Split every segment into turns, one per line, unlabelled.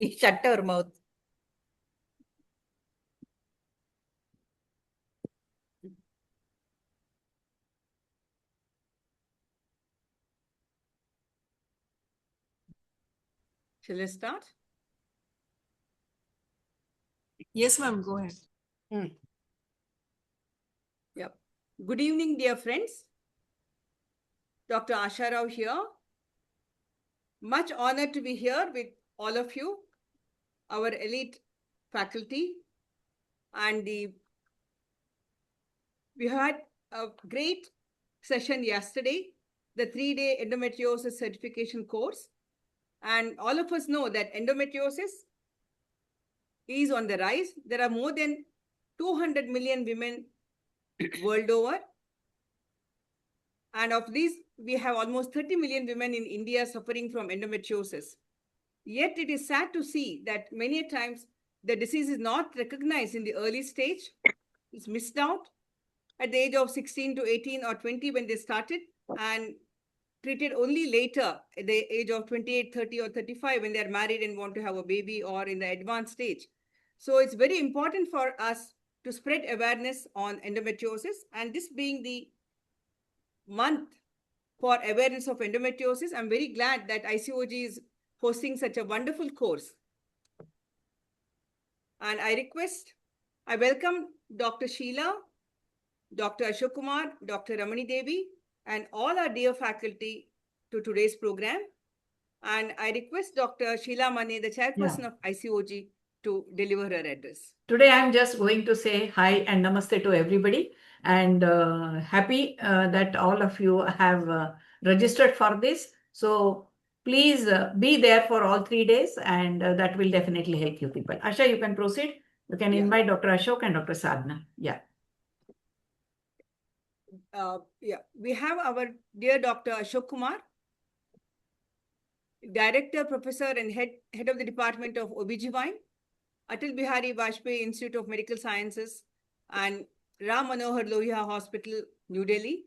Shut her mouth. Shall I start?
Yes, ma'am, go ahead.
Yep. Good evening, dear friends. Dr. Asha Rao here. Much honored to be here with all of you, our elite faculty, and we had a great session yesterday, the 3-day endometriosis certification course. And all of us know that endometriosis is on the rise. There are more than 200 million women world over. And of these, we have almost 30 million women in India suffering from endometriosis. Yet it is sad to see that many times the disease is not recognized in the early stage. It's missed out at the age of 16 to 18 or 20 when they started, and treated only later at the age of 28, 30 or 35 when they're married and want to have a baby or in the advanced stage. So it's very important for us to spread awareness on endometriosis, and this being the month for awareness of endometriosis, I'm very glad that ICOG is hosting such a wonderful course. And I welcome Dr. Sheila, Dr. Ashok Kumar, Dr. Ramani Devi, and all our dear faculty to today's program. And I request Dr. Sheila Mane, the chairperson of ICOG, to deliver her address.
Today, I'm just going to say hi and namaste to everybody, and happy that all of you have registered for this. So please be there for all 3 days, and that will definitely help you people. Asha, you can proceed. You can invite Dr. Ashok and Dr. Sadhna. Yeah.
We have our dear Dr. Ashok Kumar, Director, Professor, and Head of the Department of OBGYN, Atal Bihari Vajpayee Institute of Medical Sciences, and Ram Manohar Lohia Hospital, New Delhi.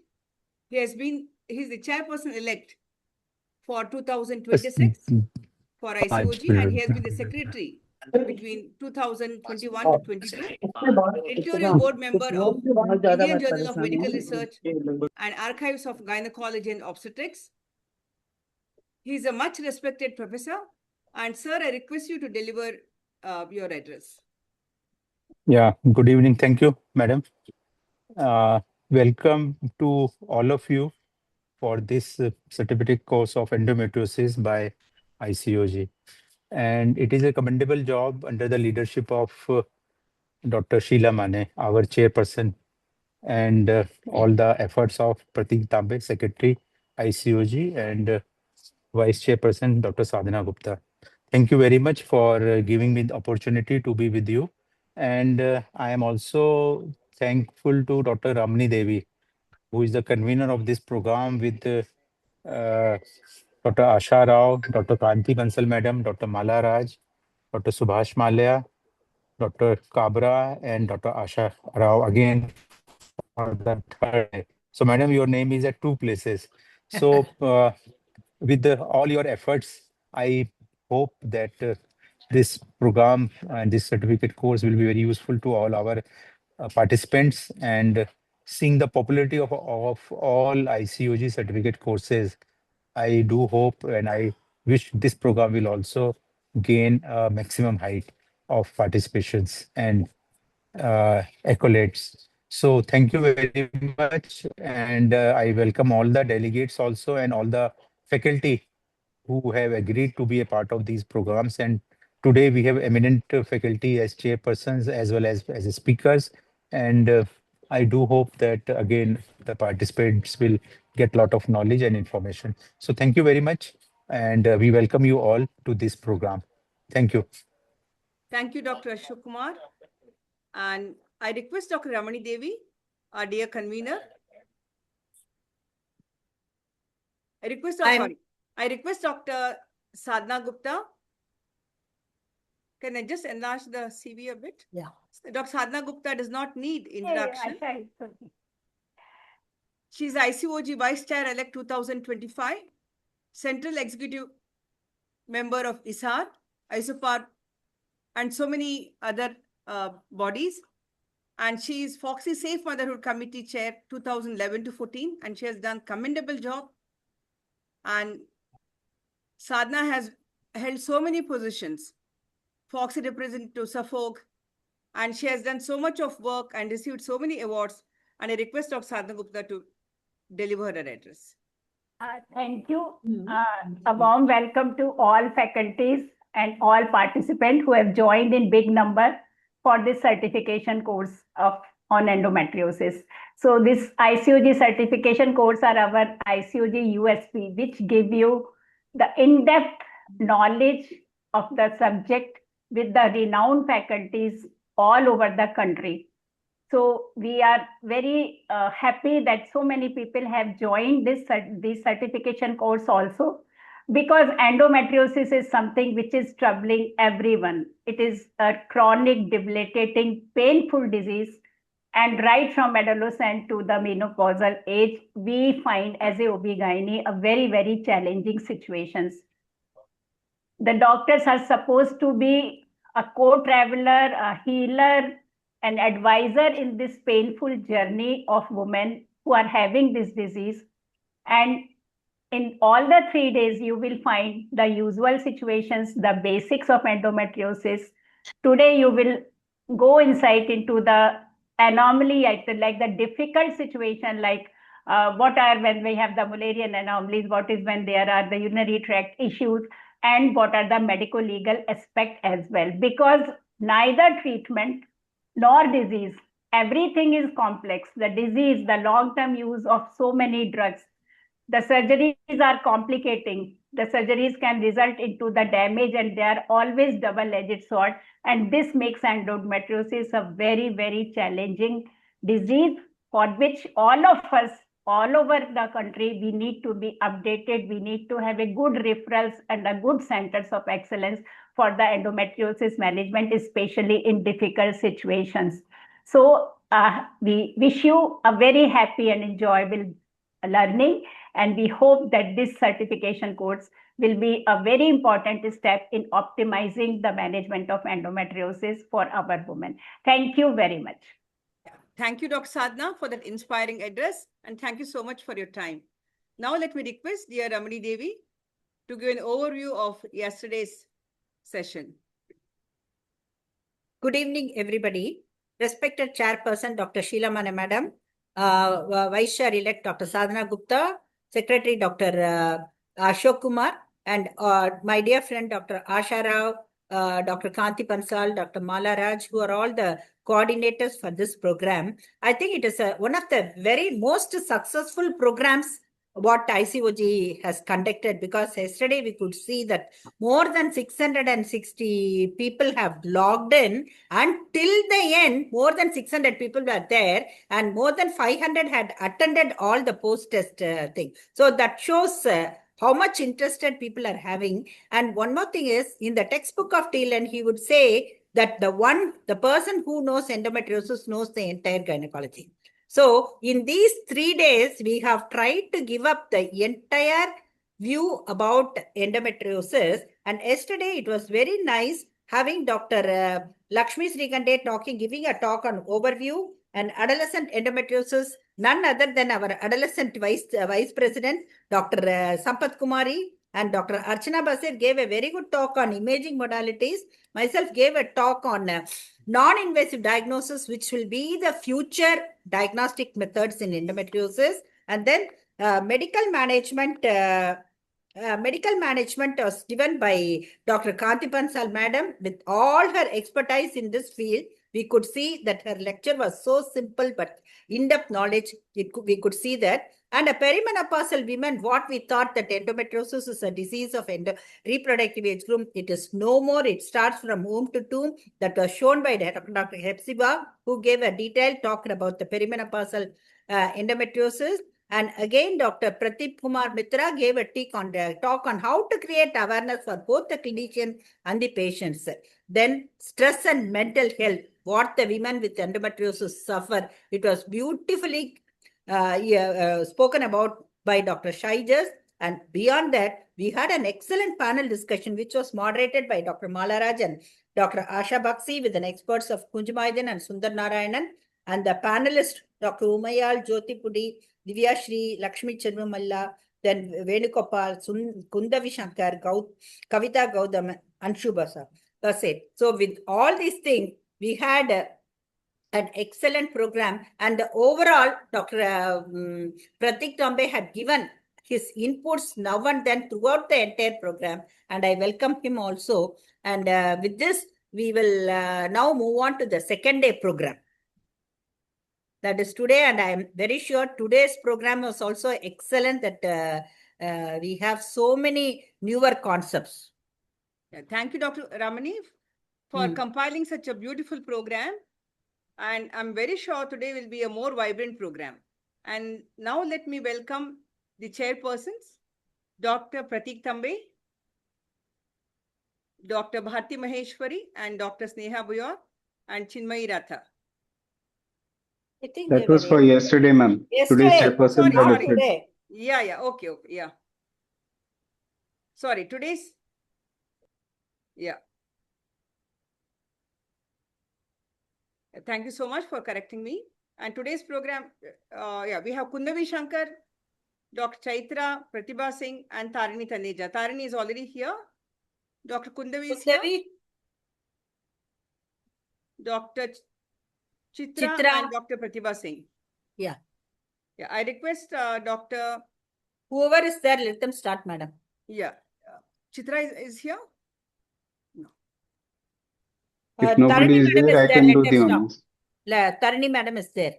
He's the chairperson-elect for 2026 for ICOG, and he has been the secretary between 2021 to 22, editorial board member of Indian Journal of Medical Research and Archives of Gynecology and Obstetrics. He is a much respected professor, and sir, I request you to deliver your address.
Yeah, good evening. Thank you, madam. Welcome to all of you for this certificate course of endometriosis by ICOG. And it is a commendable job under the leadership of Dr. Sheila Mane, our chairperson, and all the efforts of Pratik Tambe, Secretary, ICOG, and Vice Chairperson, Dr. Sadhana Gupta. Thank you very much for giving me the opportunity to be with you. And I am also thankful to Dr. Ramani Devi, who is the convener of this program with Dr. Asha Rao, Dr. Kanti Bansal Madam, Dr. Mala Raj, Dr. Subhash Malya, Dr. Kabra, and Dr. Asha Rao again for the third day. So, Madam, your name is at 2 places. So, with all your efforts, I hope that this program and this certificate course will be very useful to all our participants, and seeing the popularity of all ICOG certificate courses, I do hope and I wish this program will also gain a maximum height of participations and accolades. So thank you very much, and I welcome all the delegates also and all the faculty who have agreed to be a part of these programs. And today we have eminent faculty as chairpersons as well as speakers. And I do hope that again the participants will get a lot of knowledge and information. So thank you very much, and we welcome you all to this program. Thank you.
Thank you, Dr. Ashok Kumar. And I request Dr. Ramani Devi, our dear convener. I request Dr. Sadhana Gupta. Can I just enlarge the CV a bit?
Yeah.
Dr. Sadhana Gupta does not need introduction. She's ICOG Vice Chair elect 2025, Central Executive Member of ISAR, ISOPAR, and so many other bodies. And she is FOGSI Safe Motherhood Committee Chair 2011 to 14, and she has done commendable job. And Sadhana has held so many positions, FOGSI representative to Suffolk, and she has done so much of work and received so many awards. And I request Dr. Sadhana Gupta to deliver her address.
Thank you. A warm welcome to all faculties and all participants who have joined in big number for this certification course on endometriosis. So this ICOG certification course are our ICOG USP, which give you the in-depth knowledge of the subject with the renowned faculties all over the country. So we are very happy that so many people have joined this certification course also, because endometriosis is something which is troubling everyone. It is a chronic, debilitating, painful disease. And right from adolescent to the menopausal age, we find as a OB-GYN a very, very challenging situations. The doctors are supposed to be a co-traveler, a healer, an advisor in this painful journey of women who are having this disease. And in all the 3 days, you will find the usual situations, the basics of endometriosis. Today, you will go insight into the anomaly, like the difficult situation, like what are when we have the Mullerian anomalies, what is when there are the urinary tract issues, and what are the medico-legal aspect as well. Because neither treatment nor disease, everything is complex. The disease, the long-term use of so many drugs, the surgeries are complicating. The surgeries can result into the damage, and they are always double-edged sword. And this makes endometriosis a very, very challenging disease for which all of us, all over the country, we need to be updated. We need to have a good referrals and a good centers of excellence for the endometriosis management, especially in difficult situations. So we wish you a very happy and enjoyable learning, and we hope that this certification course will be a very important step in optimizing the management of endometriosis for our women. Thank you very much.
Thank you, Dr. Sadhana, for that inspiring address, and thank you so much for your time. Now let me request dear Ramani Devi to give an overview of yesterday's session.
Good evening, everybody. Respected Chairperson, Dr. Sheila Mane Madam, Vice Chair-elect Dr. Sadhana Gupta, Secretary Dr. Ashok Kumar, and my dear friend Dr. Asha Rao, Dr. Kanti Pansal, Dr. Mala Raj, who are all the coordinators for this program. I think it is one of the very most successful programs what ICOG has conducted, because yesterday we could see that more than 660 people have logged in, and till the end more than 600 people were there, and more than 500 had attended all the post-test thing. So that shows how much interested people are having. And one more thing is, in the textbook of Thielen, he would say that the person who knows endometriosis knows the entire gynecology. So in these 3 days, we have tried to give up the entire view about endometriosis. And yesterday, it was very nice having Dr. Lakshmi Srikande giving a talk on overview and adolescent endometriosis, none other than our adolescent vice president, Dr. Sampath Kumari, and Dr. Archana Basir gave a very good talk on imaging modalities. Myself gave a talk on non-invasive diagnosis, which will be the future diagnostic methods in endometriosis. And then medical management was given by Dr. Kanti Pansal Madam. With all her expertise in this field, we could see that her lecture was so simple but in-depth knowledge. We could see that. And a perimenopausal women, what we thought that endometriosis is a disease of reproductive age group, it is no more. It starts from womb to tomb. That was shown by Dr. Hepzibah, who gave a detailed talk about the perimenopausal endometriosis. And again, Dr. Pradeep Kumar Mitra gave a talk on how to create awareness for both the clinician and the patients. Then stress and mental health, what the women with endometriosis suffer. It was beautifully spoken about by Dr. Shaijas. And beyond that, we had an excellent panel discussion, which was moderated by Dr. Malaraj and Dr. Asha FOGSI with the experts of Kunjumaidin and Sundar Narayanan, and the panelists, Dr. Umayal, Jyoti Pudi, Divya Shri, Lakshmi Chenvamalla, then Venugopal, Kundavi Shankar, Kavita Gaudam, and Shubhasa. That's it. So with all these things, we had an excellent program, and overall, Dr. Pratik Tambe had given his inputs now and then throughout the entire program, and I welcome him also. And with this, we will now move on to the second day program. That is today, and I am very sure today's program was also excellent, that we have so many newer concepts.
Yeah, thank you, Dr. Ramani, for compiling such a beautiful program. And I'm very sure today will be a more vibrant program. And now let me welcome the chairpersons, Dr. Pratik Tambe, Dr. Bharti Maheshwari, and Dr. Sneha Buyor, and Chinmayi Ratha.
I think
That was for yesterday, ma'am. Today's
Yesterday.
chairperson
Sorry.
are different.
Today.
Yeah, okay, yeah. Sorry, today's, yeah. Thank you so much for correcting me. And today's program, we have Kundavi Shankar, Dr. Chaitra, Pratibha Singh, and Tarini Taneja. Tarini is already here. Dr. Kundavi is here. Dr. Chitra and Dr. Pratibha Singh.
Yeah.
Yeah, I request Dr.
Whoever is there, let them start, madam.
Yeah. Chitra is here? No.
If nobody is there, I can do the honors.
Tarini madam is there.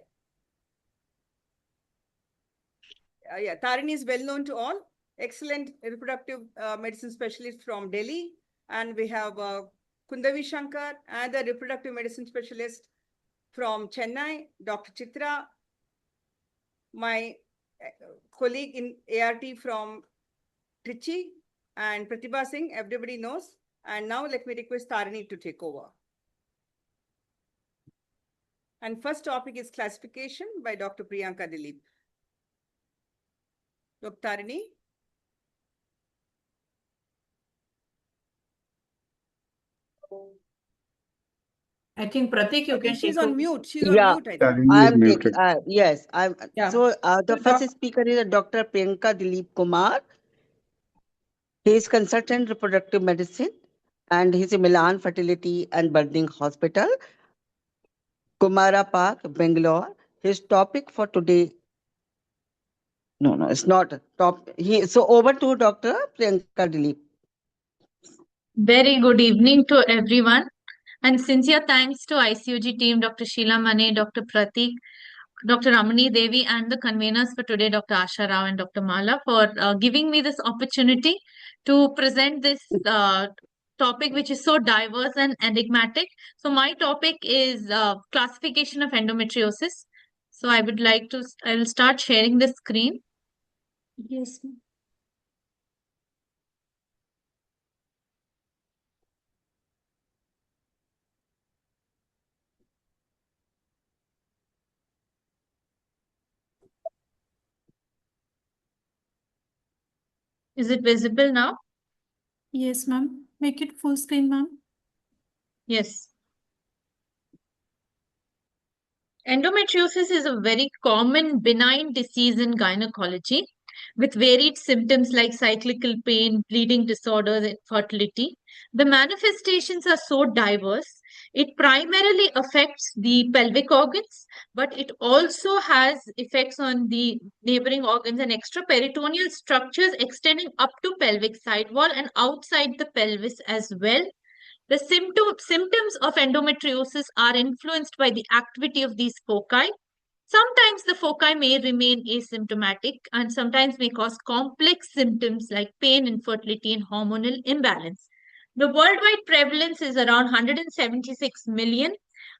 Yeah, Tarini is well known to all. Excellent reproductive medicine specialist from Delhi. And we have Kundavi Shankar, and the reproductive medicine specialist from Chennai, Dr. Chitra, my colleague in ART from Trichy, and Pratibha Singh, everybody knows. And now let me request Tarini to take over. And first topic is classification by Dr. Priyanka Dilip. Dr. Tarini.
I think Pratik, you can
She's
take
on
over.
mute. She's on mute, I think.
Tarini is muted.
Yes, I'm.
Yeah.
So the first speaker is Dr. Priyanka Dilip Kumar. He is consultant reproductive medicine, and he's a Milan Fertility and Birthing Hospital, Kumara Park, Bangalore. His topic for today. No, it's not a top. So over to Dr. Priyanka Dilip.
Very good evening to everyone, and sincere thanks to ICOG team, Dr. Sheila Mane, Dr. Pratik, Dr. Ramani Devi, and the conveners for today, Dr. Asha Rao and Dr. Mala, for giving me this opportunity to present this topic, which is so diverse and enigmatic. So my topic is classification of endometriosis. So I will start sharing the screen. Yes. Is it visible now?
Yes, ma'am. Make it full screen, ma'am.
Yes. Endometriosis is a very common benign disease in gynecology with varied symptoms like cyclical pain, bleeding disorders, infertility. The manifestations are so diverse. It primarily affects the pelvic organs, but it also has effects on the neighboring organs and extraperitoneal structures extending up to pelvic sidewall and outside the pelvis as well. The symptoms of endometriosis are influenced by the activity of these foci. Sometimes the foci may remain asymptomatic and sometimes may cause complex symptoms like pain, infertility, and hormonal imbalance. The worldwide prevalence is around 176 million,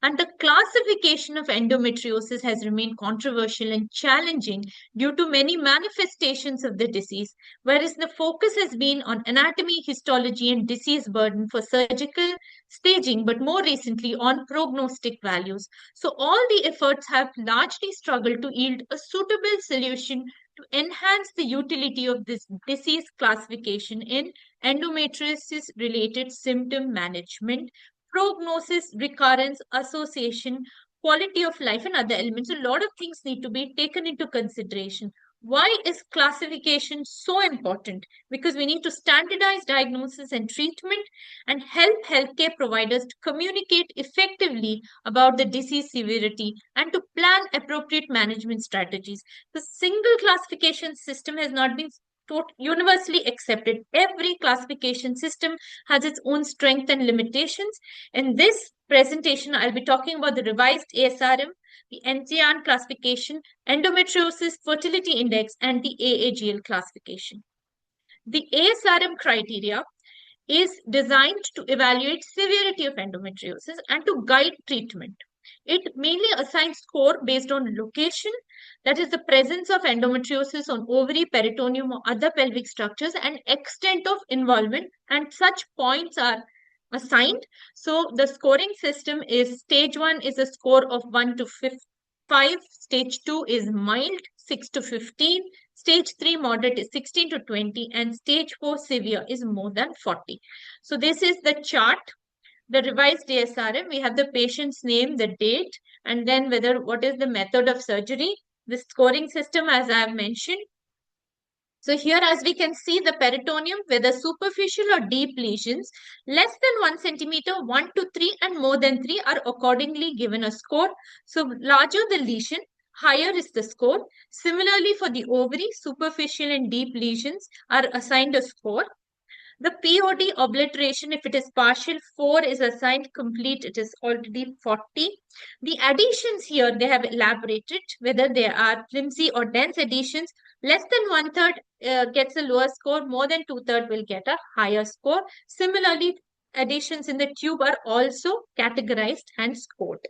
and the classification of endometriosis has remained controversial and challenging due to many manifestations of the disease, whereas the focus has been on anatomy, histology, and disease burden for surgical staging, but more recently on prognostic values. So all the efforts have largely struggled to yield a suitable solution to enhance the utility of this disease classification in endometriosis related symptom management, prognosis, recurrence, association, quality of life, and other elements. A lot of things need to be taken into consideration. Why is classification so important? Because we need to standardize diagnosis and treatment and help healthcare providers to communicate effectively about the disease severity and to plan appropriate management strategies. The single classification system has not been universally accepted. Every classification system has its own strength and limitations. In this presentation, I'll be talking about the revised ASRM, the NCAN classification, endometriosis fertility index, and the AAGL classification. The ASRM criteria is designed to evaluate severity of endometriosis and to guide treatment. It mainly assigns score based on location, that is the presence of endometriosis on ovary, peritoneum, or other pelvic structures, and extent of involvement, and such points are assigned. So the scoring system is stage 1 is a score of 1 to 5, stage 2 is mild, 6 to 15, stage 3 moderate is 16 to 20, and stage 4 severe is more than 40. So this is the chart, the revised ASRM. We have the patient's name, the date, and then what is the method of surgery, the scoring system as I have mentioned. So here, as we can see, the peritoneum, whether superficial or deep lesions, less than 1 centimeter, 1 to 3, and more than 3 are accordingly given a score. So larger the lesion, higher is the score. Similarly, for the ovary, superficial and deep lesions are assigned a score. The POD obliteration, if it is partial, 4 is assigned, complete, it is already 40. The adhesions here, they have elaborated whether they are flimsy or dense adhesions. Less than 1/3 gets a lower score, more than 2/3 will get a higher score. Similarly, adhesions in the tube are also categorized and scored.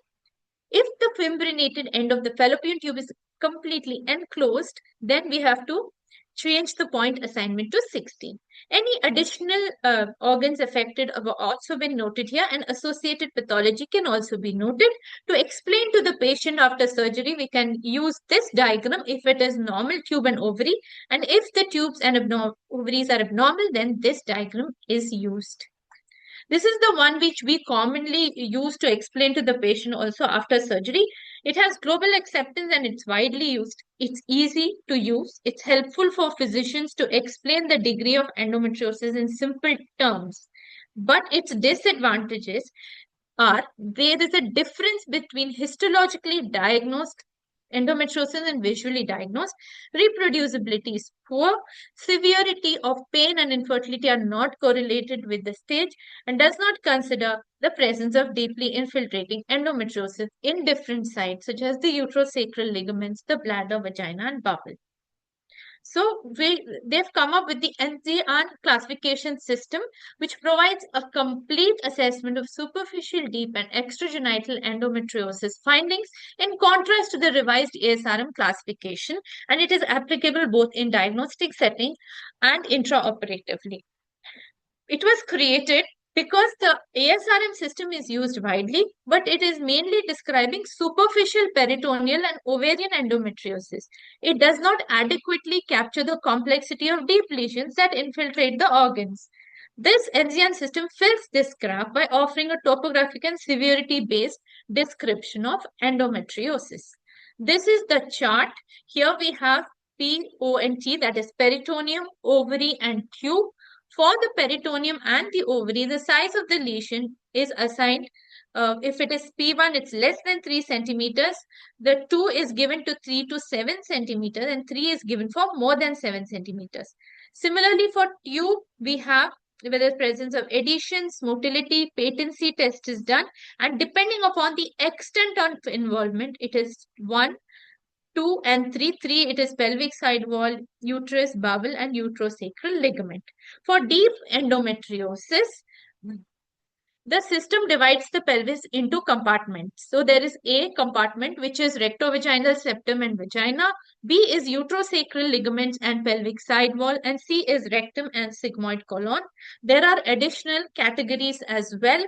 If the fimbrinated end of the fallopian tube is completely enclosed, then we have to change the point assignment to 16. Any additional organs affected have also been noted here, and associated pathology can also be noted. To explain to the patient after surgery, we can use this diagram if it is normal tube and ovary, and if the tubes and ovaries are abnormal, then this diagram is used. This is the one which we commonly use to explain to the patient also after surgery. It has global acceptance and it's widely used. It's easy to use. It's helpful for physicians to explain the degree of endometriosis in simple terms. But its disadvantages are there is a difference between histologically diagnosed endometriosis and visually diagnosed. Reproducibility is poor. Severity of pain and infertility are not correlated with the stage and does not consider the presence of deeply infiltrating endometriosis in different sites such as the uterosacral ligaments, the bladder, vagina, and bowel. So they've come up with the NCAN classification system, which provides a complete assessment of superficial, deep, and extragenital endometriosis findings in contrast to the revised ASRM classification, and it is applicable both in diagnostic setting and intraoperatively. It was created because the ASRM system is used widely, but it is mainly describing superficial peritoneal and ovarian endometriosis. It does not adequately capture the complexity of deep lesions that infiltrate the organs. This NCAN system fills this gap by offering a topographic and severity-based description of endometriosis. This is the chart. Here we have PONT, that is peritoneum, ovary, and tube. For the peritoneum and the ovary, the size of the lesion is assigned. If it is P1, it's less than 3 centimeters. The 2 is given to 3 to 7 centimeters, and 3 is given for more than 7 centimeters. Similarly, for tube, we have whether the presence of adhesions, motility, patency test is done, and depending upon the extent of involvement, it is 1, 2, and 3. 3, it is pelvic side wall, uterus, bowel, and uterosacral ligament. For deep endometriosis, the system divides the pelvis into compartments. So there is A compartment, which is rectovaginal septum and vagina. B is uterosacral ligaments and pelvic side wall. And C is rectum and sigmoid colon. There are additional categories as well.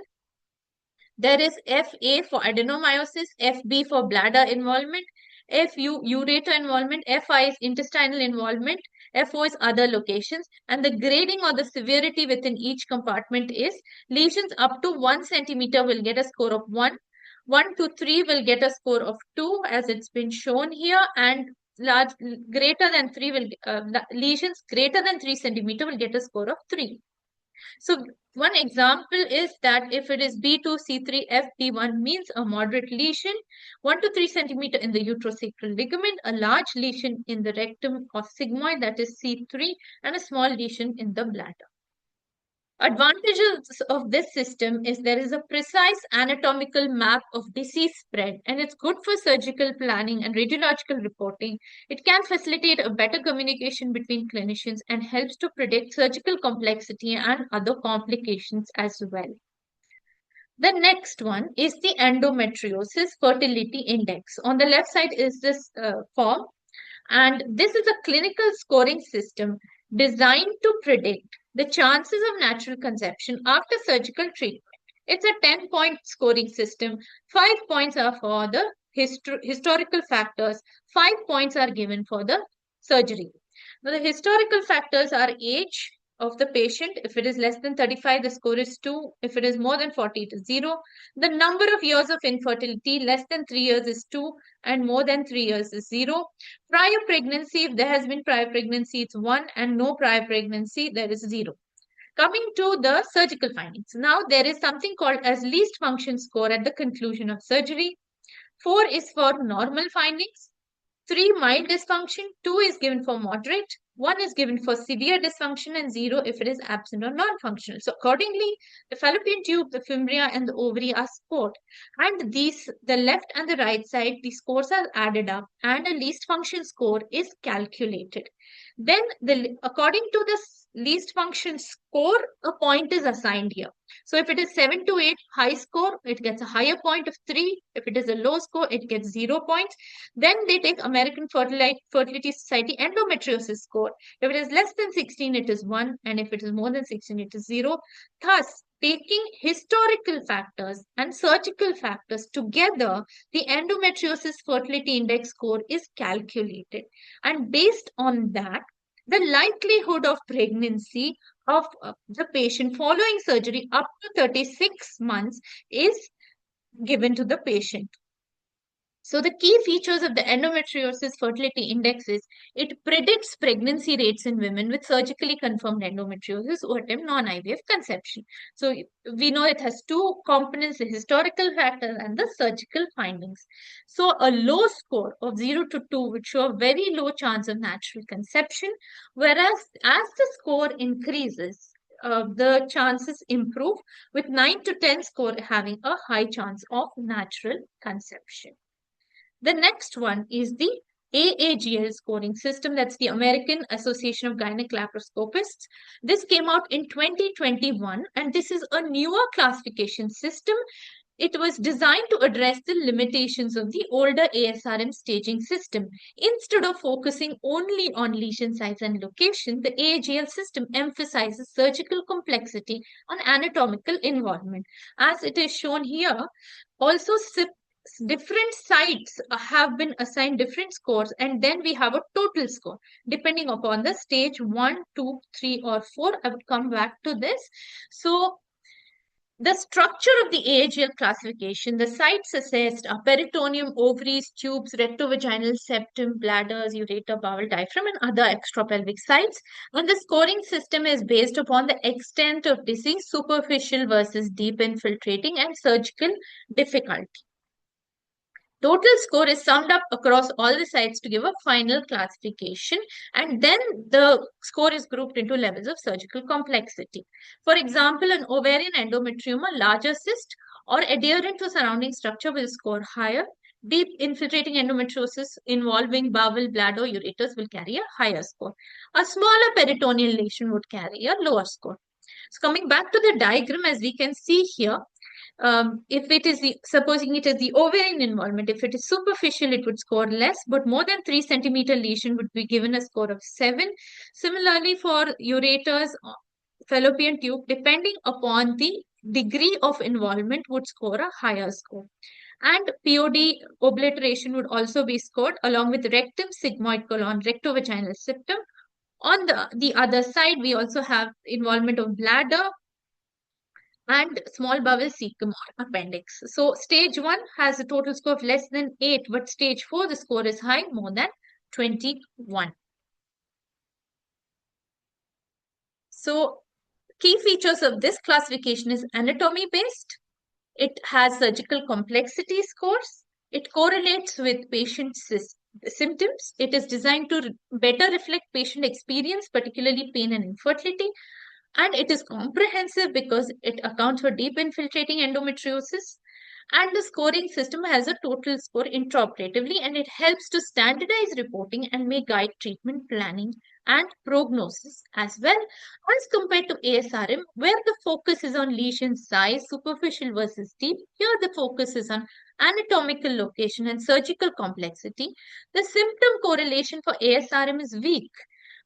There is FA for adenomyosis, FB for bladder involvement, ureter involvement, FI is intestinal involvement, FO is other locations, and the grading or the severity within each compartment is lesions up to 1 centimeter will get a score of 1, 1 to 3 will get a score of 2 as it's been shown here, and greater than 3 will lesions greater than 3 centimeter will get a score of 3. So one example is that if it is B2, C3, F, D1 means a moderate lesion, 1 to 3 centimeter in the uterosacral ligament, a large lesion in the rectum or sigmoid, that is C3, and a small lesion in the bladder. Advantages of this system is there is a precise anatomical map of disease spread, and it's good for surgical planning and radiological reporting. It can facilitate a better communication between clinicians and helps to predict surgical complexity and other complications as well. The next one is the endometriosis fertility index. On the left side is this form, and this is a clinical scoring system designed to predict the chances of natural conception after surgical treatment. It's a 10-point scoring system. 5 points are for the historical factors. 5 points are given for the surgery. Now, the historical factors are age of the patient. If it is less than 35, the score is 2. If it is more than 40, it is 0. The number of years of infertility, less than 3 years is 2, and more than 3 years is 0. Prior pregnancy, if there has been prior pregnancy, it's 1, and no prior pregnancy, there is 0. Coming to the surgical findings. Now, there is something called as least function score at the conclusion of surgery. 4 is for normal findings. 3 mild dysfunction, 2 is given for moderate, 1 is given for severe dysfunction, and 0 if it is absent or non-functional. So accordingly, the fallopian tube, the fimbria, and the ovary are scored. And these, the left and the right side, the scores are added up and a least function score is calculated. Then according to the least function score, a point is assigned here. So if it is 7 to 8, high score, it gets a higher point of 3. If it is a low score, it gets 0 points. Then they take American Fertility Society endometriosis score. If it is less than 16, it is 1. And if it is more than 16, it is 0. Thus, taking historical factors and surgical factors together, the endometriosis fertility index score is calculated. And based on that, the likelihood of pregnancy of the patient following surgery up to 36 months is given to the patient. So the key features of the endometriosis fertility index is it predicts pregnancy rates in women with surgically confirmed endometriosis who attempt non-IVF conception. So we know it has 2 components, the historical factors and the surgical findings. So a low score of 0 to 2 would show a very low chance of natural conception, whereas as the score increases, the chances improve, with 9 to 10 score having a high chance of natural conception. The next one is the AAGL scoring system. That's the American Association of Gynecologists. This came out in 2021, and this is a newer classification system. It was designed to address the limitations of the older ASRM staging system. Instead of focusing only on lesion size and location, the AAGL system emphasizes surgical complexity and anatomical involvement. As it is shown here, also different sites have been assigned different scores, and then we have a total score depending upon the stage 1, 2, 3, or 4. I would come back to this. So the structure of the AAGL classification, the sites assessed are peritoneum, ovaries, tubes, rectovaginal septum, bladders, ureter, bowel, diaphragm, and other extrapelvic sites. And the scoring system is based upon the extent of disease, superficial versus deep infiltrating, and surgical difficulty. Total score is summed up across all the sites to give a final classification, and then the score is grouped into levels of surgical complexity. For example, an ovarian endometrioma, larger cyst, or adherent to surrounding structure will score higher. Deep infiltrating endometriosis involving bowel, bladder, ureters will carry a higher score. A smaller peritoneal lesion would carry a lower score. So coming back to the diagram, as we can see here, if it is supposing it is the ovarian involvement, if it is superficial, it would score less, but more than 3 centimeter lesion would be given a score of 7. Similarly, for ureters, fallopian tube, depending upon the degree of involvement, would score a higher score. And POD obliteration would also be scored along with rectum, sigmoid colon, rectovaginal septum. On the other side, we also have involvement of bladder and small bowel, cecum, or appendix. So stage 1 has a total score of less than 8, but stage 4, the score is high, more than 21. So key features of this classification is anatomy based. It has surgical complexity scores. It correlates with patient symptoms. It is designed to better reflect patient experience, particularly pain and infertility. And it is comprehensive because it accounts for deep infiltrating endometriosis. And the scoring system has a total score intraoperatively, and it helps to standardize reporting and may guide treatment planning and prognosis as well, as compared to ASRM, where the focus is on lesion size, superficial versus deep. Here the focus is on anatomical location and surgical complexity. The symptom correlation for ASRM is weak,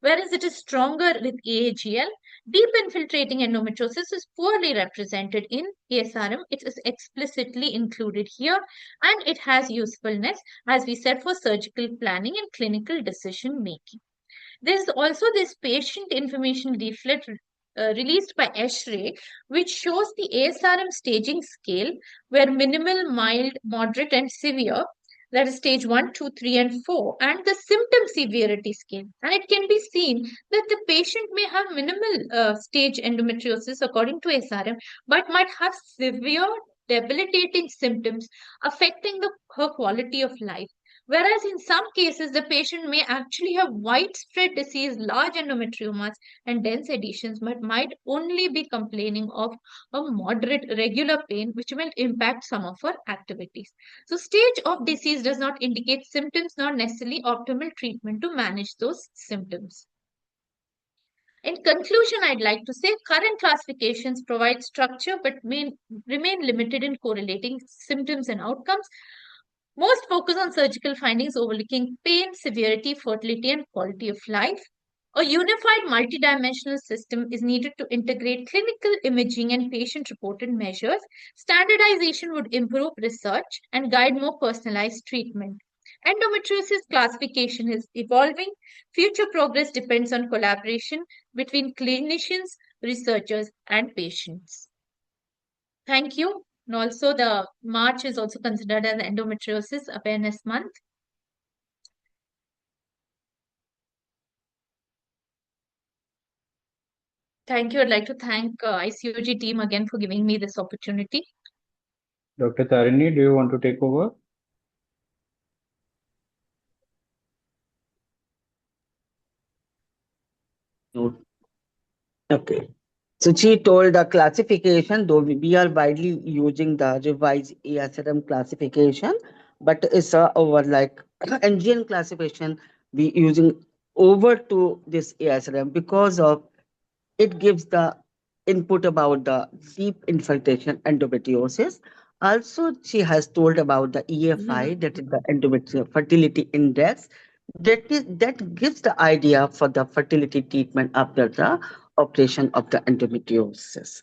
whereas it is stronger with AAGL. Deep infiltrating endometriosis is poorly represented in ASRM. It is explicitly included here, and it has usefulness, as we said, for surgical planning and clinical decision making. There is also this patient information leaflet released by ESHRE, which shows the ASRM staging scale, where minimal, mild, moderate, and severe, that is stage 1, 2, 3, and 4, and the symptom severity scale. And it can be seen that the patient may have minimal stage endometriosis according to ASRM, but might have severe debilitating symptoms affecting her quality of life. Whereas in some cases, the patient may actually have widespread disease, large endometriomas, and dense adhesions, but might only be complaining of a moderate regular pain, which will impact some of her activities. So stage of disease does not indicate symptoms, nor necessarily optimal treatment to manage those symptoms. In conclusion, I'd like to say current classifications provide structure but may remain limited in correlating symptoms and outcomes. Most focus on surgical findings, overlooking pain, severity, fertility, and quality of life. A unified multidimensional system is needed to integrate clinical imaging and patient-reported measures. Standardization would improve research and guide more personalized treatment. Endometriosis classification is evolving. Future progress depends on collaboration between clinicians, researchers, and patients. Thank you. And also the March is also considered as Endometriosis Awareness Month. Thank you. I'd like to thank ICOG team again for giving me this opportunity.
Dr. Tarini, do you want to take over?
Okay. So she told the classification, though we are widely using the revised ASRM classification, but it's over like NGN classification, we using over to this ASRM because of it gives the input about the deep infiltration endometriosis. Also, she has told about the EFI, that is the endometrial fertility index, that gives the idea for the fertility treatment after the operation of the endometriosis.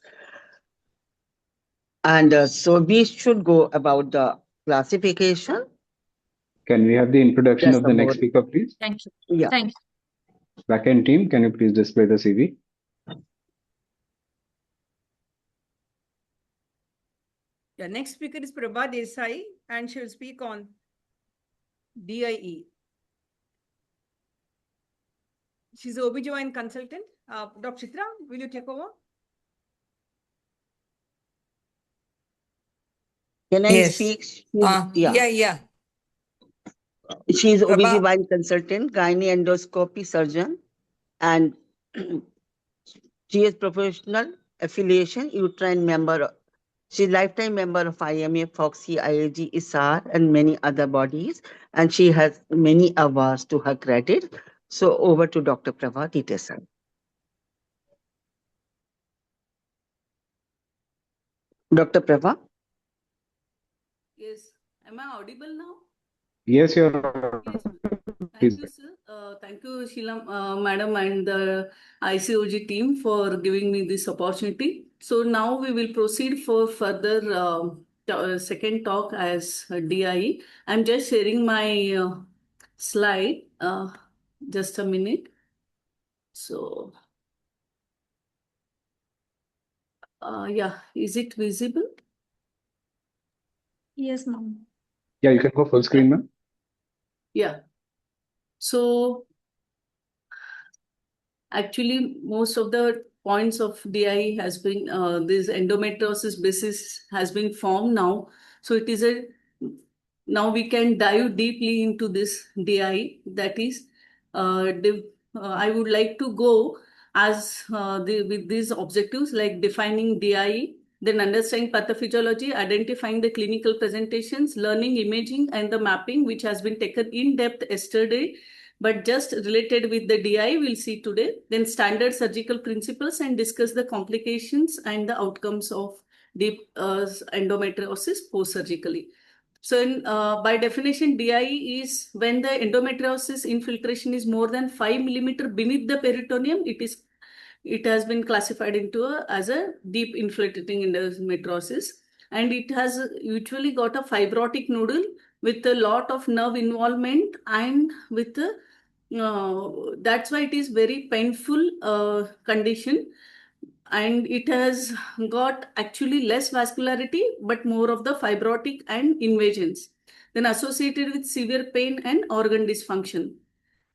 And so we should go about the classification.
Can we have the introduction
Yes,
of the next
Amol.
speaker, please?
Thank you.
Yeah.
Thank you.
Backend team, can you please display the CV?
Yeah, next speaker is Prabha Desai, and she will speak on DIE. She's an OBGYN consultant. Dr. Chitra, will you take over?
Can I
Yes.
speak?
Yeah.
She's
Prabha.
OBGYN consultant, gynae endoscopy surgeon, and she is professional affiliation, uterine member. She's lifetime member of IMA, FOGSI, IAG, ISAR, and many other bodies. And she has many awards to her credit. So over to Dr. Prabha Desai. Dr. Prabha?
Yes. Am I audible now?
Yes, you're.
Yes.
Please.
Thank you, sir. Thank you, Sheila, madam, and the ICOG team for giving me this opportunity. So now we will proceed for further second talk as DIE. I'm just sharing my slide. Just a minute. So, yeah, is it visible?
Yes, ma'am.
Yeah, you can go full screen, ma'am.
Yeah. So, actually, most of the points of DI has been, this endometriosis basis has been formed now. So it is now we can dive deeply into this DI. That is, I would like to go with these objectives like defining DI, then understanding pathophysiology, identifying the clinical presentations, learning imaging and the mapping, which has been taken in depth yesterday, but just related with the DI we'll see today, then standard surgical principles and discuss the complications and the outcomes of deep endometriosis post-surgically. So by definition, DI is when the endometriosis infiltration is more than 5 millimeter beneath the peritoneum, it has been classified as a deep infiltrating endometriosis, and it has usually got a fibrotic nodule with a lot of nerve involvement, and with that's why it is very painful condition, and it has got actually less vascularity but more of the fibrotic and invasions, then associated with severe pain and organ dysfunction.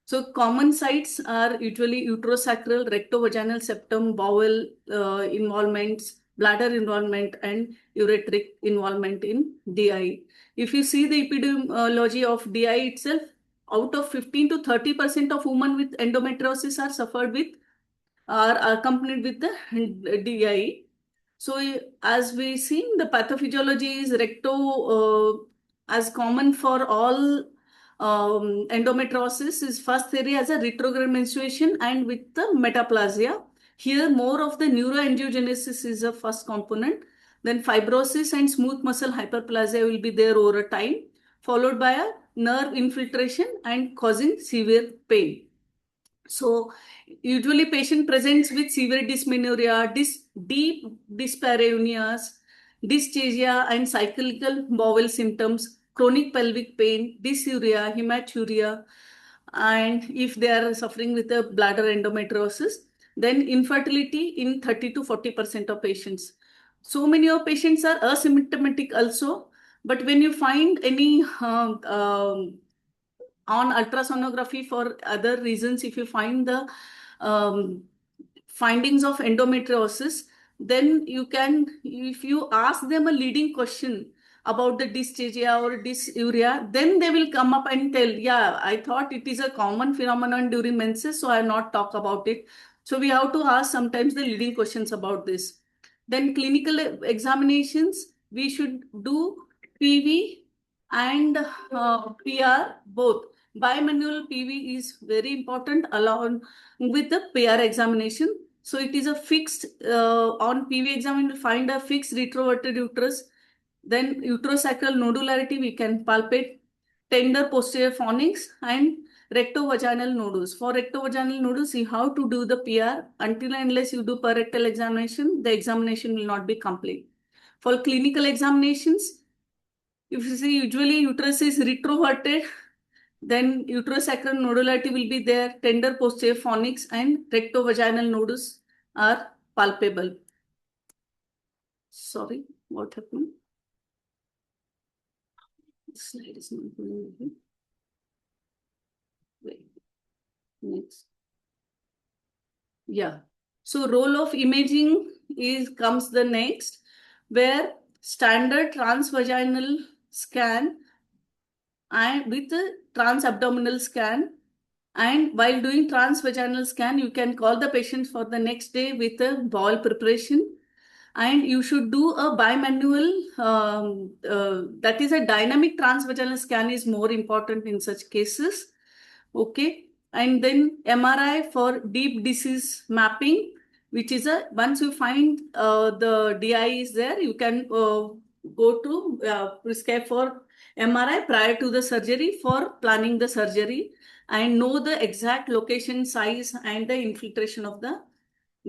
So common sites are usually uterosacral, rectovaginal septum, bowel involvements, bladder involvement, and ureteric involvement in DI. If you see the epidemiology of DI itself, out of 15 to 30% of women with endometriosis are accompanied with the DI. So as we see, the pathophysiology is as common for all endometriosis is first theory as a retrograde menstruation and with the metaplasia. Here more of the neuroangiogenesis is a first component. Then fibrosis and smooth muscle hyperplasia will be there over time, followed by a nerve infiltration and causing severe pain. So usually patient presents with severe dysmenorrhea, deep dyspareunias, dysphagia and cyclical bowel symptoms, chronic pelvic pain, dysuria, hematuria, and if they are suffering with a bladder endometriosis, then infertility in 30 to 40% of patients. So many of patients are asymptomatic also, but when you find any on ultrasonography for other reasons, if you find the um, findings of endometriosis, then you can, if you ask them a leading question about the dysphagia or dysuria, then they will come up and tell, yeah, I thought it is a common phenomenon during menses, so I not talk about it. So we have to ask sometimes the leading questions about this. Then clinical examinations, we should do PV and PR both. Bimanual PV is very important along with the PR examination. So it is a fixed, on PV exam, you will find a fixed retroverted uterus. Then uterosacral nodularity, we can palpate tender posterior fornix and rectovaginal nodules. For rectovaginal nodules, you have to do the PR. Until and unless you do rectal examination, the examination will not be complete. For clinical examinations, if you see usually uterus is retroverted, then uterosacral nodularity will be there, tender posterior fornix and rectovaginal nodules are palpable. Sorry, what happened? This slide is not moving. Wait. Next. Yeah. So role of imaging comes the next, where standard transvaginal scan and with the transabdominal scan, and while doing transvaginal scan, you can call the patient for the next day with a bowel preparation, and you should do a bimanual, that is a dynamic transvaginal scan is more important in such cases. Okay. And then MRI for deep disease mapping, which is once you find the DI is there, you can go to prescribe for MRI prior to the surgery for planning the surgery and know the exact location, size, and the infiltration of the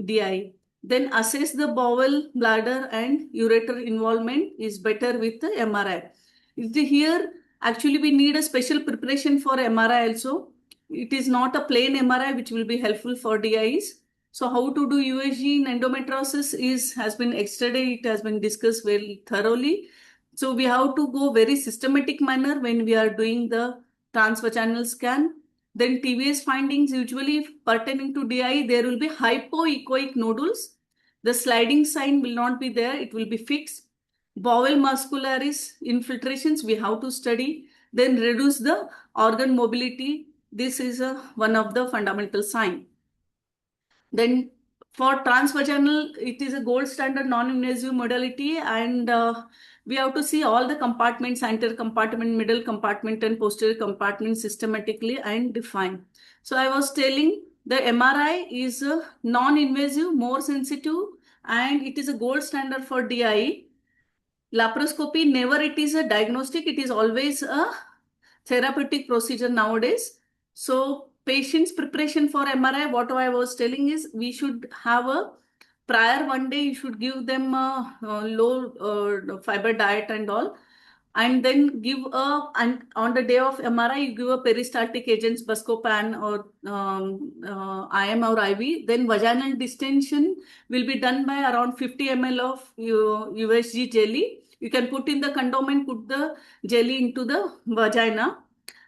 DI. Then assess the bowel, bladder, and ureter involvement is better with the MRI. Here, actually, we need a special preparation for MRI also. It is not a plain MRI which will be helpful for DIs. So how to do USG in endometriosis has been yesterday, it has been discussed very thoroughly. So we have to go very systematic manner when we are doing the transvaginal scan. Then TVS findings usually pertaining to DI, there will be hypoechoic nodules. The sliding sign will not be there, it will be fixed. Bowel muscularis infiltrations we have to study. Then reduce the organ mobility. This is one of the fundamental sign. Then for transvaginal, it is a gold standard non-invasive modality, and we have to see all the compartments, anterior compartment, middle compartment, and posterior compartment systematically and define. So I was telling the MRI is non-invasive, more sensitive, and it is a gold standard for DI. Laparoscopy, never it is a diagnostic, it is always a therapeutic procedure nowadays. So patient's preparation for MRI, what I was telling is we should have a prior one day, you should give them a low fiber diet and all. And then give and on the day of MRI, you give a peristaltic agents, Buscopan or IM or IV. Then vaginal distension will be done by around 50 ml of USG jelly. You can put in the condom and put the jelly into the vagina.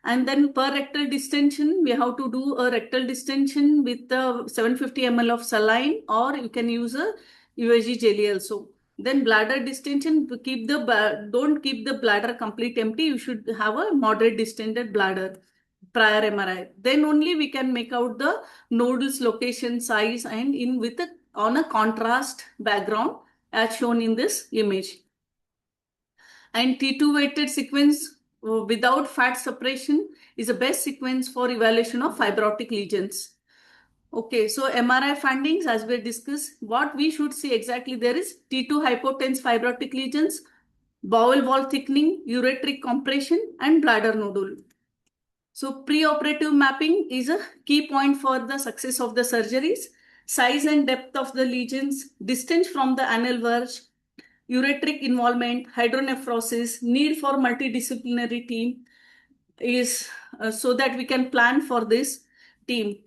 And then per rectal distension, we have to do a rectal distension with 750 ml of saline, or you can use a USG jelly also. Then bladder distension, don't keep the bladder complete empty. You should have a moderate distended bladder prior MRI. Then only we can make out the nodules location, size, and on a contrast background as shown in this image. And T2 weighted sequence without fat separation is the best sequence for evaluation of fibrotic lesions. Okay, so MRI findings, as we discussed, what we should see exactly there is T2 hypotense fibrotic lesions, bowel wall thickening, ureteric compression, and bladder nodule. So preoperative mapping is a key point for the success of the surgeries. Size and depth of the lesions, distance from the anal verge, ureteric involvement, hydronephrosis, need for multidisciplinary team is so that we can plan for this team.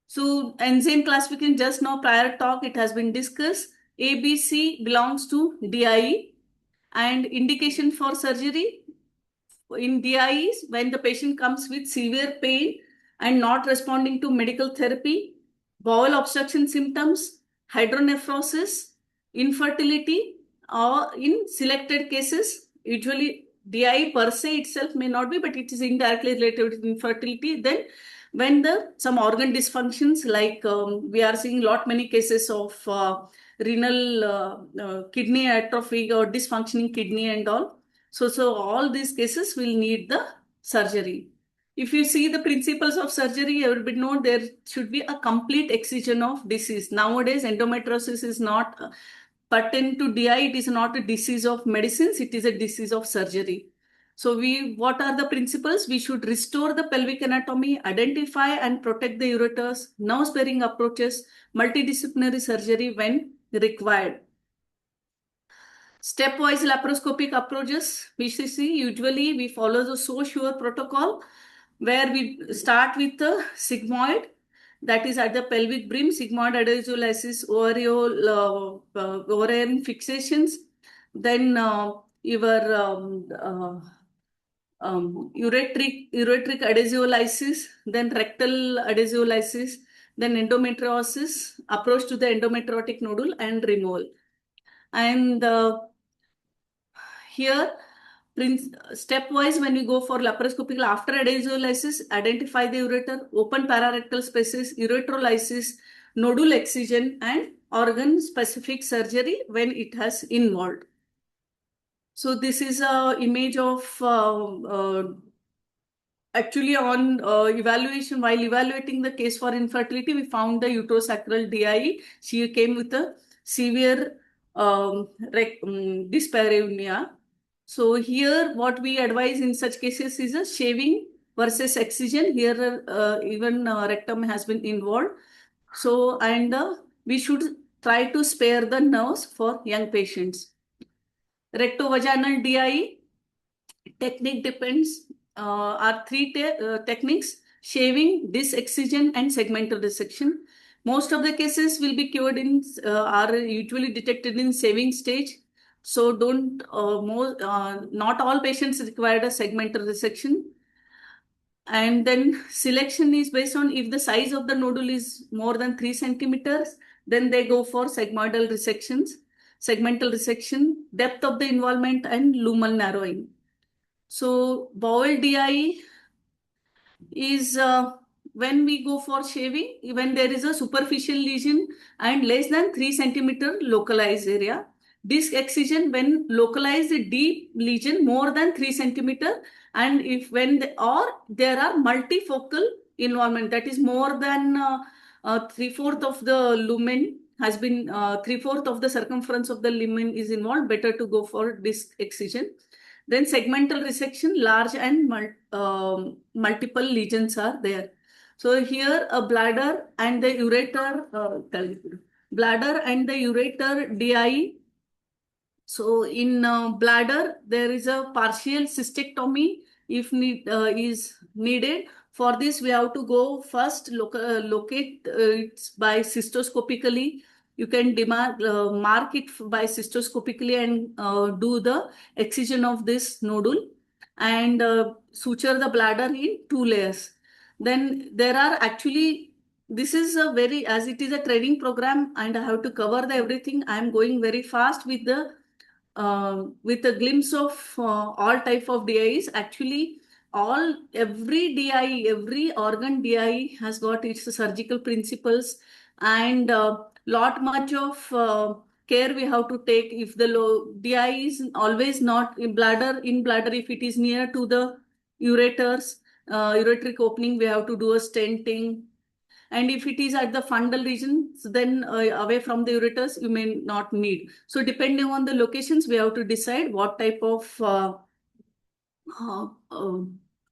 So enzyme classification, just now prior talk, it has been discussed. ABC belongs to DIE, and indication for surgery in DIE is when the patient comes with severe pain and not responding to medical therapy, bowel obstruction symptoms, hydronephrosis, infertility, or in selected cases, usually DIE per se itself may not be, but it is indirectly related with infertility. Then when some organ dysfunctions, like we are seeing many cases of renal kidney atrophy or dysfunctioning kidney and all. So all these cases will need the surgery. If you see the principles of surgery, everybody know there should be a complete excision of disease. Nowadays, endometriosis is not pertinent to DI. It is not a disease of medicines. It is a disease of surgery. So what are the principles? We should restore the pelvic anatomy, identify and protect the ureters, nerve-sparing approaches, multidisciplinary surgery when required. Stepwise laparoscopic approaches, BCC, usually we follow the SoSure protocol, where we start with the sigmoid, that is at the pelvic brim, sigmoid adhesiolysis, ovarian fixations, then your ureteric adhesiolysis, then rectal adhesiolysis, then endometriosis, approach to the endometriotic nodule and removal. And here, stepwise, when we go for laparoscopic, after adhesiolysis, identify the ureter, open pararectal spaces, ureterolysis, nodule excision, and organ-specific surgery when it has involved. So this is an image of actually on evaluation. While evaluating the case for infertility, we found the uterosacral DIE. She came with a severe dyspareunia. So here what we advise in such cases is a shaving versus excision. Here even rectum has been involved. So, and we should try to spare the nerves for young patients. Rectovaginal DIE technique depends, are three techniques: shaving, disc excision, and segmental resection. Most of the cases will be cured in, are usually detected in shaving stage. So not all patients require a segmental resection. And then selection is based on if the size of the nodule is more than 3 centimeters, then they go for segmental resection, depth of the involvement, and lumal narrowing. So bowel DIE is when we go for shaving, when there is a superficial lesion and less than 3 centimeter localized area. Disc excision when localized deep lesion more than 3 centimeter, and if when there are multifocal involvement, that is more than 3/4 of the lumen has been 3/4 of the circumference of the lumen is involved, better to go for disc excision. Then segmental resection, large and multiple lesions are there. So here a bladder and the ureter, DIE. So in bladder, there is a partial cystectomy if is needed. For this, we have to go first locate it by cystoscopically. You can mark it by cystoscopically and do the excision of this nodule and suture the bladder in 2 layers. Then there are actually, this is a very, as it is a training program and I have to cover everything, I am going very fast with a glimpse of all type of DIEs. Actually, every DIE, every organ DIE has got its surgical principles, and lot much of care we have to take. If the DIE is always not in bladder, if it is near to the ureters, ureteric opening, we have to do a stenting. And if it is at the fundal region, then away from the ureters, you may not need. So depending on the locations, we have to decide what type of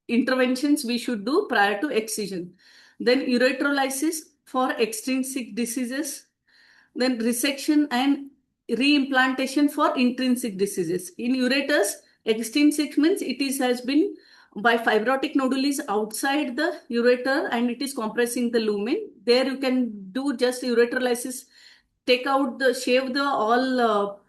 interventions we should do prior to excision. Then ureterolysis for extrinsic diseases. Then resection and reimplantation for intrinsic diseases. In ureters, extrinsic means has been by fibrotic nodule is outside the ureter and it is compressing the lumen. There you can do just ureterolysis, shave the all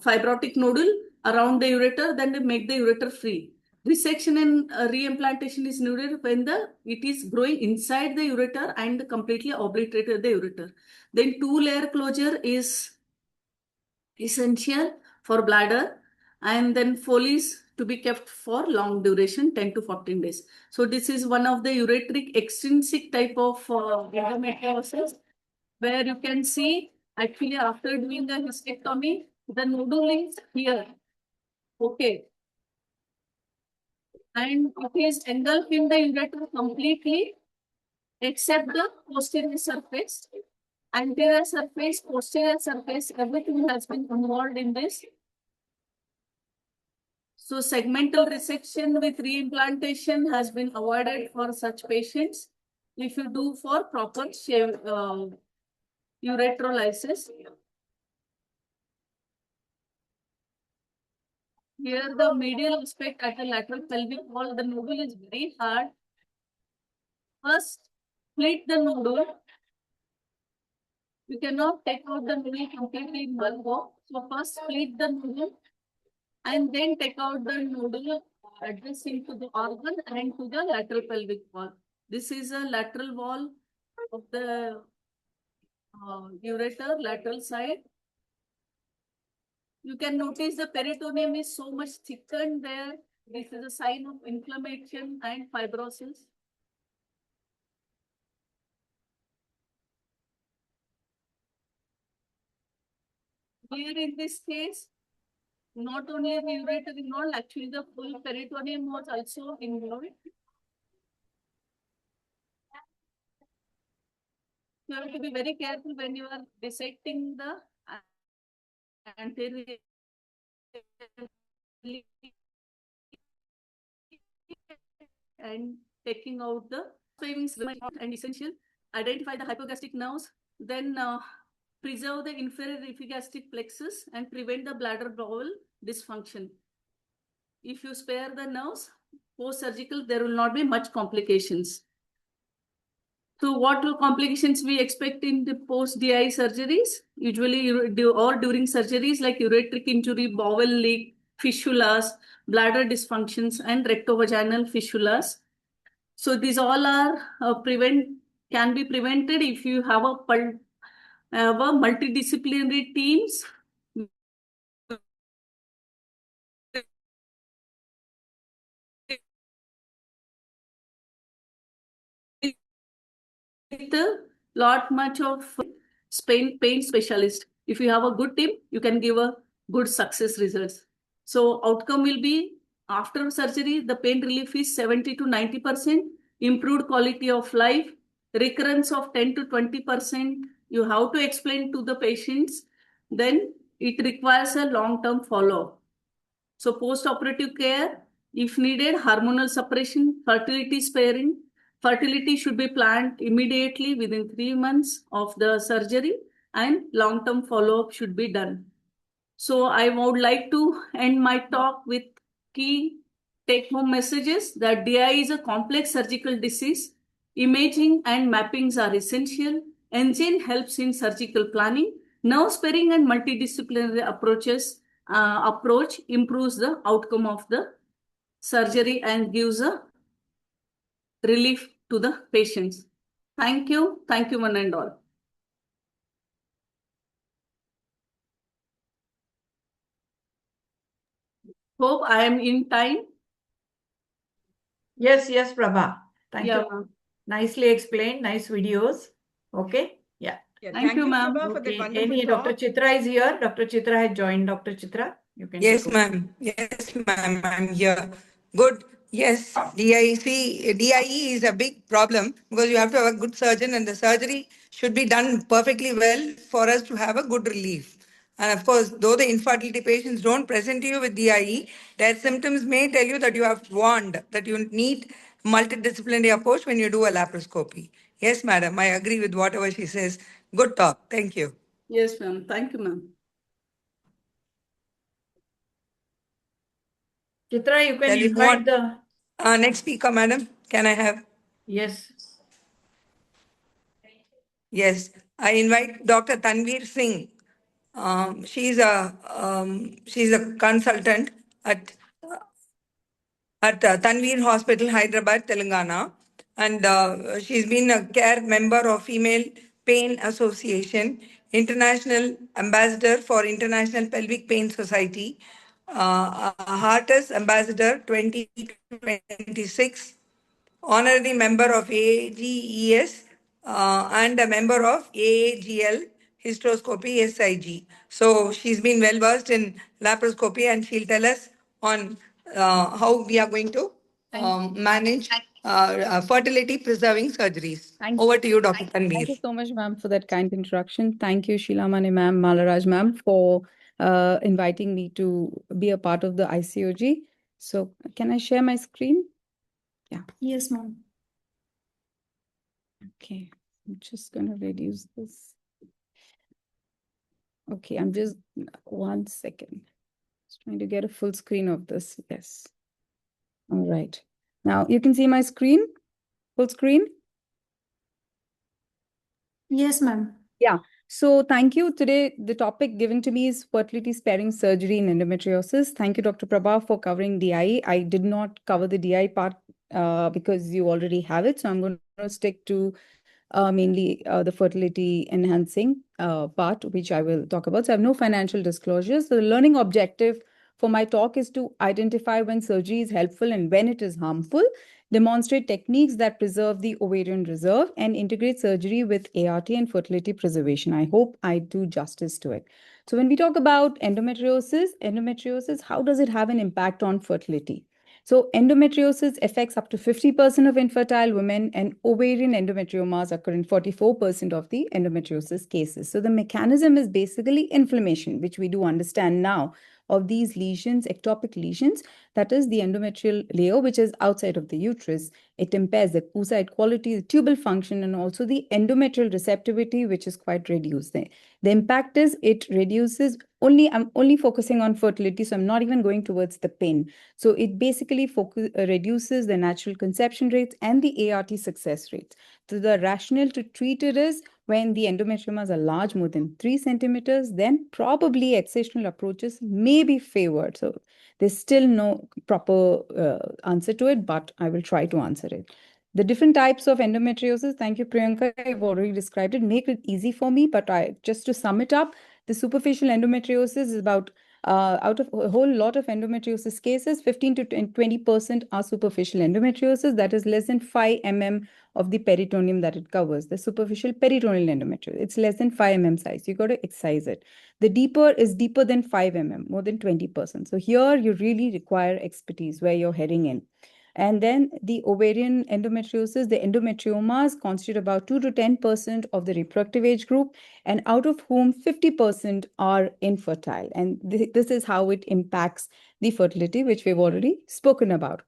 fibrotic nodule around the ureter, then make the ureter free. Resection and reimplantation is needed when it is growing inside the ureter and completely obliterated the ureter. Then 2-layer closure is essential for bladder, and then Foley's to be kept for long duration, 10 to 14 days. So this is one of the ureteric extrinsic type of endometriosis, where you can see actually after doing the hysterectomy, the nodule is here. Okay. And it is engulfed in the ureter completely, except the posterior surface, anterior surface, posterior surface, everything has been involved in this. So segmental resection with reimplantation has been avoided for such patients if you do for proper ureterolysis. Here the medial aspect at the lateral pelvic wall, the nodule is very hard. First, split the nodule. You cannot take out the nodule completely in one go. So first split the nodule and then take out the nodule adjacent to the organ and to the lateral pelvic wall. This is a lateral wall of the ureter, lateral side. You can notice the peritoneum is so much thickened there. This is a sign of inflammation and fibrosis. Here in this case, not only the ureter involved, actually the full peritoneum was also involved. You have to be very careful when you are dissecting the anterior and taking out the cravings and essential. Identify the hypogastric nerves, then preserve the inferior epigastric plexus, and prevent the bladder bowel dysfunction. If you spare the nerves, post-surgical, there will not be much complications. So what complications we expect in the post-DI surgeries? Usually or during surgeries like ureteric injury, bowel leak, fistulas, bladder dysfunctions, and rectovaginal fistulas. So these all are can be prevented if you have a multidisciplinary teams with a lot much of pain specialist. If you have a good team, you can give a good success results. So outcome will be after surgery, the pain relief is 70 to 90%, improved quality of life, recurrence of 10 to 20%. You have to explain to the patients. Then it requires a long-term follow-up. So post-operative care, if needed, hormonal suppression, fertility sparing. Fertility should be planned immediately within 3 months of the surgery, and long-term follow-up should be done. So I would like to end my talk with key take-home messages that DI is a complex surgical disease. Imaging and mappings are essential. Engine helps in surgical planning. Nerve sparing and multidisciplinary approach improves the outcome of the surgery and gives a relief to the patients. Thank you. Thank you, one and all. Hope I am in time.
Yes, Prabha. Thank
Yeah,
you.
ma'am.
Nicely explained. Nice videos. Okay. Yeah.
Yeah,
Thank you, ma'am.
Prabha, for that
Okay.
wonderful
Dr.
talk.
Chitra is here. Dr. Chitra has joined. Dr. Chitra, you can
Yes,
take over.
ma'am. Yes, ma'am. I'm here. Good. Yes, DIE is a big problem because you have to have a good surgeon, and the surgery should be done perfectly well for us to have a good relief. And of course, though the infertility patients don't present to you with DIE, their symptoms may tell you that you have warned that you need multidisciplinary approach when you do a laparoscopy. Yes, madam, I agree with whatever she says. Good talk. Thank you.
Yes, ma'am. Thank you, ma'am.
Chitra, you can
Shall we move on?
invite the...
Next speaker, madam. Can I have?
Yes.
Yes, I invite Dr. Tanveer Singh. She's a consultant at Tanveer Hospital, Hyderabad, Telangana, and she's been a care member of Female Pain Association, International Ambassador for International Pelvic Pain Society, Heartist Ambassador 2026, honorary member of AGES, and a member of AAGL hysteroscopy SIG. So she's been well versed in laparoscopy, and she'll tell us on how we are going to manage fertility preserving surgeries. Over to you, Dr.
Thank you
Tanveer.
so much, ma'am, for that kind introduction. Thank you, Sheila Mane ma'am, Malaraj ma'am, for inviting me to be a part of the ICOG. So can I share my screen? Yeah.
Yes, ma'am.
Okay. I'm just going to reduce this. Okay, I'm just 1 second. Just trying to get a full screen of this. Yes. All right. Now you can see my screen, full screen.
Yes, ma'am.
Yeah. So thank you. Today, the topic given to me is fertility sparing surgery in endometriosis. Thank you, Dr. Prabha, for covering DI. I did not cover the DI part because you already have it. So I'm going to stick to mainly the fertility enhancing part, which I will talk about. So I have no financial disclosures. So the learning objective for my talk is to identify when surgery is helpful and when it is harmful, demonstrate techniques that preserve the ovarian reserve, and integrate surgery with ART and fertility preservation. I hope I do justice to it. So when we talk about endometriosis, how does it have an impact on fertility? So endometriosis affects up to 50% of infertile women, and ovarian endometriomas occur in 44% of the endometriosis cases. So the mechanism is basically inflammation, which we do understand now, of these lesions, ectopic lesions, that is the endometrial layer, which is outside of the uterus. It impairs the oocyte quality, the tubal function, and also the endometrial receptivity, which is quite reduced. The The impact is it reduces I'm only focusing on fertility, so I'm not even going towards the pain. So it basically reduces the natural conception rates and the ART success rates. So the rationale to treat it is when the endometriomas are large, more than 3 centimeters, then probably excisional approaches may be favored. So there's still no proper answer to it, but I will try to answer it. The different types of endometriosis, thank you, Priyanka, I've already described it. Make it easy for me, but just to sum it up, the superficial endometriosis is about out of a whole lot of endometriosis cases, 15 to 20% are superficial endometriosis, that is less than 5 mm of the peritoneum that it covers. The superficial peritoneal endometriosis, it's less than 5 mm size. You got to excise it. The deeper is deeper than 5 mm, more than 20%. So here you really require expertise where you're heading in. And then the ovarian endometriosis, the endometriomas constitute about 2 to 10% of the reproductive age group, and out of whom 50% are infertile. And this is how it impacts the fertility, which we've already spoken about.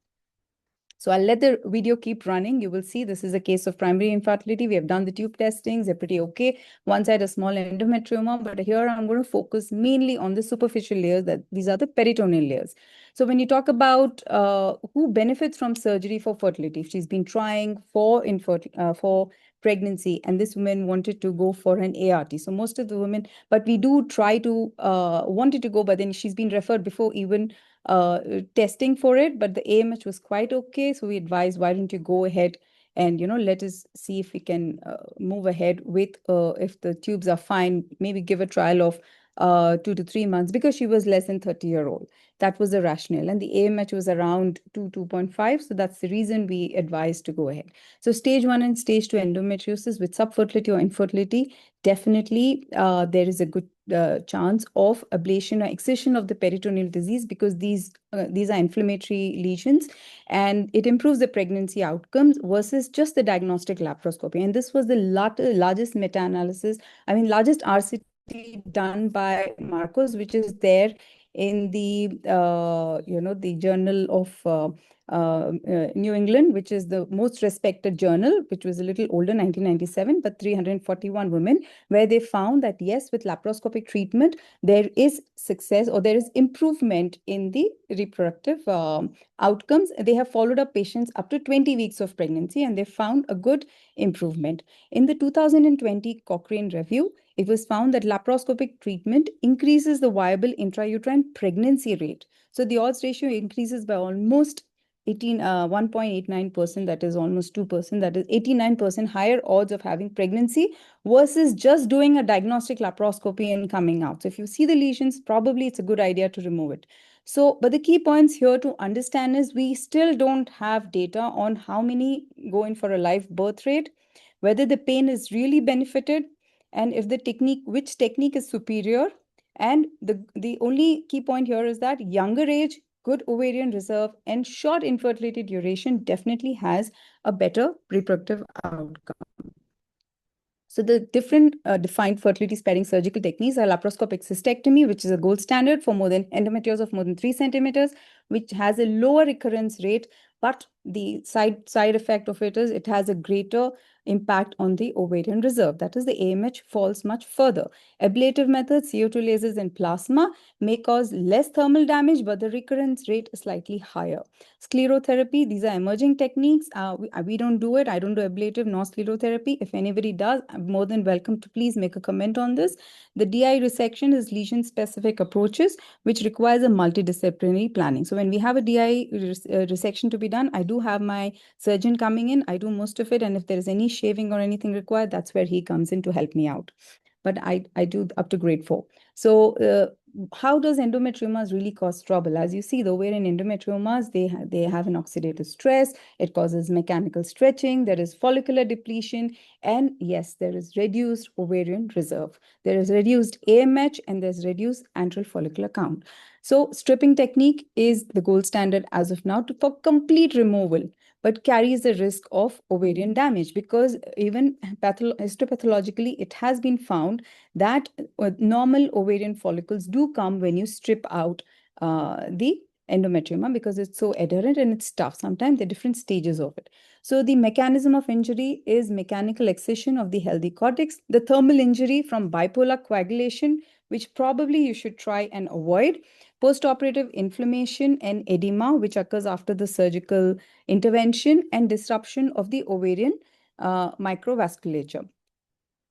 So I'll let the video keep running. You will see this is a case of primary infertility. We have done the tube testings. They're pretty okay. One side a small endometrioma, but here I'm going to focus mainly on the superficial layers. That these are the peritoneal layers. So when you talk about who benefits from surgery for fertility, if she's been trying for pregnancy and this woman wanted to go for an ART. So most of the women, but we do try to wanted to go, but then she's been referred before even testing for it, but the AMH was quite okay. So we advised, why don't you go ahead and, let us see if we can move ahead with, if the tubes are fine, maybe give a trial of 2 to 3 months, because she was less than 30-year-old. That was the rationale. And the AMH was around 2.5. So that's the reason we advised to go ahead. So stage 1 and stage 2 endometriosis with subfertility or infertility, definitely there is a good chance of ablation or excision of the peritoneal disease, because these are inflammatory lesions, and it improves the pregnancy outcomes versus just the diagnostic laparoscopy. And this was the largest meta-analysis, largest RCT done by Marcos, which is there in the the Journal of New England, which is the most respected journal, which was a little older, 1997, but 341 women, where they found that yes, with laparoscopic treatment, there is success or there is improvement in the reproductive outcomes. They have followed up patients up to 20 weeks of pregnancy, and they found a good improvement. In the 2020 Cochrane review, it was found that laparoscopic treatment increases the viable intrauterine pregnancy rate. So the odds ratio increases by almost 1.89%, that is almost 2%, that is 89% higher odds of having pregnancy versus just doing a diagnostic laparoscopy and coming out. So if you see the lesions, probably it's a good idea to remove it. So, but the key points here to understand is we still don't have data on how many go in for a live birth rate, whether the pain is really benefited, and if the technique, which technique is superior. And the only key point here is that younger age, good ovarian reserve, and short infertility duration definitely has a better reproductive outcome. So the different defined fertility sparing surgical techniques are laparoscopic cystectomy, which is a gold standard for endometriosis of more than 3 centimeters, which has a lower recurrence rate, but the side effect of it is it has a greater impact on the ovarian reserve. That is, the AMH falls much further. Ablative methods, CO2 lasers and plasma, may cause less thermal damage, but the recurrence rate is slightly higher. Sclerotherapy, these are emerging techniques. We don't do it. I don't do ablative nor sclerotherapy. If anybody does, I'm more than welcome to please make a comment on this. The DI resection is lesion-specific approaches, which requires a multidisciplinary planning. So when we have a DI resection to be done, I do have my surgeon coming in. I do most of it. And if there is any shaving or anything required, that's where he comes in to help me out. But I do up to grade 4. So how does endometriomas really cause trouble? As you see, the ovarian endometriomas, they have an oxidative stress. It causes mechanical stretching. There is follicular depletion. And yes, there is reduced ovarian reserve. There is reduced AMH, and there's reduced antral follicular count. So stripping technique is the gold standard as of now for complete removal, but carries the risk of ovarian damage, because even histopathologically, it has been found that normal ovarian follicles do come when you strip out the endometrioma because it's so adherent and it's tough. Sometimes there are different stages of it. So the mechanism of injury is mechanical excision of the healthy cortex, the thermal injury from bipolar coagulation, which probably you should try and avoid, postoperative inflammation and edema, which occurs after the surgical intervention, and disruption of the ovarian microvasculature.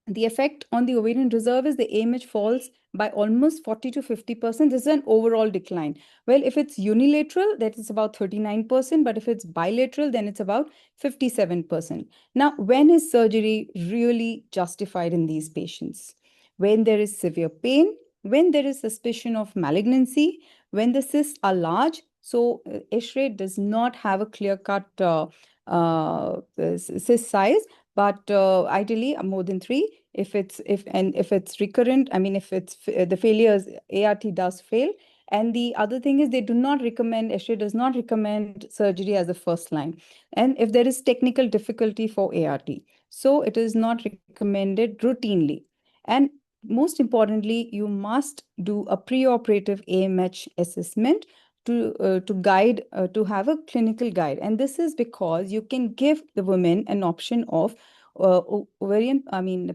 The effect on the ovarian reserve is the AMH falls by almost 40 to 50%. This is an overall decline. Well, if it's unilateral, that is about 39%, but if it's bilateral, then it's about 57%. Now, when is surgery really justified in these patients? When there is severe pain, when there is suspicion of malignancy, when the cysts are large. So, X-ray does not have a clear-cut cyst size, but ideally more than 3. If it's recurrent, I mean, if it's the failures, ART does fail. And the other thing is they do not recommend, X-ray does not recommend surgery as a first line. And if there is technical difficulty for ART, so it is not recommended routinely. And most importantly, you must do a preoperative AMH assessment to guide, to have a clinical guide. And this is because you can give the women an option of ovarian,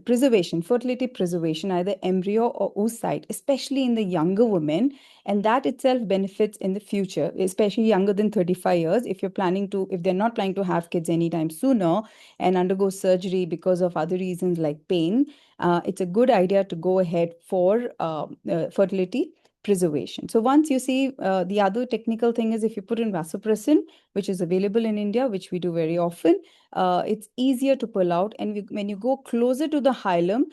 preservation, fertility preservation, either embryo or oocyte, especially in the younger women. And that itself benefits in the future, especially younger than 35 years. If they're not planning to have kids anytime sooner and undergo surgery because of other reasons like pain, it's a good idea to go ahead for fertility preservation. So once you see, the other technical thing is if you put in vasopressin, which is available in India, which we do very often, it's easier to pull out. And when you go closer to the hilum,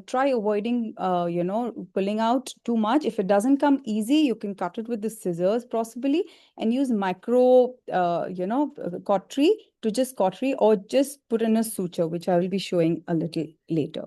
try avoiding, pulling out too much. If it doesn't come easy, you can cut it with the scissors possibly and use micro, cautery to just cautery or just put in a suture, which I will be showing a little later.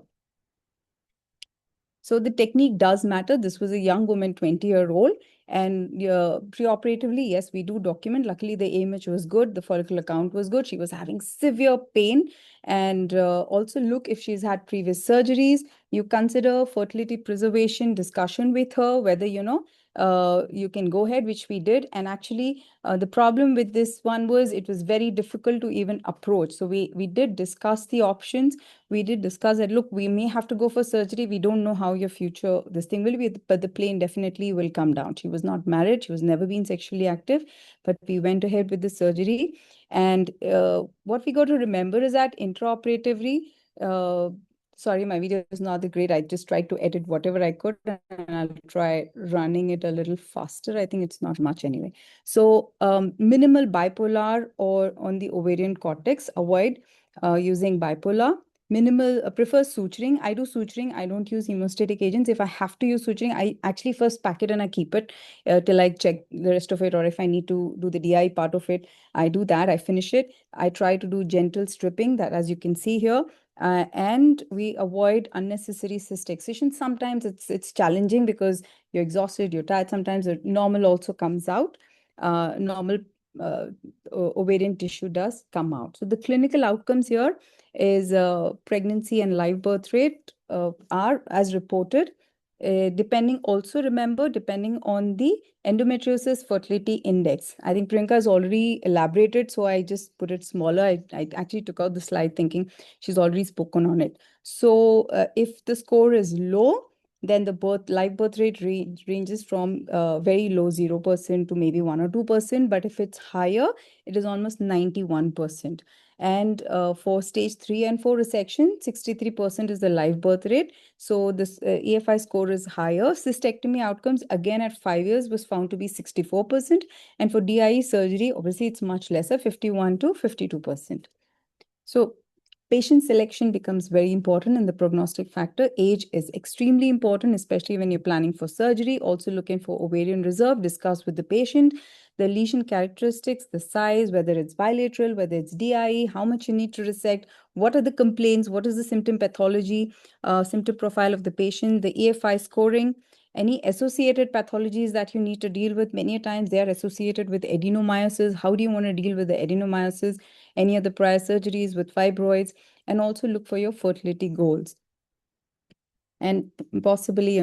So the technique does matter. This was a young woman, 20-year-old. And preoperatively, yes, we do document. Luckily, the AMH was good. The follicular count was good. She was having severe pain. And also look if she's had previous surgeries. You consider fertility preservation discussion with her, whether, you can go ahead, which we did. And actually, the problem with this one was it was very difficult to even approach. So we did discuss the options. We did discuss that, look, we may have to go for surgery. We don't know how your future, this thing will be, but the plane definitely will come down. She was not married. She was never been sexually active, but we went ahead with the surgery. And what we got to remember is that intraoperatively, sorry, my video is not that great. I just tried to edit whatever I could, and I'll try running it a little faster. I think it's not much anyway. So minimal bipolar or on the ovarian cortex, avoid using bipolar. Minimal, prefer suturing. I do suturing. I don't use hemostatic agents. If I have to use suturing, I actually first pack it and I keep it till I check the rest of it. Or if I need to do the DI part of it, I do that. I finish it. I try to do gentle stripping, that as you can see here. And we avoid unnecessary cyst excision. Sometimes it's challenging because you're exhausted, you're tired. Sometimes normal also comes out. Normal ovarian tissue does come out. So the clinical outcomes here is pregnancy and live birth rate are as reported. Depending on the endometriosis fertility index. I think Priyanka has already elaborated, so I just put it smaller. I actually took out the slide thinking she's already spoken on it. So if the score is low, then the live birth rate ranges from very low 0% to maybe 1 or 2%. But if it's higher, it is almost 91%. And for stage 3 and 4 resection, 63% is the live birth rate. So this EFI score is higher. Cystectomy outcomes, again, at 5 years was found to be 64%. And for DIE surgery, obviously, it's much lesser, 51 to 52%. So patient selection becomes very important in the prognostic factor. Age is extremely important, especially when you're planning for surgery. Also looking for ovarian reserve, discuss with the patient the lesion characteristics, the size, whether it's bilateral, whether it's DIE, how much you need to resect, what are the complaints, what is the symptom pathology, symptom profile of the patient, the EFI scoring, any associated pathologies that you need to deal with. Many times they are associated with adenomyosis. How do you want to deal with the adenomyosis? Any of the prior surgeries with fibroids, and also look for your fertility goals. And possibly,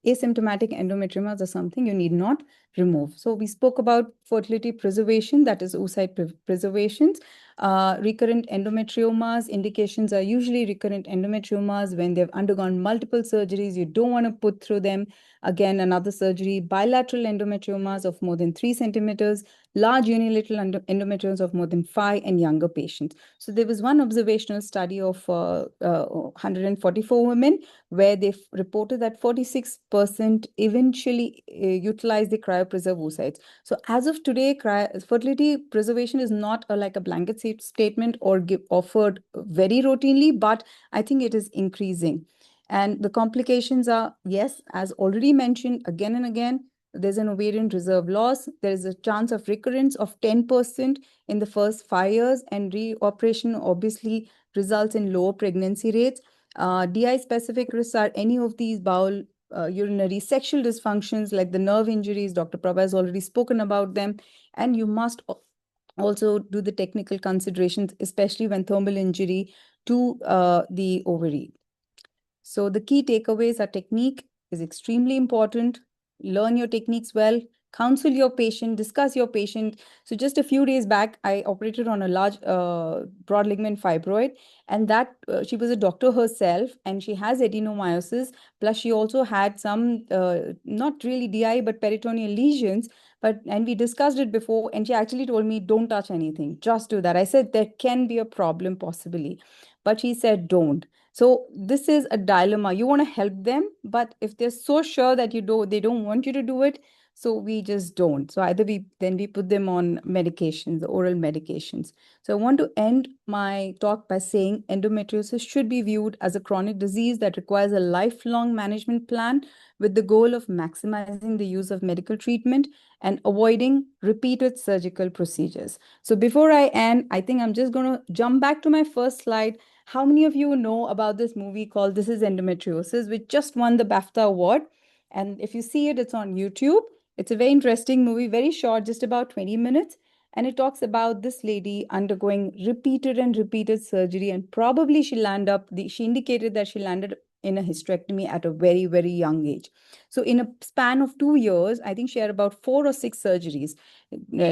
asymptomatic endometriomas are something you need not removed. So we spoke about fertility preservation, that is oocyte preservations. Recurrent endometriomas, indications are usually recurrent endometriomas when they've undergone multiple surgeries. You don't want to put through them again another surgery. Bilateral endometriomas of more than 3 centimeters, large unilateral endometriomas of more than 5, and younger patients. So there was one observational study of 144 women where they reported that 46% eventually utilized the cryopreserved oocytes. So as of today, fertility preservation is not like a blanket statement or offered very routinely, but I think it is increasing. And the complications are, yes, as already mentioned again and again, there's an ovarian reserve loss. There is a chance of recurrence of 10% in the first 5 years, and reoperation obviously results in lower pregnancy rates. DI-specific risks are any of these bowel, urinary, sexual dysfunctions like the nerve injuries. Dr. Prabha has already spoken about them. And you must also do the technical considerations, especially when thermal injury to the ovary. So the key takeaways are technique is extremely important. Learn your techniques well, counsel your patient, discuss your patient. So just a few days back, I operated on a large broad ligament fibroid, and that she was a doctor herself, and she has adenomyosis. Plus, she also had some, not really DI, but peritoneal lesions. And we discussed it before, and she actually told me, don't touch anything, just do that. I said, there can be a problem possibly, but she said, don't. So this is a dilemma. You want to help them, but if they're so sure that they don't want you to do it, so we just don't. So either we put them on medications, oral medications. So I want to end my talk by saying endometriosis should be viewed as a chronic disease that requires a lifelong management plan with the goal of maximizing the use of medical treatment and avoiding repeated surgical procedures. So before I end, I think I'm just going to jump back to my first slide. How many of you know about this movie called This is Endometriosis, which just won the BAFTA award? And if you see it, it's on YouTube. It's a very interesting movie, very short, just about 20 minutes. And it talks about this lady undergoing repeated and repeated surgery. And probably she indicated that she landed in a hysterectomy at a very, very young age. So in a span of 2 years, I think she had about 4 or 6 surgeries.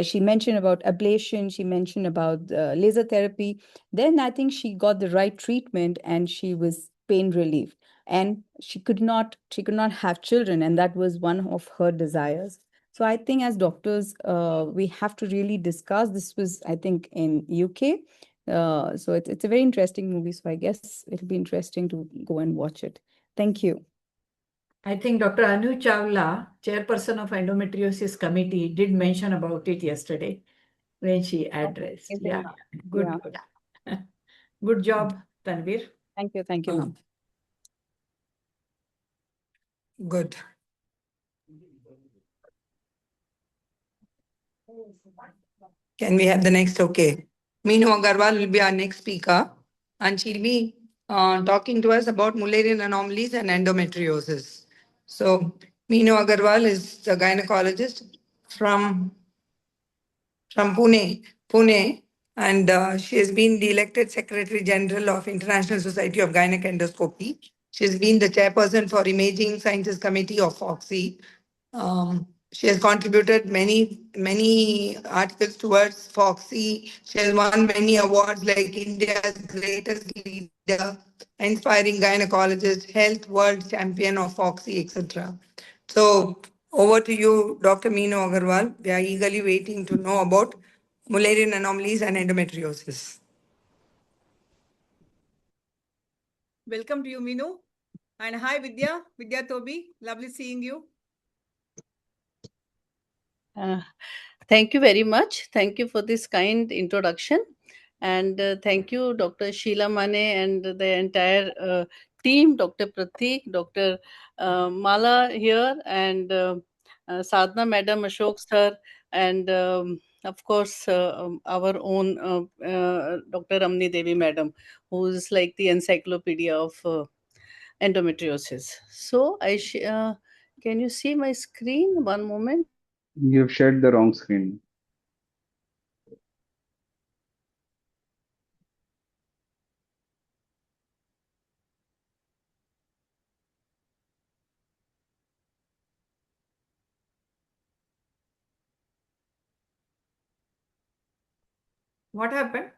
She mentioned about ablation. She mentioned about laser therapy. Then I think she got the right treatment and she was pain relieved. And she could not have children, and that was one of her desires. So I think as doctors, we have to really discuss. This was, I think, in UK. So it's a very interesting movie. So I guess it'll be interesting to go and watch it. Thank you.
I think Dr. Anu Chawla, chairperson of Endometriosis Committee, did mention about it yesterday when she addressed. Yeah, good.
Yeah.
Good job, Tanvir.
Thank you, ma'am.
Good. Can we have the next? Okay. Meenu Agarwal will be our next speaker, and she'll be talking to us about Mullerian anomalies and endometriosis. So, Meenu Agarwal is the gynecologist from Pune, and she has been the elected Secretary General of International Society of Gynec Endoscopy. She has been the chairperson for Imaging Sciences Committee of FOGSI. She has contributed many articles towards FOGSI. She has won many awards like India's Greatest Leader, Inspiring Gynecologist, Health World Champion of FOGSI, etc. So over to you, Dr. Meenu Agarwal. We are eagerly waiting to know about Mullerian anomalies and endometriosis.
Welcome to you, Meenu. And hi, Vidya Tobi. Lovely seeing you.
Thank you very much. Thank you for this kind introduction. And thank you, Dr. Sheila Mane and the entire team, Dr. Pratik, Dr. Mala here, and Sadhna Madam, Ashok Sir, and of course, our own Dr. Ramni Devi Madam, who is like the encyclopedia of endometriosis. So, can you see my screen? One moment.
You have shared the wrong screen.
What happened?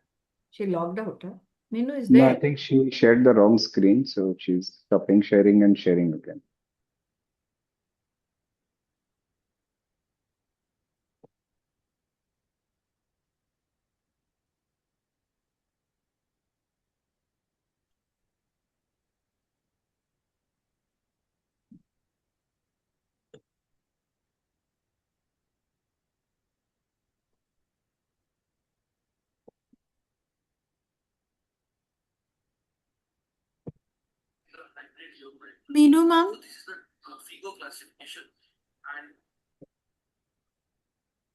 She logged out. Huh? Minu is
No, I
there.
think she shared the wrong screen, so she's stopping sharing and sharing again.
Meenu, ma'am.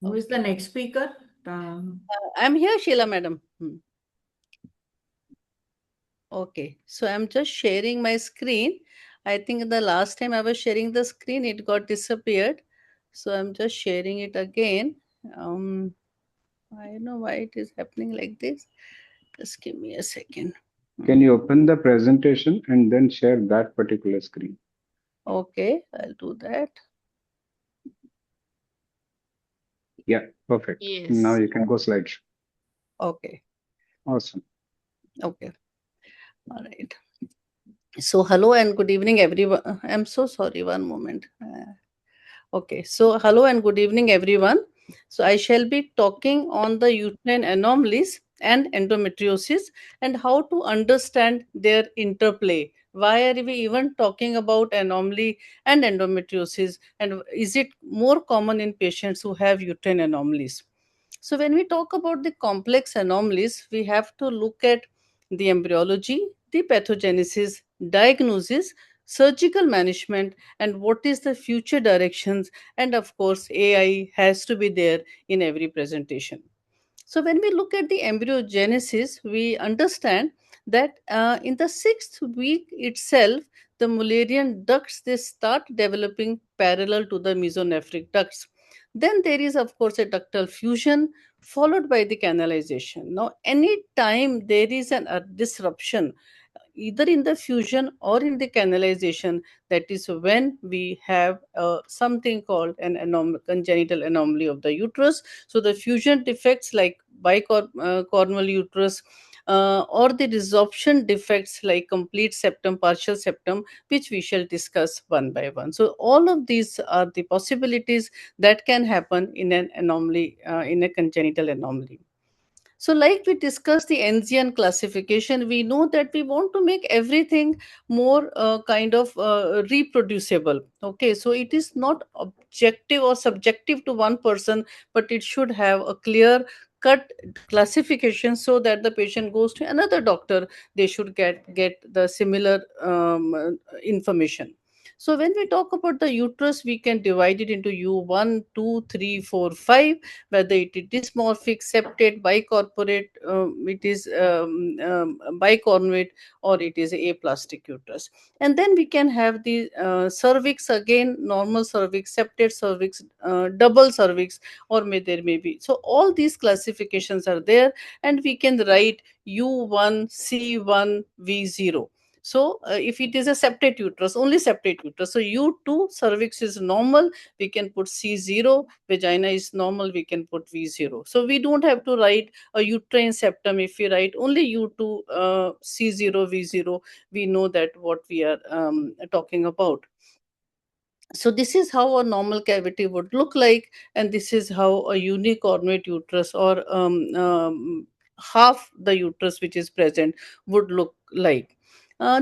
Who is the next speaker?
I'm here, Sheila madam. Okay, so I'm just sharing my screen. I think the last time I was sharing the screen, it got disappeared. So I'm just sharing it again. I don't know why it is happening like this. Just give me a second.
Can you open the presentation and then share that particular screen?
Okay, I'll do that.
Yeah, perfect.
Yes.
Now you can go slideshow.
Okay,
Awesome.
okay. All right. So hello and good evening, everyone. I'm so sorry. One moment. Okay, so hello and good evening, everyone. So I shall be talking on the uterine anomalies and endometriosis and how to understand their interplay. Why are we even talking about anomaly and endometriosis? And is it more common in patients who have uterine anomalies? So when we talk about the complex anomalies, we have to look at the embryology, the pathogenesis, diagnosis, surgical management, and what is the future directions. And of course, AI has to be there in every presentation. So when we look at the embryogenesis, we understand that in the sixth week itself, the Mullerian ducts they start developing parallel to the mesonephric ducts. Then there is of course a ductal fusion followed by the canalization. Now, any time there is a disruption either in the fusion or in the canalization, that is when we have something called an congenital anomaly of the uterus. So the fusion defects like bicornual uterus or the resorption defects like complete septum, partial septum, which we shall discuss one by one. So all of these are the possibilities that can happen in an anomaly, in a congenital anomaly. So, like we discussed the Enzian classification, we know that we want to make everything more kind of reproducible. Okay, so it is not objective or subjective to one person, but it should have a clear cut classification so that the patient goes to another doctor, they should get the similar information. So when we talk about the uterus, we can divide it into U1, 2, 3, 4, 5, whether it is dysmorphic, septate, bicorporate, it is bicornuate, or it is aplastic uterus. And then we can have the cervix again, normal cervix, septate cervix, double cervix, or there may be. So all these classifications are there, and we can write U1, C1, V0. So if it is a septate uterus, only septate uterus. So U2 cervix is normal, we can put C0, vagina is normal, we can put V0. So we don't have to write a uterine septum. If we write only U2, C0, V0, we know that what we are talking about. So this is how a normal cavity would look like, and this is how a unicornuate uterus or half the uterus which is present would look like.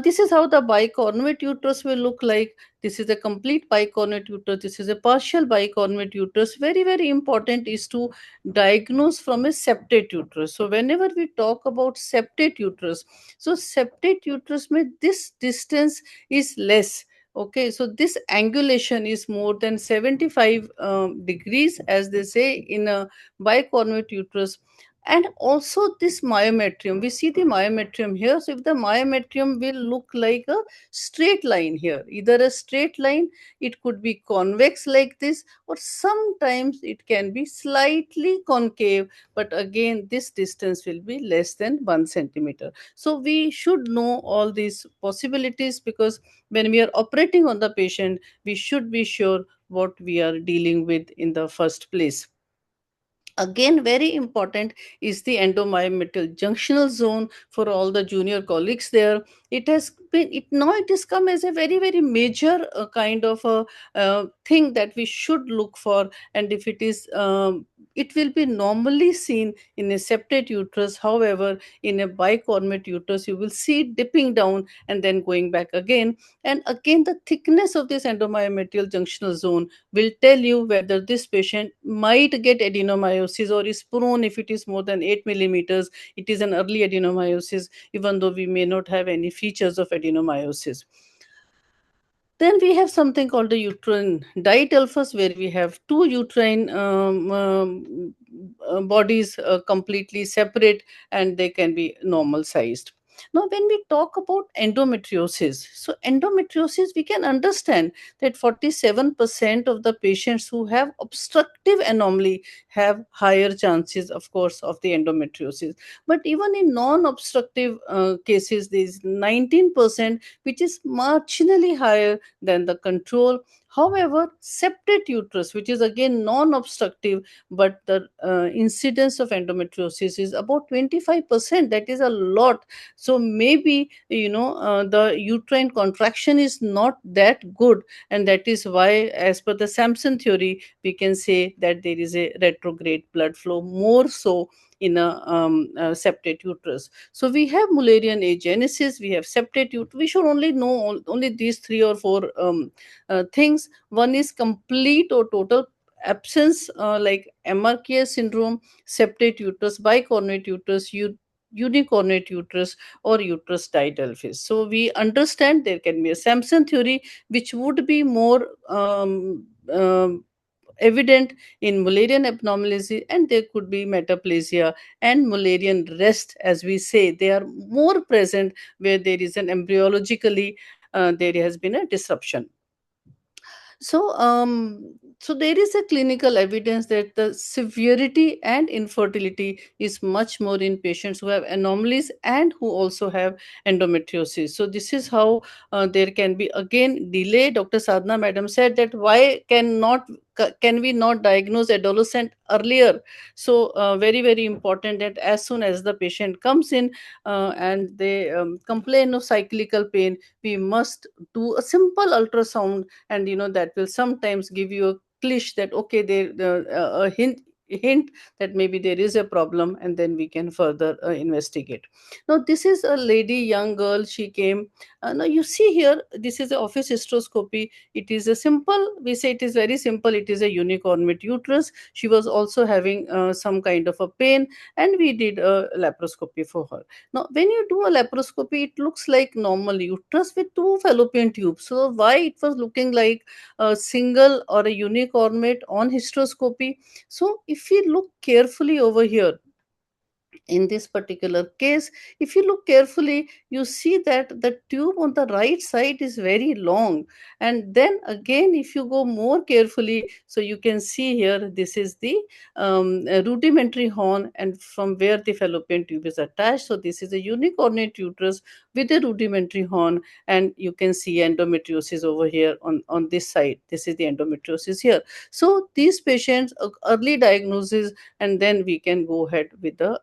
This is how the bicornuate uterus will look like. This is a complete bicornuate uterus. This is a partial bicornuate uterus. Very, very important is to diagnose from a septate uterus. So whenever we talk about septate uterus, so septate uterus means this distance is less. Okay, so this angulation is more than 75 degrees, as they say, in a bicornuate uterus. And also this myometrium, we see the myometrium here. So if the myometrium will look like a straight line here, either a straight line, it could be convex like this, or sometimes it can be slightly concave, but again this distance will be less than 1 centimeter. So we should know all these possibilities, because when we are operating on the patient, we should be sure what we are dealing with in the first place. Again, very important is the endomyometrial junctional zone for all the junior colleagues there. It has been, it has come as a very, very major kind of a thing that we should look for. And if it is, it will be normally seen in a septate uterus. However, in a bicornuate uterus, you will see it dipping down and then going back again. And again, the thickness of this endomyometrial junctional zone will tell you whether this patient might get adenomyosis or is prone. If it is more than 8 millimeters, it is an early adenomyosis, even though we may not have any features of adenomyosis. Then we have something called the uterine didelphus, where we have two uterine bodies completely separate, and they can be normal sized. Now, when we talk about endometriosis, so endometriosis, we can understand that 47% of the patients who have obstructive anomaly have higher chances, of course, of the endometriosis. But even in non-obstructive cases, there is 19%, which is marginally higher than the control. However, septate uterus, which is again non-obstructive, but the incidence of endometriosis is about 25%. That is a lot. So maybe, the uterine contraction is not that good, and that is why, as per the Sampson theory, we can say that there is a retrograde blood flow more so in a septate uterus. So we have Mullerian agenesis, we have septate uterus. We should only know only these 3 or 4 things. One is complete or total absence, like MRKS syndrome, septate uterus, bicornuate uterus, unicornuate uterus, or uterus didelphys. So we understand there can be a Sampson theory, which would be more evident in Mullerian abnormality, and there could be metaplasia and Mullerian rest, as we say. They are more present where there is an embryologically, there has been a disruption. So there is a clinical evidence that the severity and infertility is much more in patients who have anomalies and who also have endometriosis. So this is how there can be again delay. Dr. Sadhana madam said that why can we not diagnose adolescent earlier? So very, very important that as soon as the patient comes in and they complain of cyclical pain, we must do a simple ultrasound, and that will sometimes give you a cliché that okay, a hint that maybe there is a problem, and then we can further investigate. Now, this is a lady, young girl. She came. Now you see here, this is a office hysteroscopy. It is a simple, we say it is very simple. It is a unicornuate uterus. She was also having some kind of a pain, and we did a laparoscopy for her. Now, when you do a laparoscopy, it looks like normal uterus with 2 fallopian tubes. So why it was looking like a single or a unicornuate on hysteroscopy? So if we look carefully over here, in this particular case, if you look carefully, you see that the tube on the right side is very long. And then again, if you go more carefully, so you can see here, this is the rudimentary horn, and from where the fallopian tube is attached. So this is a unicornuate uterus with a rudimentary horn, and you can see endometriosis over here on this side. This is the endometriosis here. So these patients, early diagnosis, and then we can go ahead with the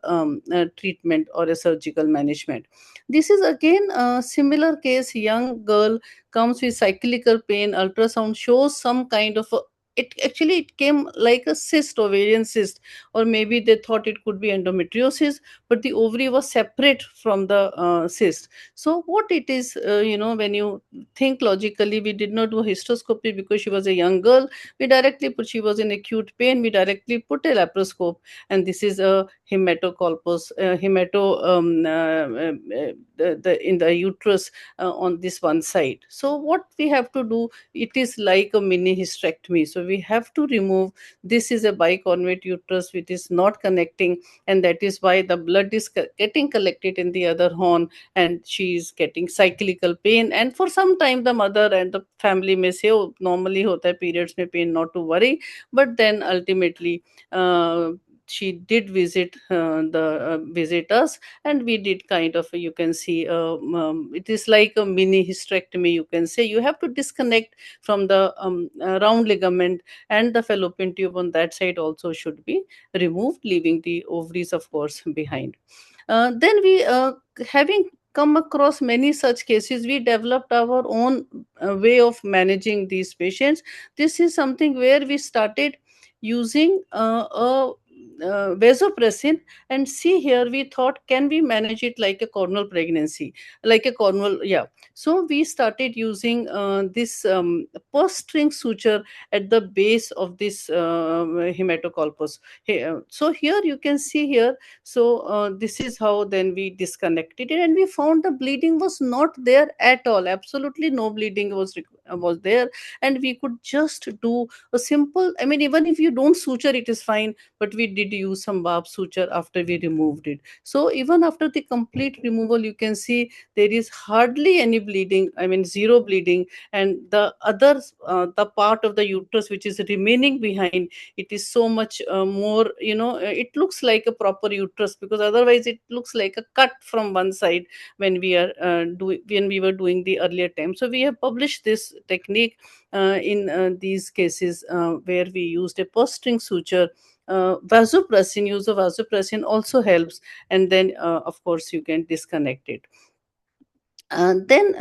treatment or a surgical management. This is again a similar case. Young girl comes with cyclical pain. Ultrasound shows some kind of it came like a cyst, ovarian cyst, or maybe they thought it could be endometriosis, but the ovary was separate from the cyst. So what it is, when you think logically, we did not do hysteroscopy because she was a young girl. We directly put, she was in acute pain, we directly put a laparoscope, and this is a hematocolpus, in the uterus on this one side. So what we have to do, it is like a mini hysterectomy. So we have to remove, this is a bicornuate uterus which is not connecting, and that is why the blood is getting collected in the other horn, and she is getting cyclical pain. And for some time the mother and the family may say, oh, normally hota hai periods mein pain, not to worry. But then ultimately she did visit us, and we did kind of, you can see, it is like a mini hysterectomy, you can say. You have to disconnect from the round ligament, and the fallopian tube on that side also should be removed, leaving the ovaries, of course, behind. Then we, having come across many such cases, we developed our own way of managing these patients. This is something where we started using vasopressin. And see here, we thought, can we manage it like a cornal pregnancy, like a cornal, yeah. So we started using this purse string suture at the base of this hematocolpus. So here you can see here, so this is how then we disconnected it, and we found the bleeding was not there at all. Absolutely no bleeding was there, and we could just do a simple, I mean, even if you don't suture, it is fine, but we did use some barb suture after we removed it. So even after the complete removal, you can see there is hardly any bleeding, I mean zero bleeding. And the other the part of the uterus which is remaining behind, it is so much more, it looks like a proper uterus, because otherwise it looks like a cut from one side when we were doing the earlier time. So we have published this technique in these cases where we used a purse string suture. Vasopressin, use of vasopressin also helps, and then of course you can disconnect it. Then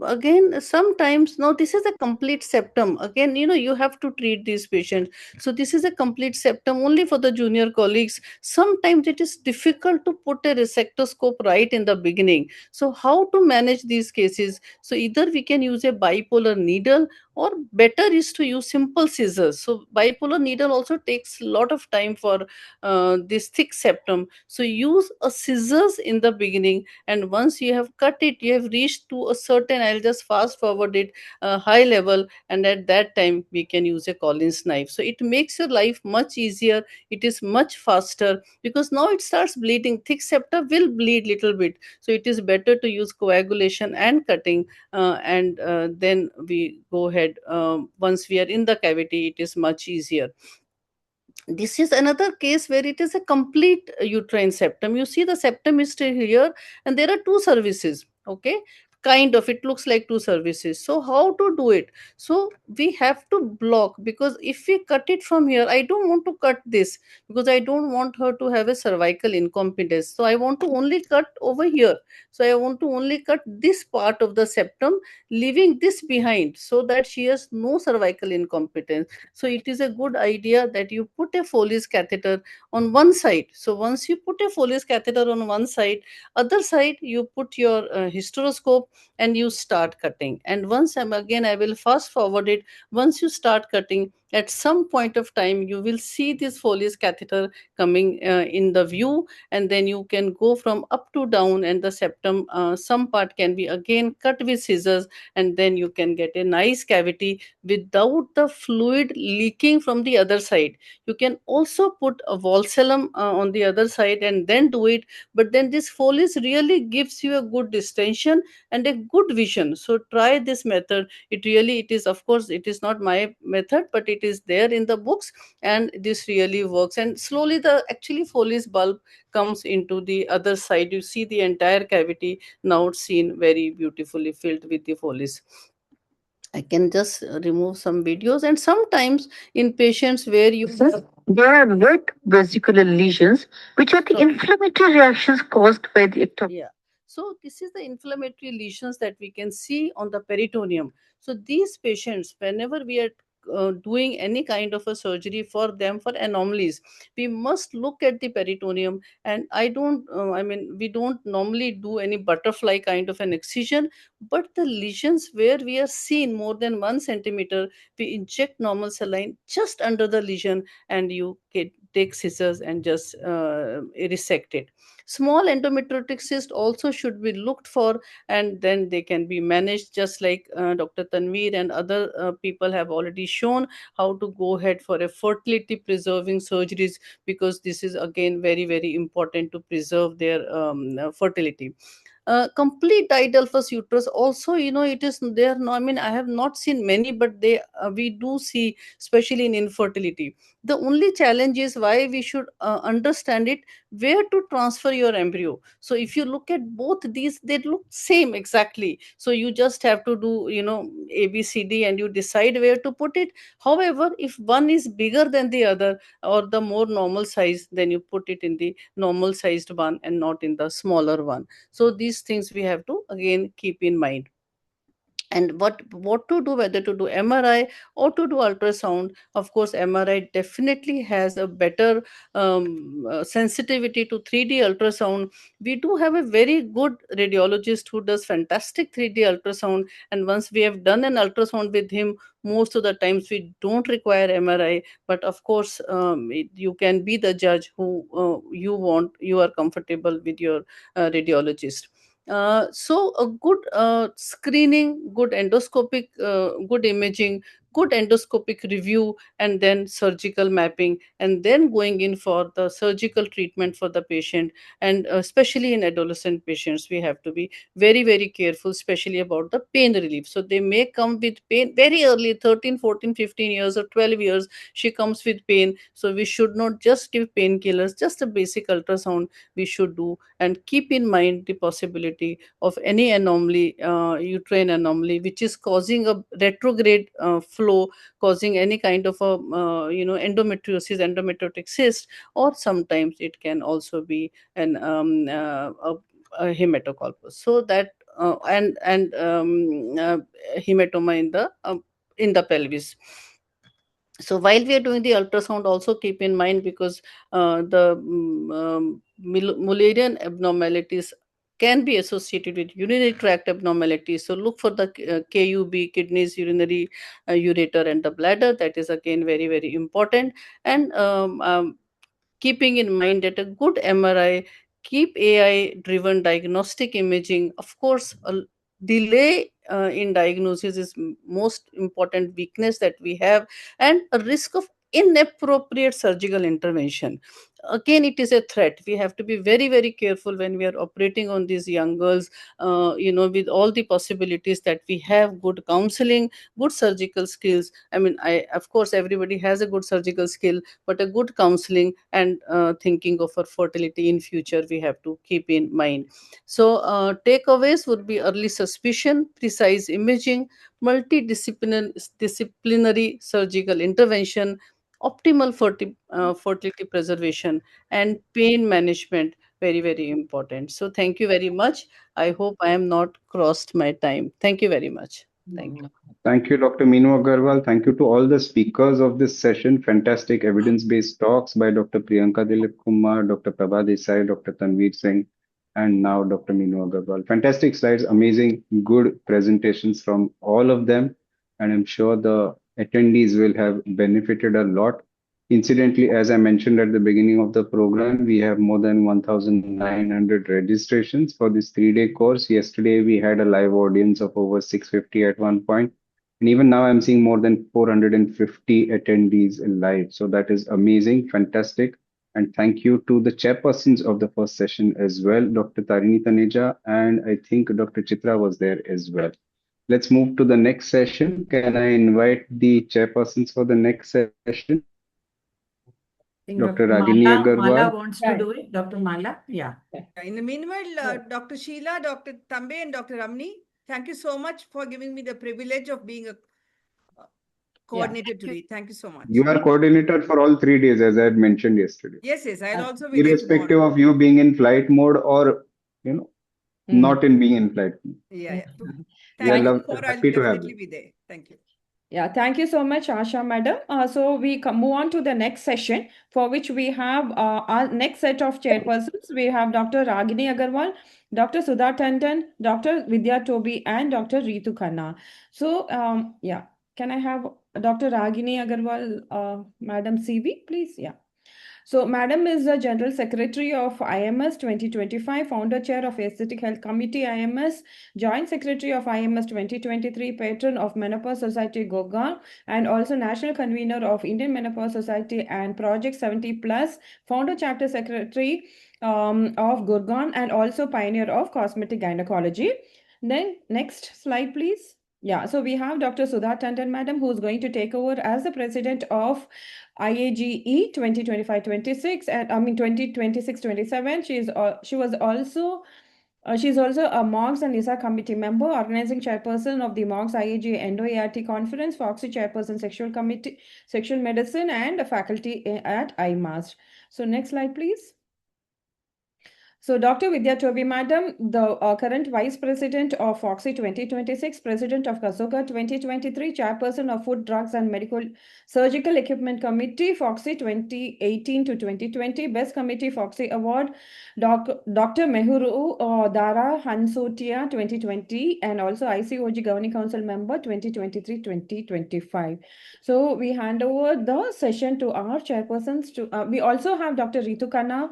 again, sometimes, now this is a complete septum. Again, you have to treat these patients. So this is a complete septum only for the junior colleagues. Sometimes it is difficult to put a resectoscope right in the beginning. So how to manage these cases? So either we can use a bipolar needle, or better is to use simple scissors. So bipolar needle also takes a lot of time for this thick septum. So use a scissors in the beginning, and once you have cut it, you have reached to a certain, I'll just fast forward it, high level, and at that time we can use a Collins knife. So it makes your life much easier. It is much faster, because now it starts bleeding. Thick septa will bleed little bit, so it is better to use coagulation and cutting, and then we go ahead. Once we are in the cavity, it is much easier. This is another case where it is a complete uterine septum. You see the septum is still here, and there are two services. Okay, kind of, it looks like two services. So how to do it? So we have to block, because if we cut it from here, I don't want to cut this, because I don't want her to have a cervical incompetence. So I want to only cut over here. So I want to only cut this part of the septum, leaving this behind, so that she has no cervical incompetence. So it is a good idea that you put a Foley's catheter on one side. So once you put a Foley's catheter on one side, other side you put your hysteroscope, and you start cutting. And once I will fast forward it. Once you start cutting, at some point of time you will see this Foley's catheter coming in the view, and then you can go from up to down, and the septum, some part can be again cut with scissors, and then you can get a nice cavity without the fluid leaking from the other side. You can also put a valsalum on the other side and then do it, but then this Foley's really gives you a good distension and a good vision. So try this method. It is, of course, it is not my method, but it is there in the books, and this really works. And slowly the actually Foley's bulb comes into the other side. You see the entire cavity now seen very beautifully filled with the Foley's. I can just remove some videos. And sometimes in patients where you have, there are wet vesicular lesions, which are the inflammatory reactions caused by the ectopic. Yeah. So this is the inflammatory lesions that we can see on the peritoneum. So these patients, whenever we are doing any kind of a surgery for them for anomalies, we must look at the peritoneum. And we don't normally do any butterfly kind of an excision, but the lesions where we are seeing more than 1 centimeter, we inject normal saline just under the lesion, and you take scissors and just resect it. Small endometriotic cyst also should be looked for, and then they can be managed, just like Dr. Tanveer and other people have already shown how to go ahead for a fertility preserving surgeries, because this is again very, very important to preserve their fertility. complete didelphus uterus also, it is there. No, I mean, I have not seen many, but we do see, especially in infertility. The only challenge is why we should understand it, where to transfer your embryo. So if you look at both these, they look same exactly. So you just have to do, ABCD, and you decide where to put it. However, if one is bigger than the other, or the more normal size, then you put it in the normal sized one and not in the smaller one. So these things we have to again keep in mind. And what to do, whether to do MRI or to do ultrasound. Of course, MRI definitely has a better sensitivity to 3D ultrasound. We do have a very good radiologist who does fantastic 3D ultrasound, and once we have done an ultrasound with him, most of the times we don't require MRI. But of course, you can be the judge who you are comfortable with your radiologist. So a good screening, good endoscopic, good imaging, good endoscopic review, and then surgical mapping, and then going in for the surgical treatment for the patient. And especially in adolescent patients, we have to be very, very careful, especially about the pain relief. So they may come with pain very early, 13, 14, 15 years or 12 years, she comes with pain. So we should not just give painkillers, just a basic ultrasound we should do, and keep in mind the possibility of any anomaly, uterine anomaly, which is causing a retrograde flow, causing any kind of a endometriosis, endometriotic cyst, or sometimes it can also be a hematocolpus. So that hematoma in the pelvis. So while we are doing the ultrasound, also keep in mind, because the Mullerian abnormalities can be associated with urinary tract abnormalities. So look for the KUB, kidneys, urinary ureter, and the bladder. That is again very, very important. And keeping in mind that a good MRI, keep AI driven diagnostic imaging. Of course, a delay in diagnosis is most important weakness that we have, and a risk of inappropriate surgical intervention. Again, it is a threat. We have to be very, very careful when we are operating on these young girls, with all the possibilities that we have: good counseling, good surgical skills. I mean, of course, everybody has a good surgical skill, but a good counseling and thinking of our fertility in future, we have to keep in mind. So takeaways would be early suspicion, precise imaging, multidisciplinary surgical intervention, optimal fertility preservation, and pain management, very, very important. So thank you very much. I hope I am not crossed my time. Thank you very much. Thank you.
Thank you, Dr. Meenu Agarwal. Thank you to all the speakers of this session. Fantastic evidence-based talks by Dr. Priyanka Dilip Kumar, Dr. Prabha Desai, Dr. Tanveer Singh, and now Dr. Meenu Agarwal. Fantastic slides, amazing, good presentations from all of them. And I'm sure the attendees will have benefited a lot. Incidentally, as I mentioned at the beginning of the program, we have more than 1,900 registrations for this 3-day course. Yesterday, we had a live audience of over 650 at one point. And even now, I'm seeing more than 450 attendees live. So that is amazing, fantastic. And thank you to the chairpersons of the first session as well, Dr. Tarini Taneja, and I think Dr. Chitra was there as well. Let's move to the next session. Can I invite the chairpersons for the next session? Dr. Ragini Agarwal.
Mala wants to do it. Dr. Mala, yeah.
In the meanwhile, Dr. Sheila, Dr. Tambe, and Dr. Ramni, thank you so much for giving me the privilege of being a coordinator today. Thank you so much.
You are coordinator for all 3 days, as I had mentioned yesterday.
Yes, I'll also be there
Irrespective
tomorrow.
of you being in flight mode or, not in being in flight mode.
Yeah.
We are
I'll
happy to have
definitely
you.
be there. Thank you.
Yeah, thank you so much, Asha madam. So we move on to the next session, for which we have our next set of chairpersons. We have Dr. Ragini Agarwal, Dr. Sudha Tandon, Dr. Vidya Toby, and Dr. Ritu Khanna. So can I have Dr. Ragini Agarwal, Madam CV, please? Yeah. So, Madam is the General Secretary of IMS 2025, Founder Chair of Aesthetic Health Committee IMS, Joint Secretary of IMS 2023, Patron of Menopause Society Gurgaon, and also National Convener of Indian Menopause Society and Project 70 Plus, Founder Chapter Secretary of Gurgaon, and also pioneer of cosmetic gynecology. Then next slide, please. Yeah, so we have Dr. Sudha Tandon, Madam, who is going to take over as the President of IAGE 2025-26 and 2026-27. She was also she's also a MOGS and ISA committee member, organizing chairperson of the MOGS IAG Endo-ART conference, FOGSI chairperson sexual medicine, and a faculty at IMAST. So next slide, please. So Dr. Vidya Toby, Madam, the current Vice President of FOGSI 2026, President of KASOGA 2023, Chairperson of Food, Drugs and Medical Surgical Equipment Committee, FOGSI 2018 to 2020, Best Committee FOGSI Award, Dr. Mehuru Dara Hansotia 2020, and also ICOG Governing Council Member 2023-2025. So we hand over the session to our chairpersons. We also have Dr. Ritu Khanna,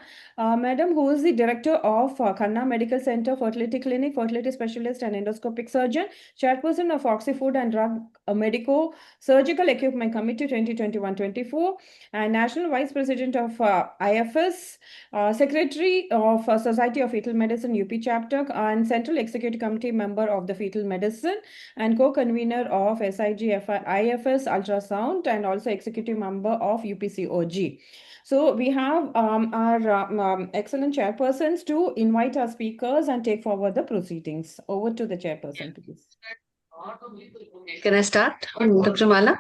Madam, who is the Director of Khanna Medical Center, Fertility Clinic, Fertility Specialist and Endoscopic Surgeon, Chairperson of FOGSI Food and Drug Medico Surgical Equipment Committee 2021-24, and National Vice President of IFS, Secretary of Society of Fetal Medicine UP Chapter, and Central Executive Committee member of the Fetal Medicine, and co-convener of SIG IFS Ultrasound, and also executive member of UPCOG. So we have our excellent chairpersons to invite our speakers and take forward the proceedings. Over to the chairperson, please.
Can I start, Dr. Mala?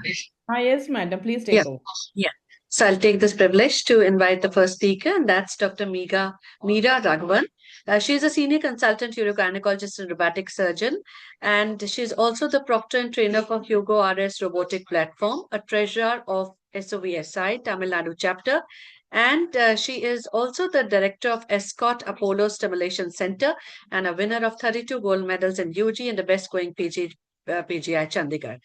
Yes, Madam, please take over.
Yeah. So I'll take this privilege to invite the first speaker, and that's Dr. Meera Raghavan. She's a senior consultant urogynecologist and robotic surgeon, and she's also the proctor and trainer for Hugo RS robotic platform, a treasurer of SOVSI Tamil Nadu chapter, and she is also the director of Escort Apollo Stimulation Center and a winner of 32 gold medals in UG and the best going PGI Chandigarh.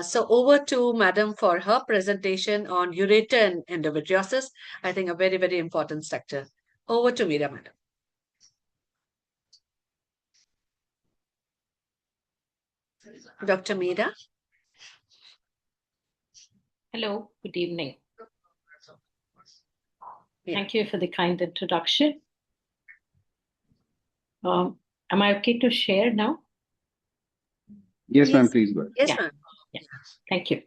So over to Madam for her presentation on ureter and endometriosis. I think a very, very important sector. Over to Meera, Madam. Dr. Meera.
Hello, good evening. Thank you for the kind introduction. Am I okay to share now?
Yes, ma'am, please go ahead.
Yes, ma'am.
Yeah. Thank you.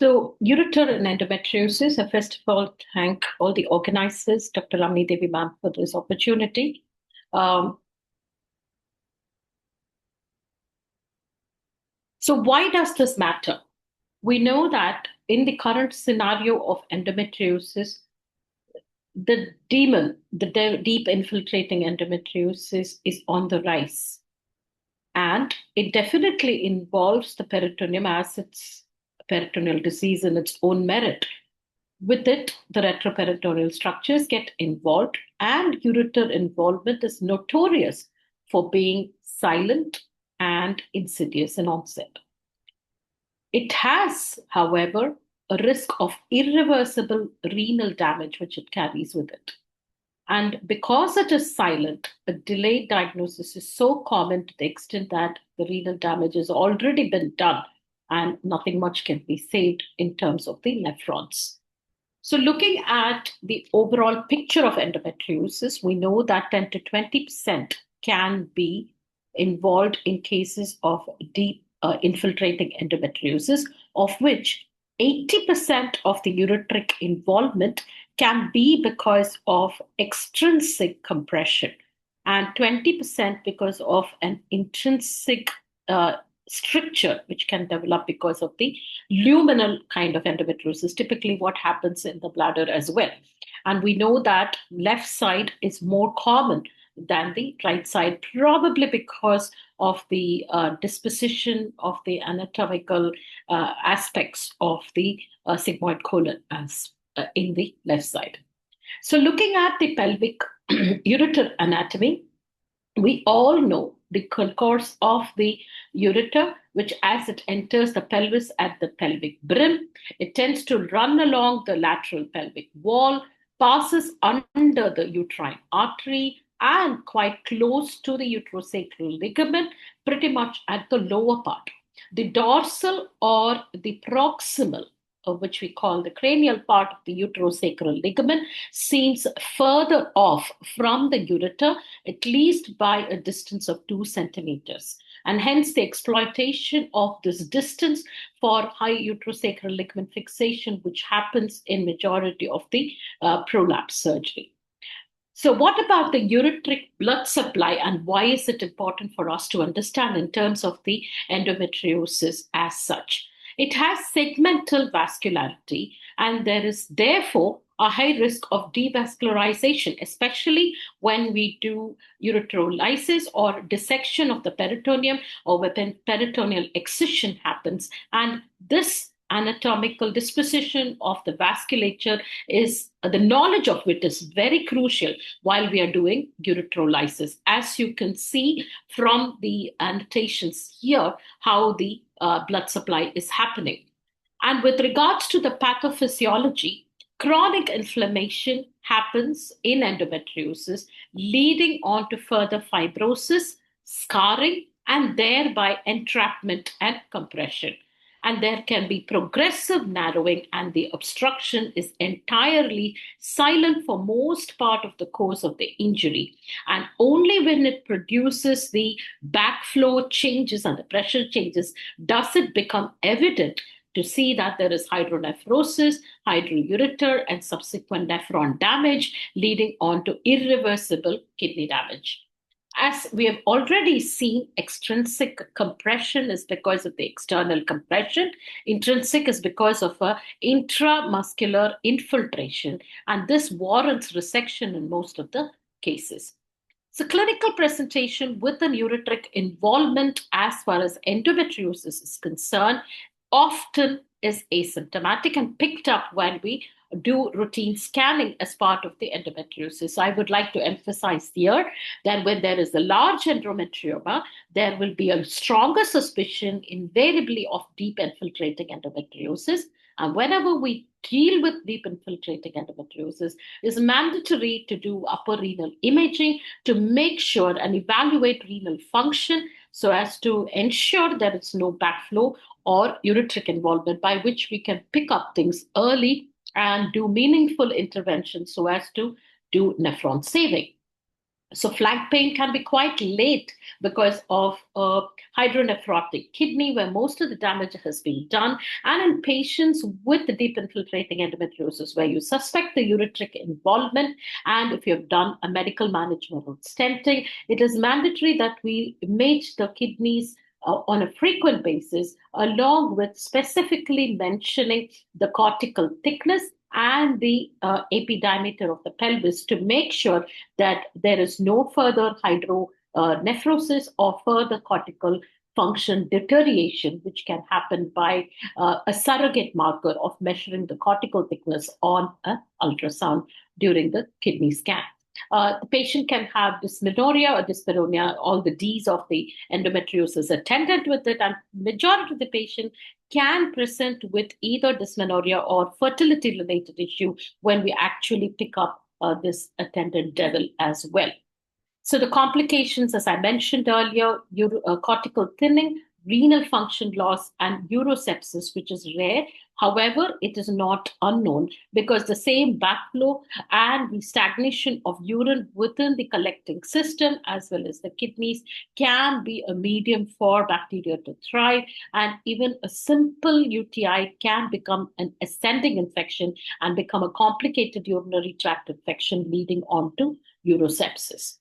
So, ureter and endometriosis, I first of all thank all the organizers, Dr. Ramani Devi ma'am, for this opportunity. So why does this matter? We know that in the current scenario of endometriosis, the demon, the deep infiltrating endometriosis is on the rise. And it definitely involves the peritoneum as its peritoneal disease in its own merit. With it, the retroperitoneal structures get involved, and ureter involvement is notorious for being silent and insidious in onset. It has, however, a risk of irreversible renal damage which it carries with it. And because it is silent, a delayed diagnosis is so common to the extent that the renal damage has already been done and nothing much can be saved in terms of the nephrons. So looking at the overall picture of endometriosis, we know that 10 to 20% can be involved in cases of deep infiltrating endometriosis, of which 80% of the ureteric involvement can be because of extrinsic compression and 20% because of an intrinsic stricture, which can develop because of the luminal kind of endometriosis, typically what happens in the bladder as well. And we know that left side is more common than the right side, probably because of the disposition of the anatomical aspects of the sigmoid colon as in the left side. So looking at the pelvic ureter anatomy, we all know the concourse of the ureter, which as it enters the pelvis at the pelvic brim, it tends to run along the lateral pelvic wall, passes under the uterine artery, and quite close to the uterosacral ligament, pretty much at the lower part. The dorsal or the proximal, which we call the cranial part of the uterosacral ligament, seems further off from the ureter, at least by a distance of 2 centimeters. And hence the exploitation of this distance for high uterosacral ligament fixation, which happens in majority of the prolapse surgery. So what about the ureteric blood supply, and why is it important for us to understand in terms of the endometriosis as such? It has segmental vascularity, and there is therefore a high risk of devascularization, especially when we do ureterolysis or dissection of the peritoneum, or when peritoneal excision happens. And this anatomical disposition of the vasculature is the knowledge of it is very crucial while we are doing ureterolysis. As you can see from the annotations here, how the blood supply is happening. And with regards to the pathophysiology, chronic inflammation happens in endometriosis, leading on to further fibrosis, scarring, and thereby entrapment and compression. And there can be progressive narrowing, and the obstruction is entirely silent for most part of the course of the injury. And only when it produces the backflow changes and the pressure changes does it become evident to see that there is hydronephrosis, hydroureter, and subsequent nephron damage, leading on to irreversible kidney damage. As we have already seen, extrinsic compression is because of the external compression. Intrinsic is because of a intramuscular infiltration, and this warrants resection in most of the cases. So clinical presentation with an ureteric involvement as far as endometriosis is concerned often is asymptomatic and picked up when we do routine scanning as part of the endometriosis. So I would like to emphasize here that when there is a large endometrioma, there will be a stronger suspicion invariably of deep infiltrating endometriosis. And whenever we deal with deep infiltrating endometriosis, it's mandatory to do upper renal imaging to make sure and evaluate renal function so as to ensure that it's no backflow or ureteric involvement, by which we can pick up things early and do meaningful intervention so as to do nephron saving. So flank pain can be quite late because of a hydronephrotic kidney where most of the damage has been done. And in patients with the deep infiltrating endometriosis where you suspect the ureteric involvement, and if you have done a medical management of stenting, it is mandatory that we image the kidneys on a frequent basis, along with specifically mentioning the cortical thickness and the epidiameter of the pelvis to make sure that there is no further hydronephrosis or further cortical function deterioration, which can happen by a surrogate marker of measuring the cortical thickness on an ultrasound during the kidney scan. The patient can have dysmenorrhea or dyspareunia, all the Ds of the endometriosis attendant with it, and majority of the patient can present with either dysmenorrhea or fertility-related issue when we actually pick up this attendant devil as well. So the complications, as I mentioned earlier, cortical thinning, renal function loss, and urosepsis, which is rare. However, it is not unknown because the same backflow and the stagnation of urine within the collecting system as well as the kidneys can be a medium for bacteria to thrive, and even a simple UTI can become an ascending infection and become a complicated urinary tract infection leading on to urosepsis.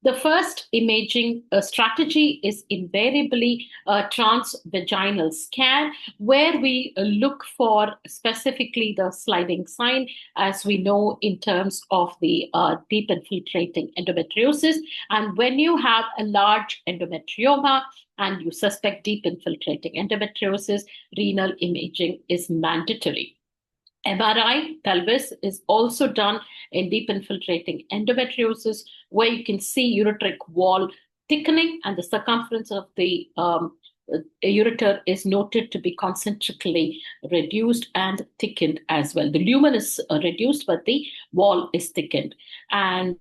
The first imaging strategy is invariably a transvaginal scan, where we look for specifically the sliding sign, as we know in terms of the deep infiltrating endometriosis. And when you have a large endometrioma and you suspect deep infiltrating endometriosis, renal imaging is mandatory. MRI pelvis is also done in deep infiltrating endometriosis, where you can see ureteric wall thickening and the circumference of the ureter is noted to be concentrically reduced and thickened as well. The lumen is reduced, but the wall is thickened. And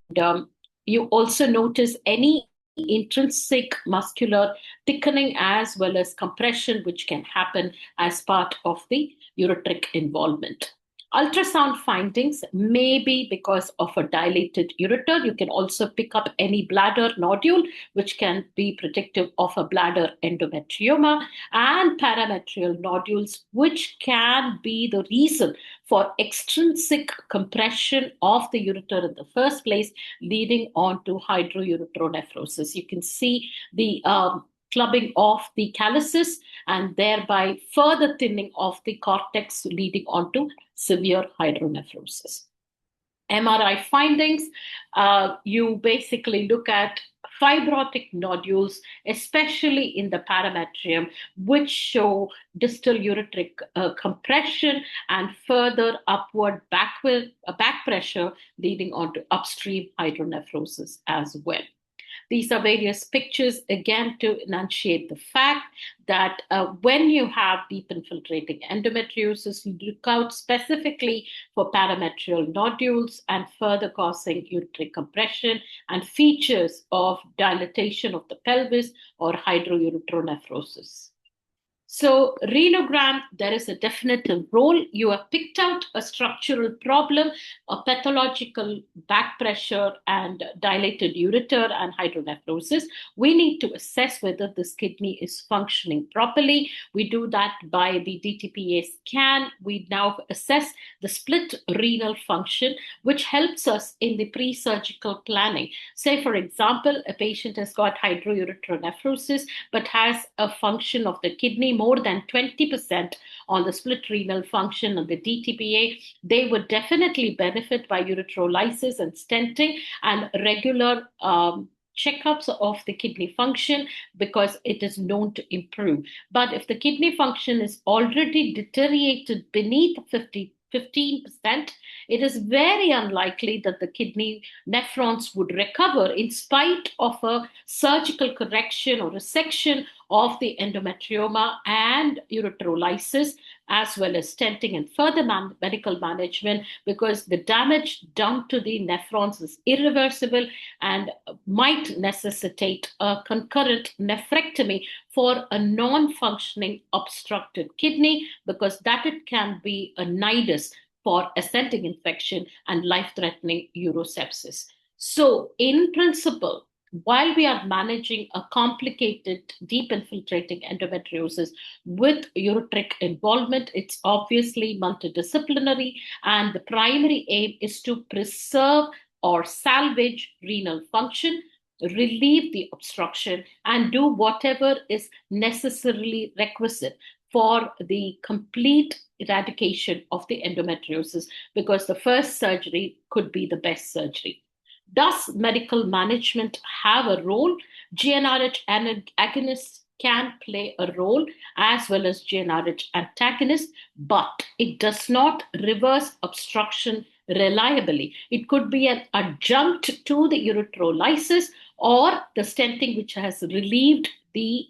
you also notice any intrinsic muscular thickening as well as compression, which can happen as part of the ureteric involvement. Ultrasound findings may be because of a dilated ureter. You can also pick up any bladder nodule, which can be predictive of a bladder endometrioma, and parametrial nodules, which can be the reason for extrinsic compression of the ureter in the first place, leading on to hydroureteronephrosis. You can see the clubbing of the calyces and thereby further thinning of the cortex, leading on to severe hydronephrosis. MRI findings, you basically look at fibrotic nodules, especially in the parametrium, which show distal ureteric compression and further upward back pressure, leading on to upstream hydronephrosis as well. These are various pictures, again, to enunciate the fact that when you have deep infiltrating endometriosis, you look out specifically for parametrial nodules and further causing ureteric compression and features of dilatation of the pelvis or hydroureteronephrosis. So renogram, there is a definitive role. You have picked out a structural problem, a pathological back pressure and dilated ureter and hydronephrosis. We need to assess whether this kidney is functioning properly. We do that by the DTPA scan. We now assess the split renal function, which helps us in the pre-surgical planning. Say, for example, a patient has got hydroureteronephrosis but has a function of the kidney more than 20% on the split renal function of the DTPA, they would definitely benefit by ureterolysis and stenting and regular checkups of the kidney function, because it is known to improve. But if the kidney function is already deteriorated beneath 15%, it is very unlikely that the kidney nephrons would recover in spite of a surgical correction or resection of the endometrioma and ureterolysis, as well as stenting and further medical management, because the damage done to the nephrons is irreversible and might necessitate a concurrent nephrectomy for a non-functioning obstructed kidney, because that it can be a nidus for ascending infection and life-threatening urosepsis. So in principle, while we are managing a complicated deep infiltrating endometriosis with ureteric involvement, it's obviously multidisciplinary, and the primary aim is to preserve or salvage renal function, relieve the obstruction, and do whatever is necessarily requisite for the complete eradication of the endometriosis, because the first surgery could be the best surgery. Does medical management have a role? GnRH agonists can play a role, as well as GnRH antagonists, but it does not reverse obstruction reliably. It could be an adjunct to the ureterolysis or the stenting, which has relieved the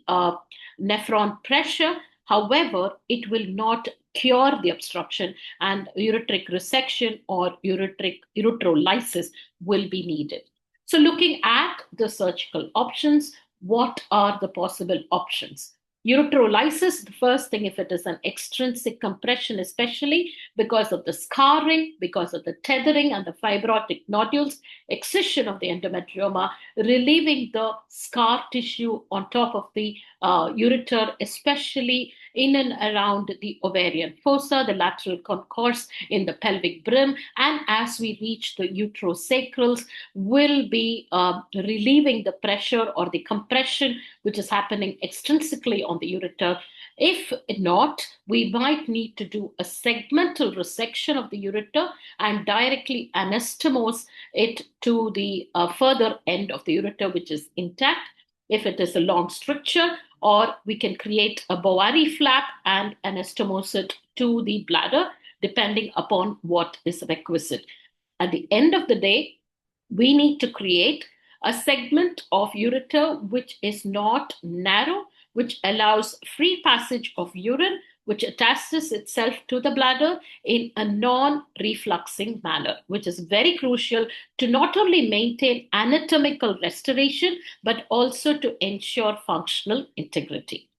nephron pressure. However, it will not cure the obstruction, and ureteric resection or ureterolysis will be needed. So looking at the surgical options, what are the possible options? Ureterolysis, the first thing, if it is an extrinsic compression, especially because of the scarring, because of the tethering and the fibrotic nodules, excision of the endometrioma, relieving the scar tissue on top of the ureter, especially in and around the ovarian fossa, the lateral concourse in the pelvic brim, and as we reach the uterosacrals, will be relieving the pressure or the compression which is happening extrinsically on the ureter. If not, we might need to do a segmental resection of the ureter and directly anastomose it to the further end of the ureter, which is intact, if it is a long stricture, or we can create a Bovary flap and anastomose it to the bladder, depending upon what is requisite. At the end of the day, we need to create a segment of ureter which is not narrow, which allows free passage of urine, which attaches itself to the bladder in a non-refluxing manner, which is very crucial to not only maintain anatomical restoration, but also to ensure functional integrity.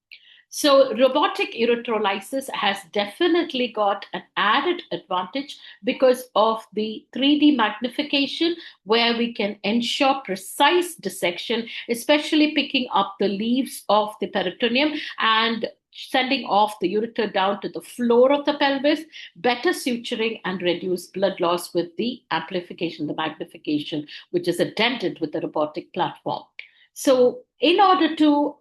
So robotic ureterolysis has definitely got an added advantage because of the 3D magnification, where we can ensure precise dissection, especially picking up the leaves of the peritoneum and sending off the ureter down to the floor of the pelvis, better suturing and reduce blood loss with the amplification, the magnification, which is attended with the robotic platform. So in order to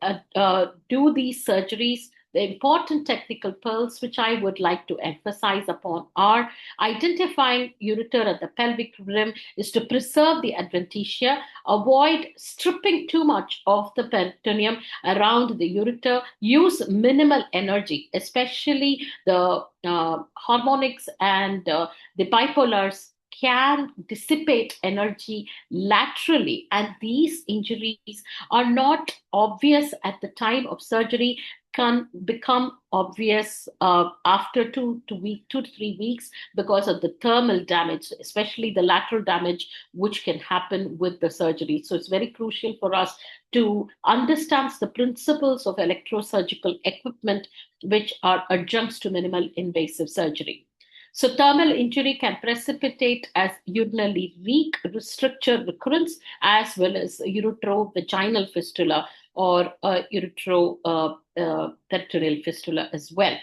do these surgeries, the important technical pearls which I would like to emphasize upon are identifying ureter at the pelvic rim is to preserve the adventitia, avoid stripping too much of the peritoneum around the ureter, use minimal energy, especially the harmonics and the bipolars can dissipate energy laterally, and these injuries are not obvious at the time of surgery, can become obvious after 2 to 3 weeks because of the thermal damage, especially the lateral damage, which can happen with the surgery. So it's very crucial for us to understand the principles of electrosurgical equipment, which are adjuncts to minimal invasive surgery. So thermal injury can precipitate as urinary leak, stricture recurrence, as well as ureterovaginal fistula or ureteroperitoneal fistula as well.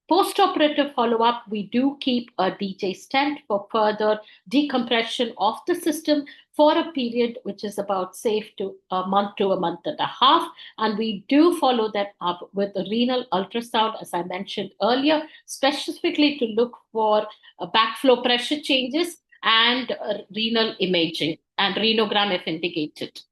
Post-operative follow-up, we do keep a DJ stent for further decompression of the system for a period which is about safe to a month and a half. And we do follow that up with a renal ultrasound, as I mentioned earlier, specifically to look for backflow pressure changes and renal imaging and renogram if indicated.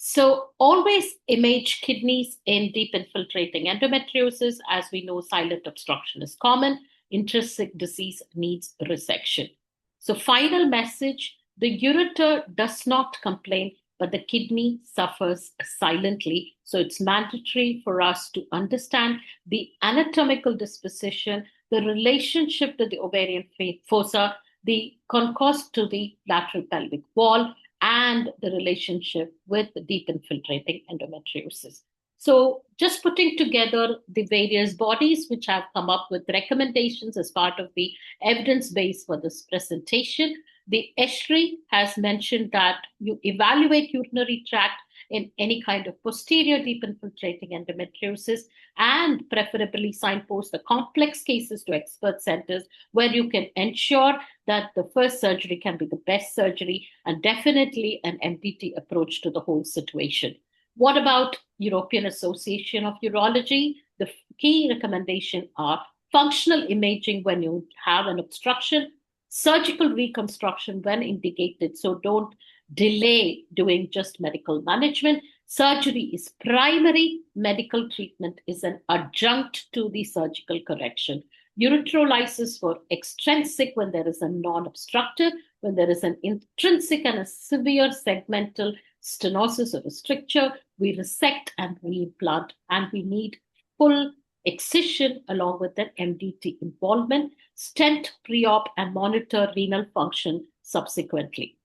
So always image kidneys in deep infiltrating endometriosis. As we know, silent obstruction is common. Intrinsic disease needs resection. So final message, the ureter does not complain, but the kidney suffers silently. So it's mandatory for us to understand the anatomical disposition, the relationship to the ovarian fossa, the concourse to the lateral pelvic wall, and the relationship with the deep infiltrating endometriosis. So just putting together the various bodies which have come up with recommendations as part of the evidence base for this presentation. The ESHRI has mentioned that you evaluate urinary tract in any kind of posterior deep infiltrating endometriosis, and preferably signpost the complex cases to expert centers where you can ensure that the first surgery can be the best surgery, and definitely an MDT approach to the whole situation. What about European Association of Urology? The key recommendation are functional imaging when you have an obstruction, surgical reconstruction when indicated. So don't delay doing just medical management. Surgery is primary, medical treatment is an adjunct to the surgical correction. Ureterolysis for extrinsic when there is a non-obstructive, when there is an intrinsic and a severe segmental stenosis or a stricture, we resect and reimplant, and we need full excision along with an MDT involvement, stent pre-op, and monitor renal function subsequently.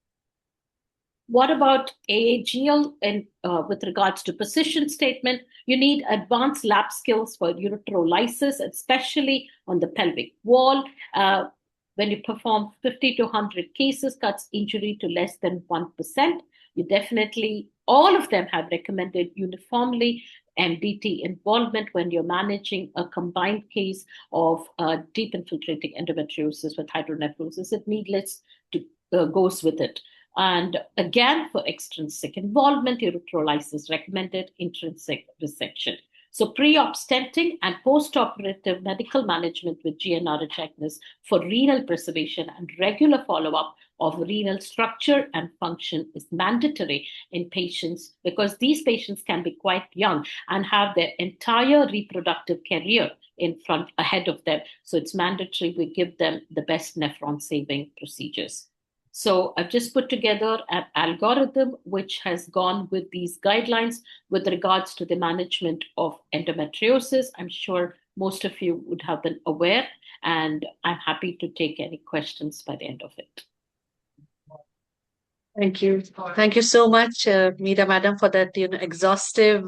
What about AAGL and with regards to position statement? You need advanced lab skills for ureterolysis, especially on the pelvic wall. When you perform 50 to 100 cases, cuts injury to less than 1%. You definitely, all of them have recommended uniformly MDT involvement when you're managing a combined case of deep infiltrating endometriosis with hydronephrosis. It needless to goes with it. And again, for extrinsic involvement, erythrolysis recommended, intrinsic resection. So pre-op stenting and post-operative medical management with GnRH agonist for renal preservation and regular follow-up of renal structure and function is mandatory in patients, because these patients can be quite young and have their entire reproductive career in front ahead of them. So it's mandatory we give them the best nephron saving procedures. So I've just put together an algorithm which has gone with these guidelines with regards to the management of endometriosis. I'm sure most of you would have been aware, and I'm happy to take any questions by the end of it.
Thank you. Thank you so much, Meera Madam, for that exhaustive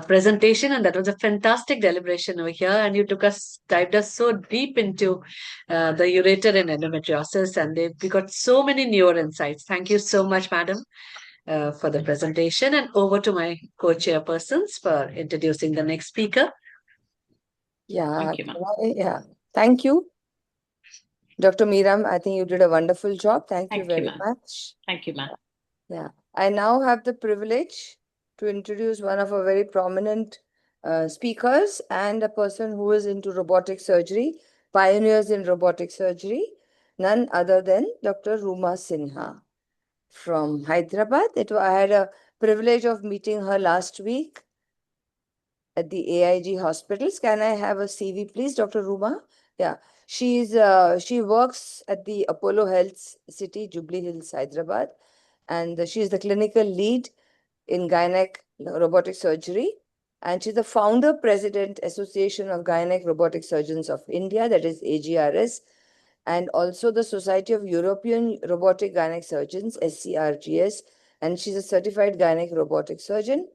presentation. And that was a fantastic deliberation over here. And you dived us so deep into the ureter and endometriosis. And we got so many newer insights. Thank you so much, Madam, for the presentation. And over to my co-chairpersons for introducing the next speaker.
Thank you.
Dr. Meera, I think you did a wonderful job. Thank you very much.
Thank you, ma'am.
Yeah. I now have the privilege to introduce one of our very prominent speakers and a person who is into robotic surgery, pioneers in robotic surgery, none other than Dr. Ruma Sinha from Hyderabad. I had a privilege of meeting her last week at the AIG hospitals. Can I have a CV, please, Dr. Ruma? Yeah. She works at the Apollo Health City, Jubilee Hills, Hyderabad, and she is the clinical lead in gynec robotic surgery, and she's the founder president Association of Gynec Robotic Surgeons of India, that is AGRS, and also the Society of European Robotic Gynec Surgeons, SCRGS, and she's a certified gynec robotic surgeon.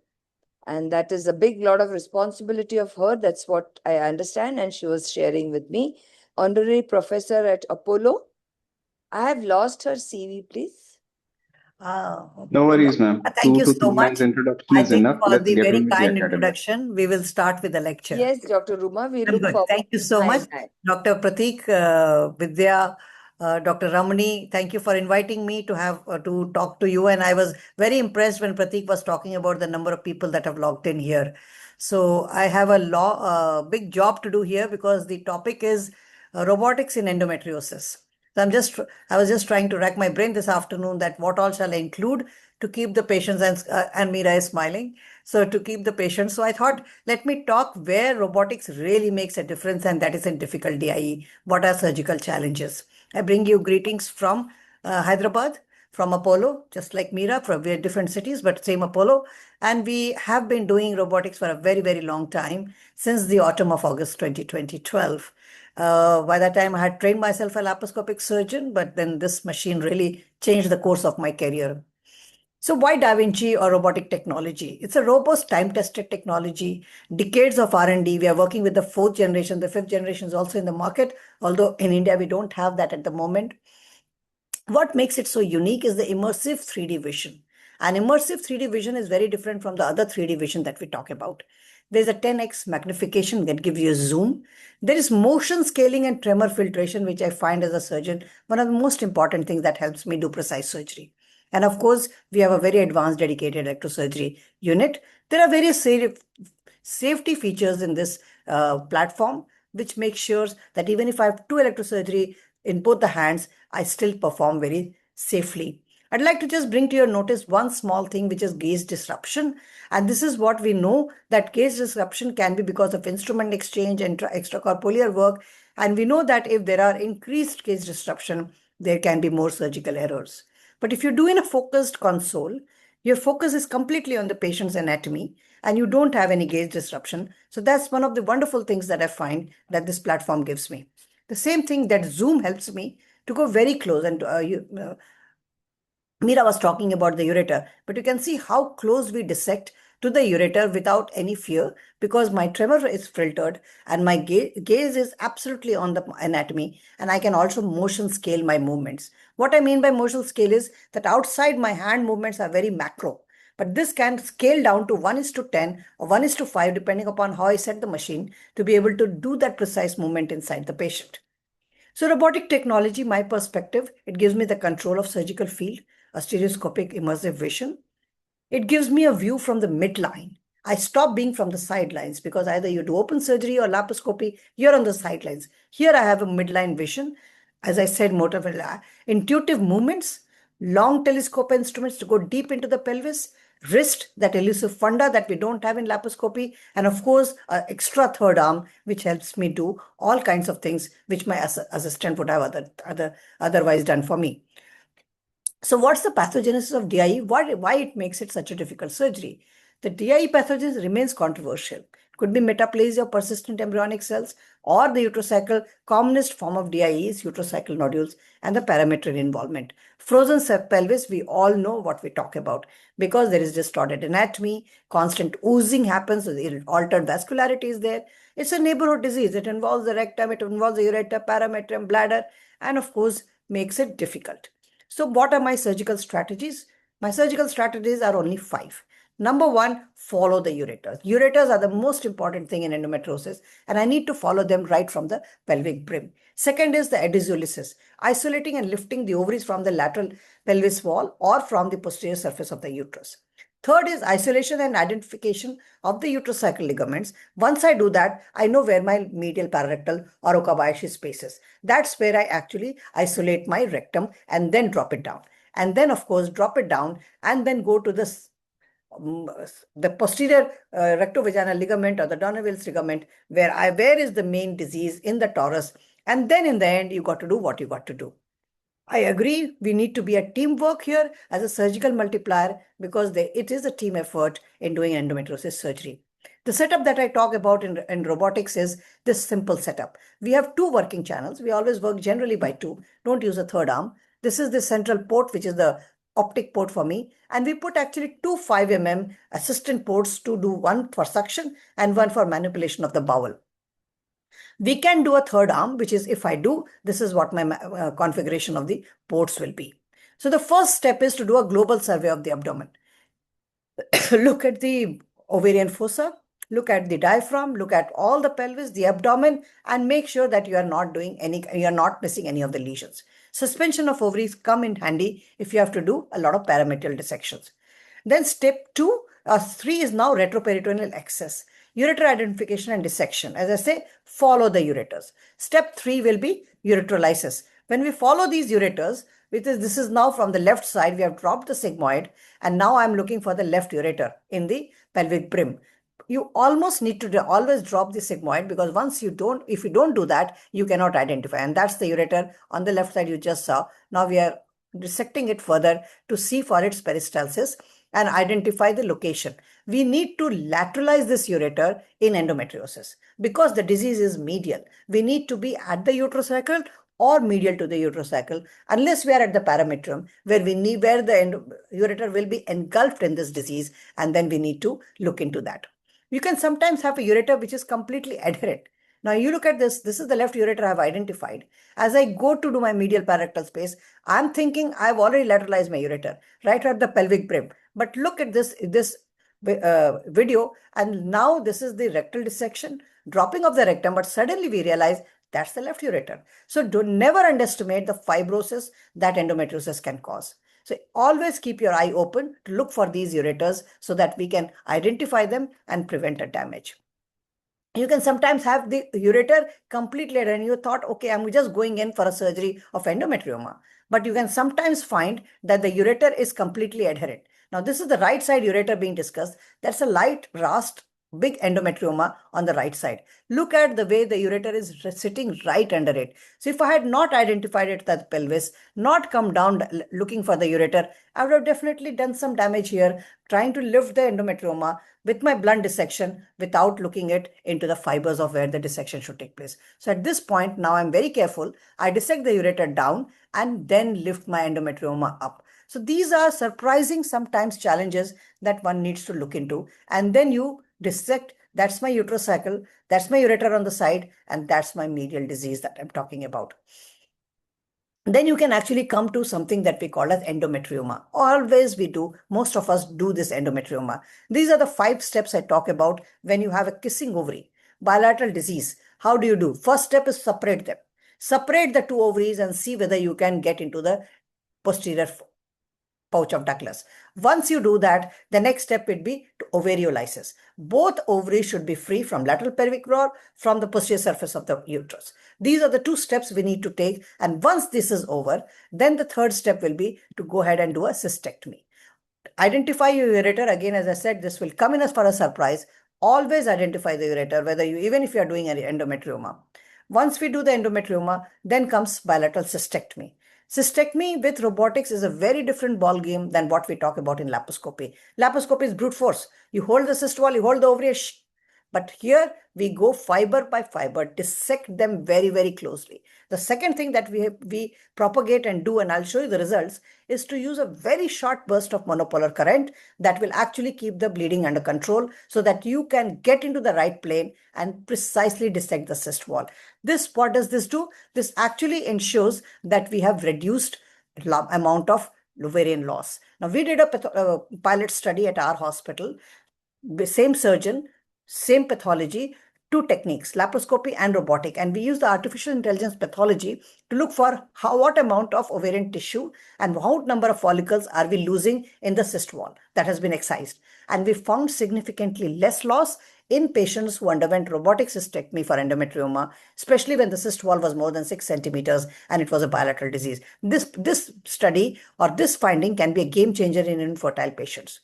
And that is a big lot of responsibility of her. That's what I understand. And she was sharing with me. Honorary professor at Apollo. I have lost her CV, please.
No worries, ma'am.
Thank you
2 to
so
3
much.
lines introduction
I
is
think
enough.
for
Let's
the
get
very
on with the
kind
academics.
introduction, we will start with the lecture.
Yes, Dr. Ruma, we look
Good.
forward.
Thank you so much, Dr. Pratik, Vidya, Dr. Ramani. Thank you for inviting me to have to talk to you. And I was very impressed when Pratik was talking about the number of people that have logged in here. So I have a big job to do here because the topic is robotics in endometriosis. So I was just trying to rack my brain this afternoon that what all shall I include to keep the patients, and Meera is smiling. So to keep the patients. So I thought, let me talk where robotics really makes a difference, and that is in difficult DIE. What are surgical challenges? I bring you greetings from Hyderabad, from Apollo, just like Meera, from we're different cities, but same Apollo. And we have been doing robotics for a very, very long time, since the autumn of August 2012. By that time, I had trained myself a laparoscopic surgeon, but then this machine really changed the course of my career. So why Da Vinci or robotic technology? It's a robust, time-tested technology, decades of R&D. We are working with the 4th generation. The 5th generation is also in the market, although in India, we don't have that at the moment. What makes it so unique is the immersive 3D vision. And immersive 3D vision is very different from the other 3D vision that we talk about. There's a 10x magnification that gives you a zoom. There is motion scaling and tremor filtration, which I find as a surgeon, one of the most important things that helps me do precise surgery. And of course, we have a very advanced dedicated electrosurgery unit. There are various safety features in this platform, which make sure that even if I have 2 electrosurgery in both the hands, I still perform very safely. I'd like to just bring to your notice one small thing, which is gaze disruption. And this is what we know, that gaze disruption can be because of instrument exchange and extracorporeal work. And we know that if there are increased gaze disruption, there can be more surgical errors. But if you do in a focused console, your focus is completely on the patient's anatomy and you don't have any gaze disruption. So that's one of the wonderful things that I find that this platform gives me. The same thing that Zoom helps me to go very close. And Meera was talking about the ureter, but you can see how close we dissect to the ureter without any fear, because my tremor is filtered and my gaze is absolutely on the anatomy, and I can also motion scale my movements. What I mean by motion scale is that outside my hand movements are very macro,
But this can scale down to 1:10 or 1:5, depending upon how I set the machine to be able to do that precise movement inside the patient. So robotic technology, my perspective, it gives me the control of surgical field, a stereoscopic immersive vision. It gives me a view from the midline. I stop being from the sidelines because either you do open surgery or laparoscopy, you're on the sidelines. Here I have a midline vision. As I said, intuitive movements, long telescope instruments to go deep into the pelvis, wrist, that elusive funda that we don't have in laparoscopy, and of course, an extra third arm, which helps me do all kinds of things which my assistant would have otherwise done for me. So what's the pathogenesis of DIE? Why it makes it such a difficult surgery? The DIE pathogens remains controversial. It could be metaplasia of persistent embryonic cells or the uterocycle. Commonest form of DIE is uterocycle nodules and the parametric involvement. Frozen pelvis, we all know what we talk about because there is distorted anatomy, constant oozing happens, altered vascularity is there. It's a neighborhood disease. It involves the rectum, it involves the ureter, parametrium, bladder, and of course makes it difficult. So what are my surgical strategies? My surgical strategies are only 5. Number 1, follow the ureters. Ureters are the most important thing in endometriosis, and I need to follow them right from the pelvic brim. Second is the adhesiolisis, isolating and lifting the ovaries from the lateral pelvis wall or from the posterior surface of the uterus. Third is isolation and identification of the uterocycle ligaments. Once I do that, I know where my medial pararectal or Okabayashi space is. That's where I actually isolate my rectum and then drop it down. And then, of course, drop it down and then go to the posterior rectovaginal ligament or the Donaville's ligament, where is the main disease in the torus. And then in the end, you got to do what you got to do. I agree, we need to be a teamwork here as a surgical multiplier because it is a team effort in doing endometriosis surgery. The setup that I talk about in robotics is this simple setup. We have 2 working channels. We always work generally by 2. Don't use a third arm. This is the central port, which is the optic port for me. And we put actually 2 5 mm assistant ports to do one for suction and one for manipulation of the bowel. We can do a third arm, which is if I do, this is what my configuration of the ports will be. So the first step is to do a global survey of the abdomen. Look at the ovarian fossa, look at the diaphragm, look at all the pelvis, the abdomen, and make sure that you are not missing any of the lesions. Suspension of ovaries come in handy if you have to do a lot of parametrial dissections. Then step 3 is now retroperitoneal access. Ureter identification and dissection. As I say, follow the ureters. Step 3 will be ureterolysis. When we follow these ureters, this is now from the left side, we have dropped the sigmoid, and now I'm looking for the left ureter in the pelvic brim. You almost need to always drop the sigmoid because if you don't do that, you cannot identify. And that's the ureter on the left side you just saw. Now we are dissecting it further to see for its peristalsis and identify the location. We need to lateralize this ureter in endometriosis because the disease is medial. We need to be at the uterocycle or medial to the uterocycle unless we are at the parametrium where the ureter will be engulfed in this disease, and then we need to look into that. You can sometimes have a ureter which is completely adherent. Now you look at this is the left ureter I have identified. As I go to do my medial pararectal space, I'm thinking I've already lateralized my ureter right at the pelvic brim. But look at this video, and now this is the rectal dissection, dropping of the rectum, but suddenly we realize that's the left ureter. So never underestimate the fibrosis that endometriosis can cause. So always keep your eye open to look for these ureters so that we can identify them and prevent a damage. You can sometimes have the ureter completely adherent and you thought, okay, I'm just going in for a surgery of endometrioma. But you can sometimes find that the ureter is completely adherent. Now, this is the right side ureter being discussed. That's a light rast, big endometrioma on the right side. Look at the way the ureter is sitting right under it. So if I had not identified it at the pelvis, not come down looking for the ureter, I would have definitely done some damage here, trying to lift the endometrioma with my blunt dissection without looking into the fibers of where the dissection should take place. So at this point, now I'm very careful. I dissect the ureter down and then lift my endometrioma up. So these are surprising sometimes challenges that one needs to look into. And then you dissect, that's my uterocycle, that's my ureter on the side, and that's my medial disease that I'm talking about. then you can actually come to something that we call as endometrioma. Always we do, most of us do this endometrioma. These are the 5 steps I talk about when you have a kissing ovary, bilateral disease. How do you do? First step is separate them. Separate the 2 ovaries and see whether you can get into the posterior pouch of Douglas. Once you do that, the next step would be to ovariolysis. Both ovaries should be free from lateral pelvic floor, from the posterior surface of the uterus. These are the 2 steps we need to take. And once this is over, then the third step will be to go ahead and do a cystectomy. Identify your ureter. Again, as I said, this will come in as for a surprise. Always identify the ureter, even if you are doing an endometrioma. Once we do the endometrioma, then comes bilateral cystectomy. Cystectomy with robotics is a very different ball game than what we talk about in laparoscopy. Laparoscopy is brute force. You hold the cyst wall, you hold the ovary, but here we go fiber by fiber, dissect them very, very closely. The second thing that we propagate and do, and I'll show you the results, is to use a very short burst of monopolar current that will actually keep the bleeding under control so that you can get into the right plane and precisely dissect the cyst wall. What does this do? This actually ensures that we have reduced amount of ovarian loss. Now, we did a pilot study at our hospital, same surgeon, same pathology, 2 techniques, laparoscopy and robotic. And we use the artificial intelligence pathology to look for what amount of ovarian tissue and what number of follicles are we losing in the cyst wall that has been excised. And we found significantly less loss in patients who underwent robotic cystectomy for endometrioma, especially when the cyst wall was more than 6 centimeters and it was a bilateral disease. This study or this finding can be a game changer in infertile patients.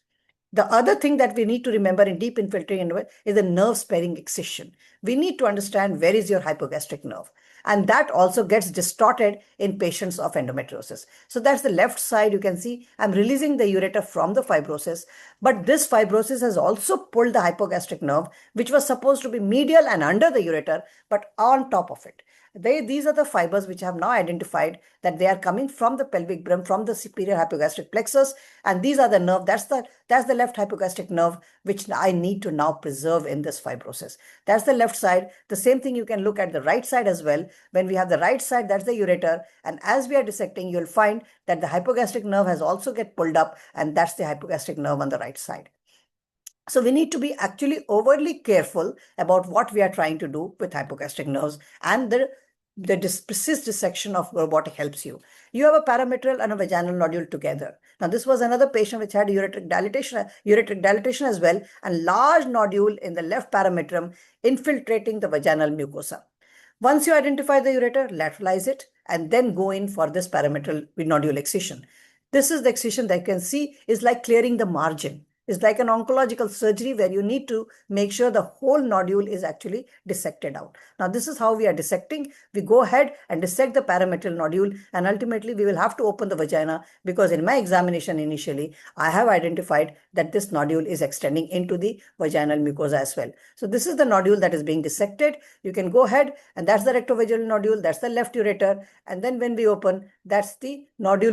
The other thing that we need to remember in deep infiltrating is the nerve sparing excision. We need to understand where is your hypogastric nerve. And that also gets distorted in patients of endometriosis. So that's the left side. You can see I'm releasing the ureter from the fibrosis, but this fibrosis has also pulled the hypogastric nerve, which was supposed to be medial and under the ureter, but on top of it. These are the fibers which have now identified that they are coming from the pelvic brim, from the superior hypogastric plexus, and these are the nerve. That's the left hypogastric nerve, which I need to now preserve in this fibrosis. That's the left side. The same thing you can look at the right side as well. When we have the right side, that's the ureter, and as we are dissecting, you'll find that the hypogastric nerve has also get pulled up, and that's the hypogastric nerve on the right side. So we need to be actually overly careful about what we are trying to do with hypogastric nerves, and the precise dissection of robotic helps you. You have a parametral and a vaginal nodule together. Now, this was another patient which had ureteric dilatation as well, and large nodule in the left parametrum infiltrating the vaginal mucosa. Once you identify the ureter, lateralize it, and then go in for this parametral nodule excision. This is the excision that you can see is like clearing the margin. It's like an oncological surgery where you need to make sure the whole nodule is actually dissected out. Now, this is how we are dissecting. We go ahead and dissect the parametrial nodule, and ultimately we will have to open the vagina, because in my examination initially, I have identified that this nodule is extending into the vaginal mucosa as well. So this is the nodule that is being dissected. You can go ahead, and that's the rectovaginal nodule, that's the left ureter, and then when we open, that's the nodule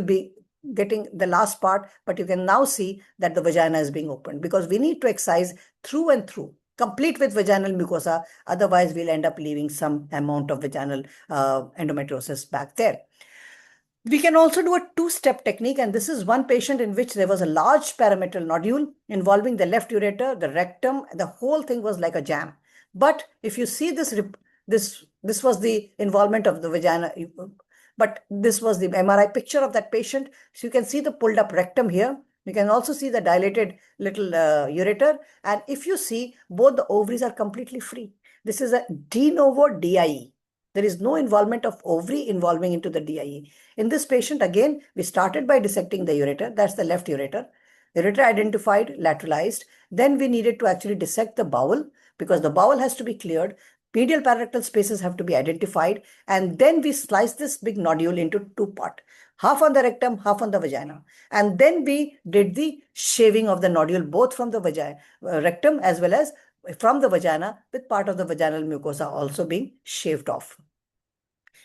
getting the last part, but you can now see that the vagina is being opened, because we need to excise through and through, complete with vaginal mucosa. Otherwise, we'll end up leaving some amount of vaginal endometriosis back there. We can also do a 2-step technique, and this is one patient in which there was a large parametrial nodule involving the left ureter, the rectum, the whole thing was like a jam. But if you see this was the involvement of the vagina, but this was the MRI picture of that patient. So you can see the pulled up rectum here. You can also see the dilated little ureter. And if you see, both the ovaries are completely free. This is a de novo DIE. There is no involvement of ovary involving into the DIE. In this patient, again, we started by dissecting the ureter. That's the left ureter. Ureter identified, lateralized. Then we needed to actually dissect the bowel, because the bowel has to be cleared. Medial pararectal spaces have to be identified, and then we slice this big nodule into 2 parts, half on the rectum, half on the vagina. And then we did the shaving of the nodule, both from the rectum as well as from the vagina, with part of the vaginal mucosa also being shaved off.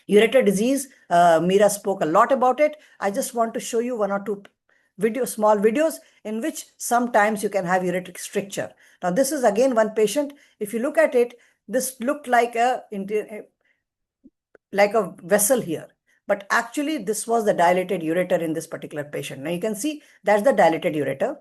Ureter disease, Meera spoke a lot about it. I just want to show you 1 or 2 small videos in which sometimes you can have ureteric stricture. Now, this is again one patient. If you look at it, this looked like a vessel here. but actually this was the dilated ureter in this particular patient. Now you can see that's the dilated ureter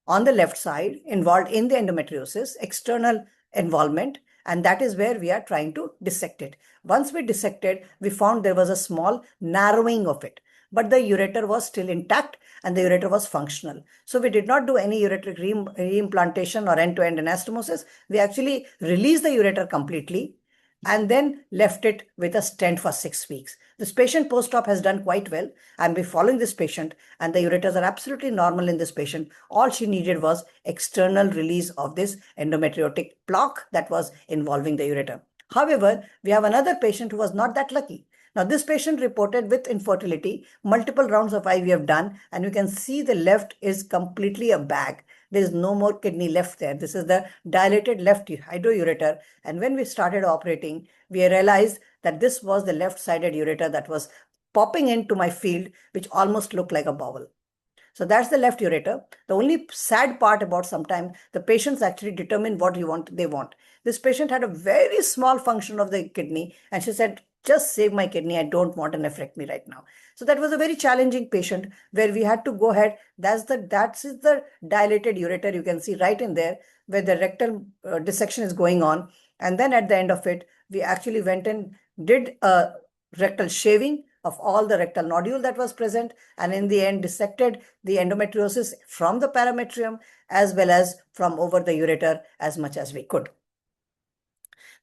on the left side involved in the endometriosis, external involvement, and that is where we are trying to dissect it. Once we dissected, we found there was a small narrowing of it, but the ureter was still intact and the ureter was functional. So we did not do any ureteric reimplantation or end-to-end anastomosis. We actually released the ureter completely and then left it with a stent for 6 weeks. This patient post-op has done quite well. I'm be following this patient and the ureters are absolutely normal in this patient. All she needed was external release of this endometriotic plaque that was involving the ureter. However, we have another patient who was not that lucky. Now, this patient reported with infertility, multiple rounds of IVF done, and you can see the left is completely a bag. There is no more kidney left there. This is the dilated left hydroureter. And when we started operating, we realized that this was the left-sided ureter that was popping into my field, which almost looked like a bowel. So that's the left ureter. The only sad part about sometimes the patients actually determine what they want. This patient had a very small function of the kidney, and she said, just save my kidney. I don't want a nephrectomy right now. So that was a very challenging patient where we had to go ahead. That is the dilated ureter. You can see right in there where the rectal dissection is going on. And then at the end of it, we actually went and did a rectal shaving of all the rectal nodule that was present, and in the end dissected the endometriosis from the parametrium as well as from over the ureter as much as we could.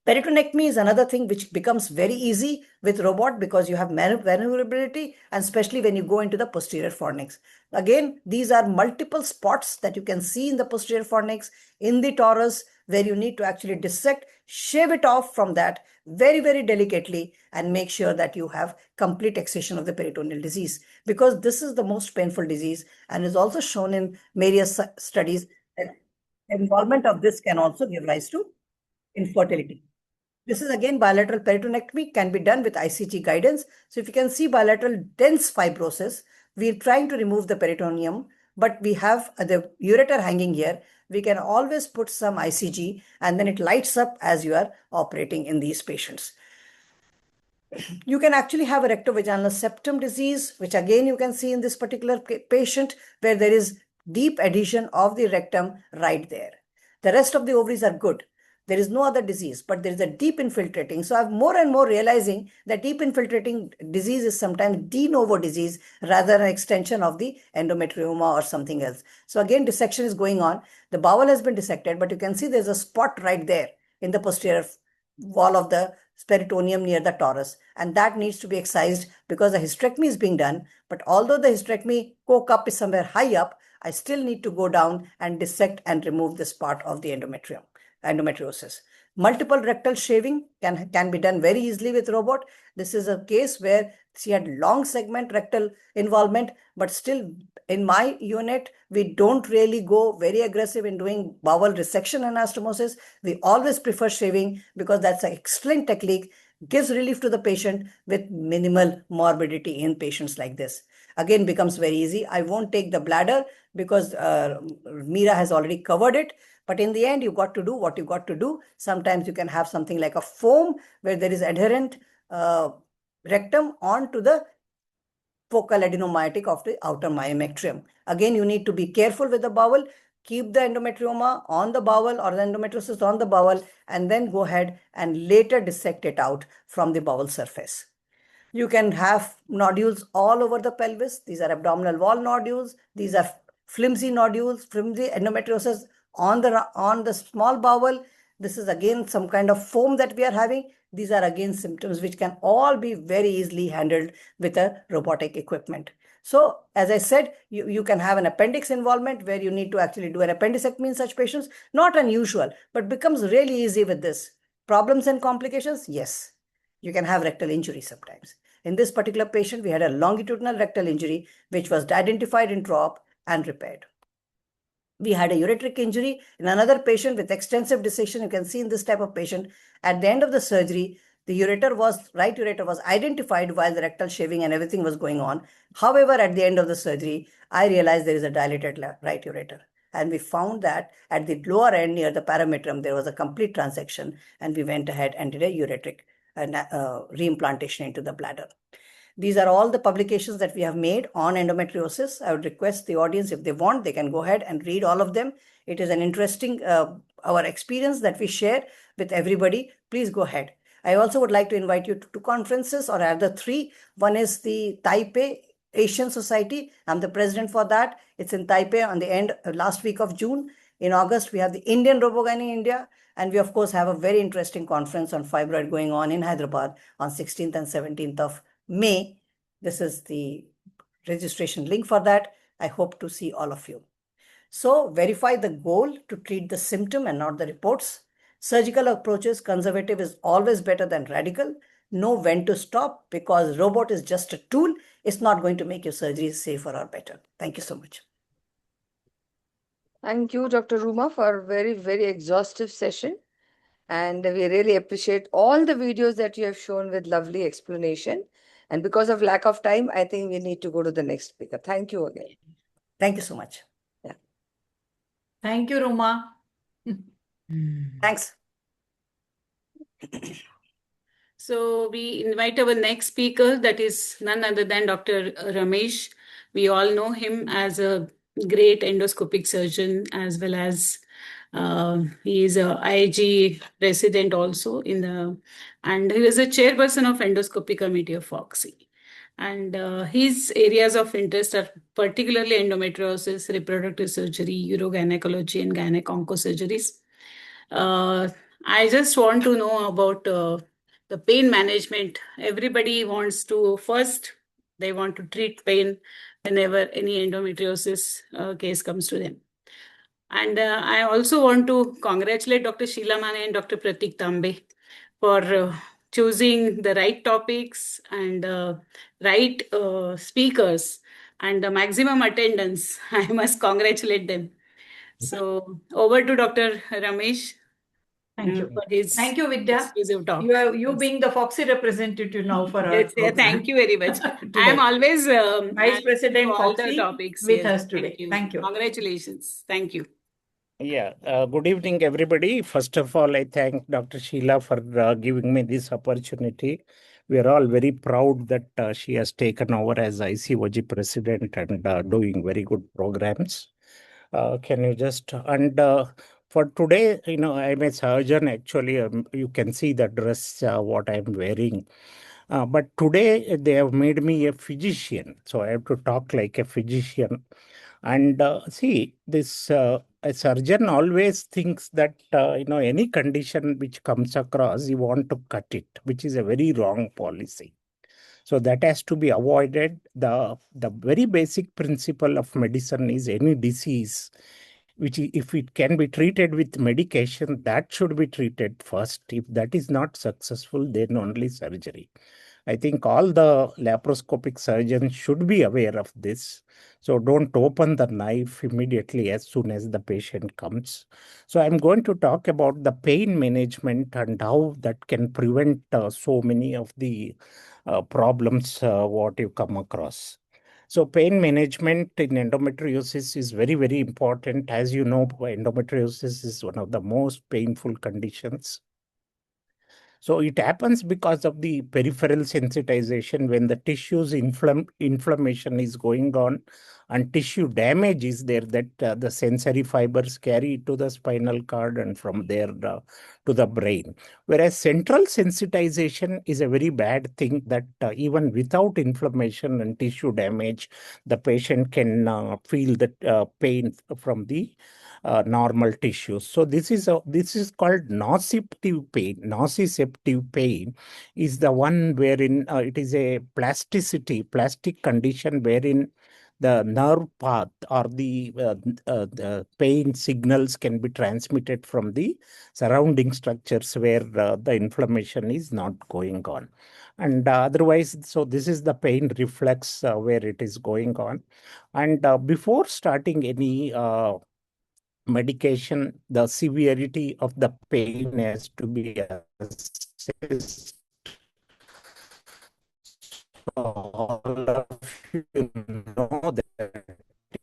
Peritonectomy is another thing which becomes very easy with robot because you have maneuverability, and especially when you go into the posterior fornix. Again, these are multiple spots that you can see in the posterior fornix, in the torus, where you need to actually dissect, shave it off from that very, very delicately and make sure that you have complete excision of the peritoneal disease, because this is the most painful disease and is also shown in various studies that involvement of this can also give rise to infertility. This is again bilateral peritonectomy, can be done with ICG guidance. So if you can see bilateral dense fibrosis, we're trying to remove the peritoneum, but we have the ureter hanging here. We can always put some ICG and then it lights up as you are operating in these patients. You can actually have a rectovaginal septum disease, which again you can see in this particular patient where there is deep adhesion of the rectum right there. The rest of the ovaries are good. There is no other disease, but there is a deep infiltrating. So I'm more and more realizing that deep infiltrating disease is sometimes de novo disease rather than an extension of the endometrioma or something else. So again, dissection is going on. The bowel has been dissected, but you can see there's a spot right there in the posterior wall of the peritoneum near the torus, and that needs to be excised because the hysterectomy is being done. But although the hysterectomy co-cup is somewhere high up, I still need to go down and dissect and remove this part of the endometriosis. Multiple rectal shaving can be done very easily with robot. This is a case where she had long segment rectal involvement, but still in my unit, we don't really go very aggressive in doing bowel resection anastomosis. We always prefer shaving because that's an excellent technique, gives relief to the patient with minimal morbidity in patients like this. Again, becomes very easy. I won't take the bladder because Meera has already covered it. But in the end, you got to do what you got to do. Sometimes you can have something like a foam where there is adherent rectum onto the focal adenomyotic of the outer myometrium. Again, you need to be careful with the bowel. Keep the endometrioma on the bowel or the endometriosis on the bowel, and then go ahead and later dissect it out from the bowel surface. You can have nodules all over the pelvis. These are abdominal wall nodules. These are flimsy nodules, flimsy endometriosis on the small bowel. This is again some kind of foam that we are having. These are again symptoms which can all be very easily handled with a robotic equipment. So as I said, you can have an appendix involvement where you need to actually do an appendicectomy in such patients. Not unusual, but becomes really easy with this. Problems and complications? Yes. You can have rectal injury sometimes. In this particular patient, we had a longitudinal rectal injury, which was identified intra-op and repaired. We had a ureteric injury in another patient with extensive dissection. You can see in this type of patient, at the end of the surgery, the right ureter was identified while the rectal shaving and everything was going on. However, at the end of the surgery, I realized there is a dilated right ureter. And we found that at the lower end near the parametrium, there was a complete transection, and we went ahead and did a ureteric reimplantation into the bladder. These are all the publications that we have made on endometriosis. I would request the audience, if they want, they can go ahead and read all of them. It is an interesting, our experience that we share with everybody. Please go ahead. I also would like to invite you to two conferences, or rather three. One is the Taipei Asian Society. I'm the president for that. It's in Taipei on the last week of June. In August, we have the Indian Robogyne India. And we, of course, have a very interesting conference on fibroid going on in Hyderabad on 16th and 17th of May. This is the registration link for that. I hope to see all of you. So verify the goal to treat the symptom and not the reports. Surgical approaches, conservative is always better than radical. Know when to stop, because robot is just a tool. It's not going to make your surgery safer or better. Thank you so much.
Thank you, Dr. Ruma, for a very, very exhaustive session. And we really appreciate all the videos that you have shown with lovely explanation. And because of lack of time, I think we need to go to the next speaker. Thank you again.
Thank you so much.
Yeah.
Thank you, Ruma.
Thanks.
So we invite our next speaker, that is none other than Dr. Ramesh. We all know him as a great endoscopic surgeon, as well as he is a IIG resident also and he is a chairperson of endoscopy committee of FOGSI. And his areas of interest are particularly endometriosis, reproductive surgery, urogynecology, and gynec oncosurgeries. I just want to know about the pain management. Everybody wants to they want to treat pain whenever any endometriosis case comes to them. And I also want to congratulate Dr. Sheila Mane and Dr. Pratik Tambe for choosing the right topics and right speakers and the maximum attendance. I must congratulate them. So over to Dr. Ramesh.
Thank you.
For his
Thank you, Vidya.
exclusive talk.
You being the FOGSI representative now for our
Yes,
program.
thank you very much. I
Today.
am always
Vice President
all the
FOGSI
topics
with
yes.
us today. Thank you.
Congratulations. Thank you.
Yeah, good evening, everybody. First of all, I thank Dr. Sheila for giving me this opportunity. We are all very proud that she has taken over as ICOG president and doing very good programs. Can you just, for today, I'm a surgeon actually. You can see the dress, what I'm wearing. But today they have made me a physician. So I have to talk like a physician. And see, this a surgeon always thinks that any condition which comes across, you want to cut it, which is a very wrong policy. So that has to be avoided. The very basic principle of medicine is any disease, which if it can be treated with medication, that should be treated first. If that is not successful, then only surgery. I think all the laparoscopic surgeons should be aware of this. So don't open the knife immediately as soon as the patient comes. So I'm going to talk about the pain management and how that can prevent so many of the problems what you come across. So pain management in endometriosis is very, very important. As you know, endometriosis is one of the most painful conditions. So it happens because of the peripheral sensitization when the tissue's inflammation is going on and tissue damage is there, that the sensory fibers carry to the spinal cord and from there to the brain. Whereas central sensitization is a very bad thing that even without inflammation and tissue damage, the patient can feel the pain from the normal tissues. So this is called nociceptive pain. Nociceptive pain is the one wherein it is a plastic condition wherein the nerve path or the pain signals can be transmitted from the surrounding structures where the inflammation is not going on. And otherwise, so this is the pain reflex where it is going on. And before starting any medication, the severity of the pain has to be assessed. So all of you know that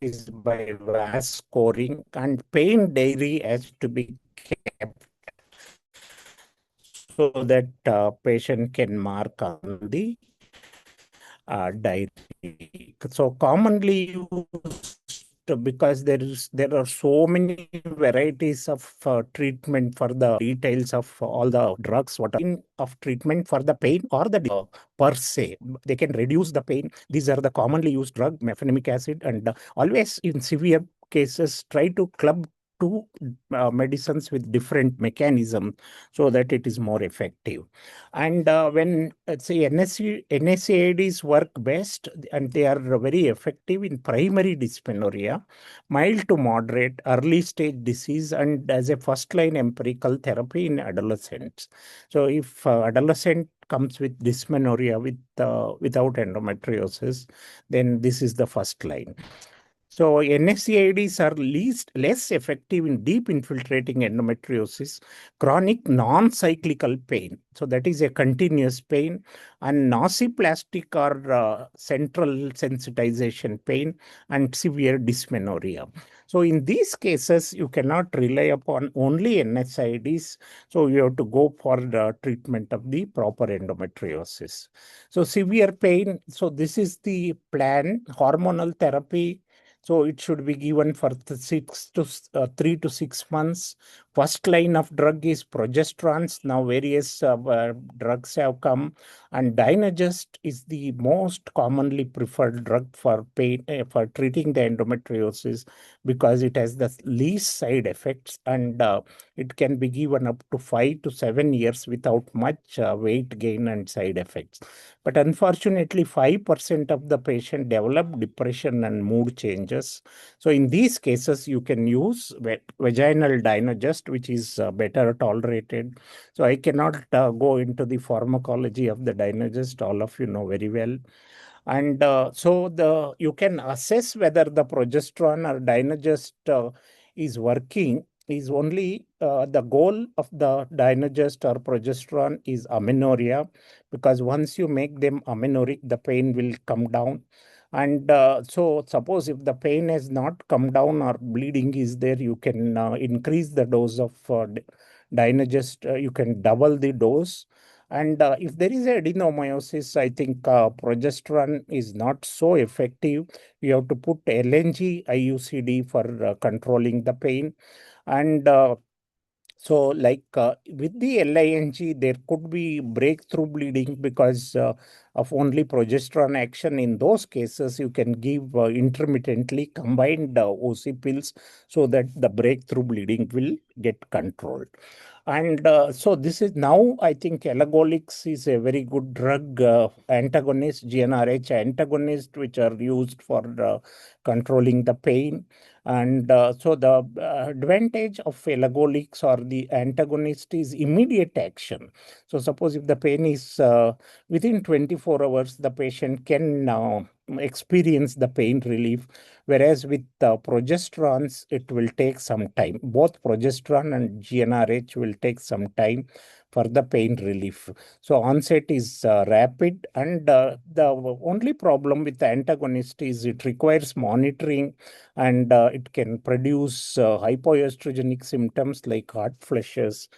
is by VAS scoring, and pain diary has to be kept so that patient can mark on the diary. So commonly used because there are so many varieties of treatment for the details of all the drugs what are of treatment for the pain or the per se they can reduce the pain. These are the commonly used drug mefenamic acid, and always in severe cases try to club two medicines with different mechanism so that it is more effective. And when let's say NSAIDs work best and they are very effective in primary dysmenorrhea, mild to moderate early stage disease, and as a first line empirical therapy in adolescents. So if adolescent comes with dysmenorrhea without endometriosis, then this is the first line. So NSAIDs are less effective in deep infiltrating endometriosis, chronic non-cyclical pain. So that is a continuous pain, and nociplastic or central sensitization pain, and severe dysmenorrhea. So in these cases, you cannot rely upon only NSAIDs. So you have to go for the treatment of the proper endometriosis. So severe pain. So this is the plan, hormonal therapy. So it should be given for 3 to 6 months. First line of drug is progesterones. Now various drugs have come, and Dynagest is the most commonly preferred drug for pain for treating the endometriosis because it has the least side effects, and it can be given up to 5 to 7 years without much weight gain and side effects. But unfortunately, 5% of the patient develop depression and mood changes. So in these cases, you can use vaginal Dynagest, which is better tolerated. So I cannot go into the pharmacology of the Dynagest. All of you know very well. And so you can assess whether the progesterone or Dynagest is working is only the goal of the Dynagest or progesterone is amenorrhea, because once you make them amenorrheic, the pain will come down. And so suppose if the pain has not come down or bleeding is there, you can increase the dose of Dynagest. You can double the dose. And if there is adenomyosis, I think progesterone is not so effective. You have to put LNG IUCD for controlling the pain. And so like with the LING, there could be breakthrough bleeding because of only progesterone action. In those cases, you can give intermittently combined OC pills so that the breakthrough bleeding will get controlled. And so this is now, I think elagolix is a very good drug antagonist, GnRH antagonist, which are used for controlling the pain. And so the advantage of elagolix or the antagonist is immediate action. So suppose if the pain is within 24 hours, the patient can experience the pain relief. Whereas with progesterones, it will take some time. Both progesterone and GnRH will take some time for the pain relief. So onset is rapid, and the only problem with the antagonist is it requires monitoring, and it can produce hypoestrogenic symptoms like hot flushes,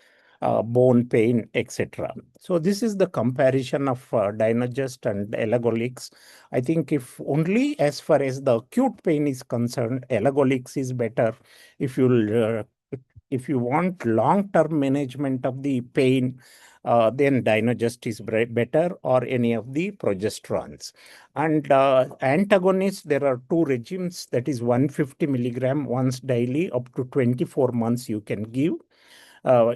bone pain, etc. So this is the comparison of Dynagest and elagolix. I think if only as far as the acute pain is concerned, elagolix is better. If you want long-term management of the pain, then Dynagest is better, or any of the progesterones. And antagonists, there are two regimes, that is 150 milligram once daily up to 24 months you can give.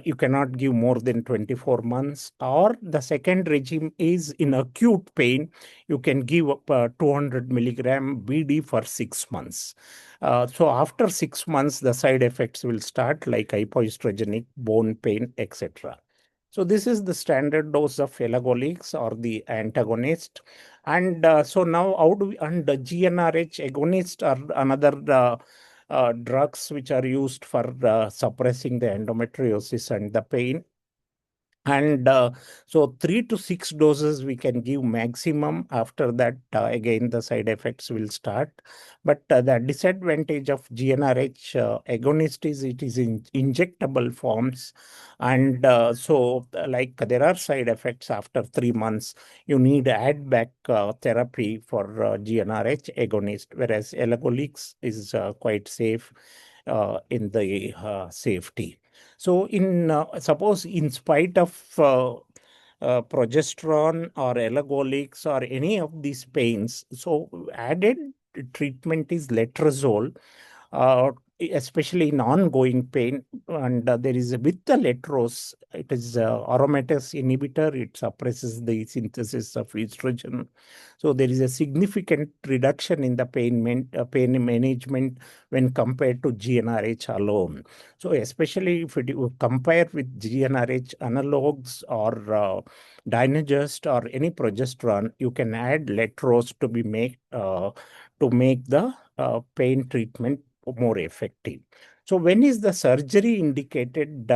You cannot give more than 24 months. Or the second regime is in acute pain, you can give up 200 milligram BD for 6 months. So after 6 months, the side effects will start like hypoestrogenic, bone pain, etc. So this is the standard dose of elagolix or the antagonist. And so now how do we, and the GnRH agonist are another drugs which are used for suppressing the endometriosis and the pain. And so 3 to 6 doses we can give maximum. After that, again, the side effects will start. But the disadvantage of GnRH agonist is it is in injectable forms. And so like there are side effects after 3 months. You need add back therapy for GnRH agonist, whereas elagolix is quite safe in the safety. So in suppose in spite of progesterone or elagolix or any of these pains, so added treatment is letrozole, uh, especially in ongoing pain. And there is with the letrose, it is aromatase inhibitor. It suppresses the synthesis of estrogen. So there is a significant reduction in the pain management when compared to GnRH alone. So especially if you compare with GnRH analogs or Dynagest or any progesterone, you can add letrose to make the pain treatment more effective. So when is the surgery indicated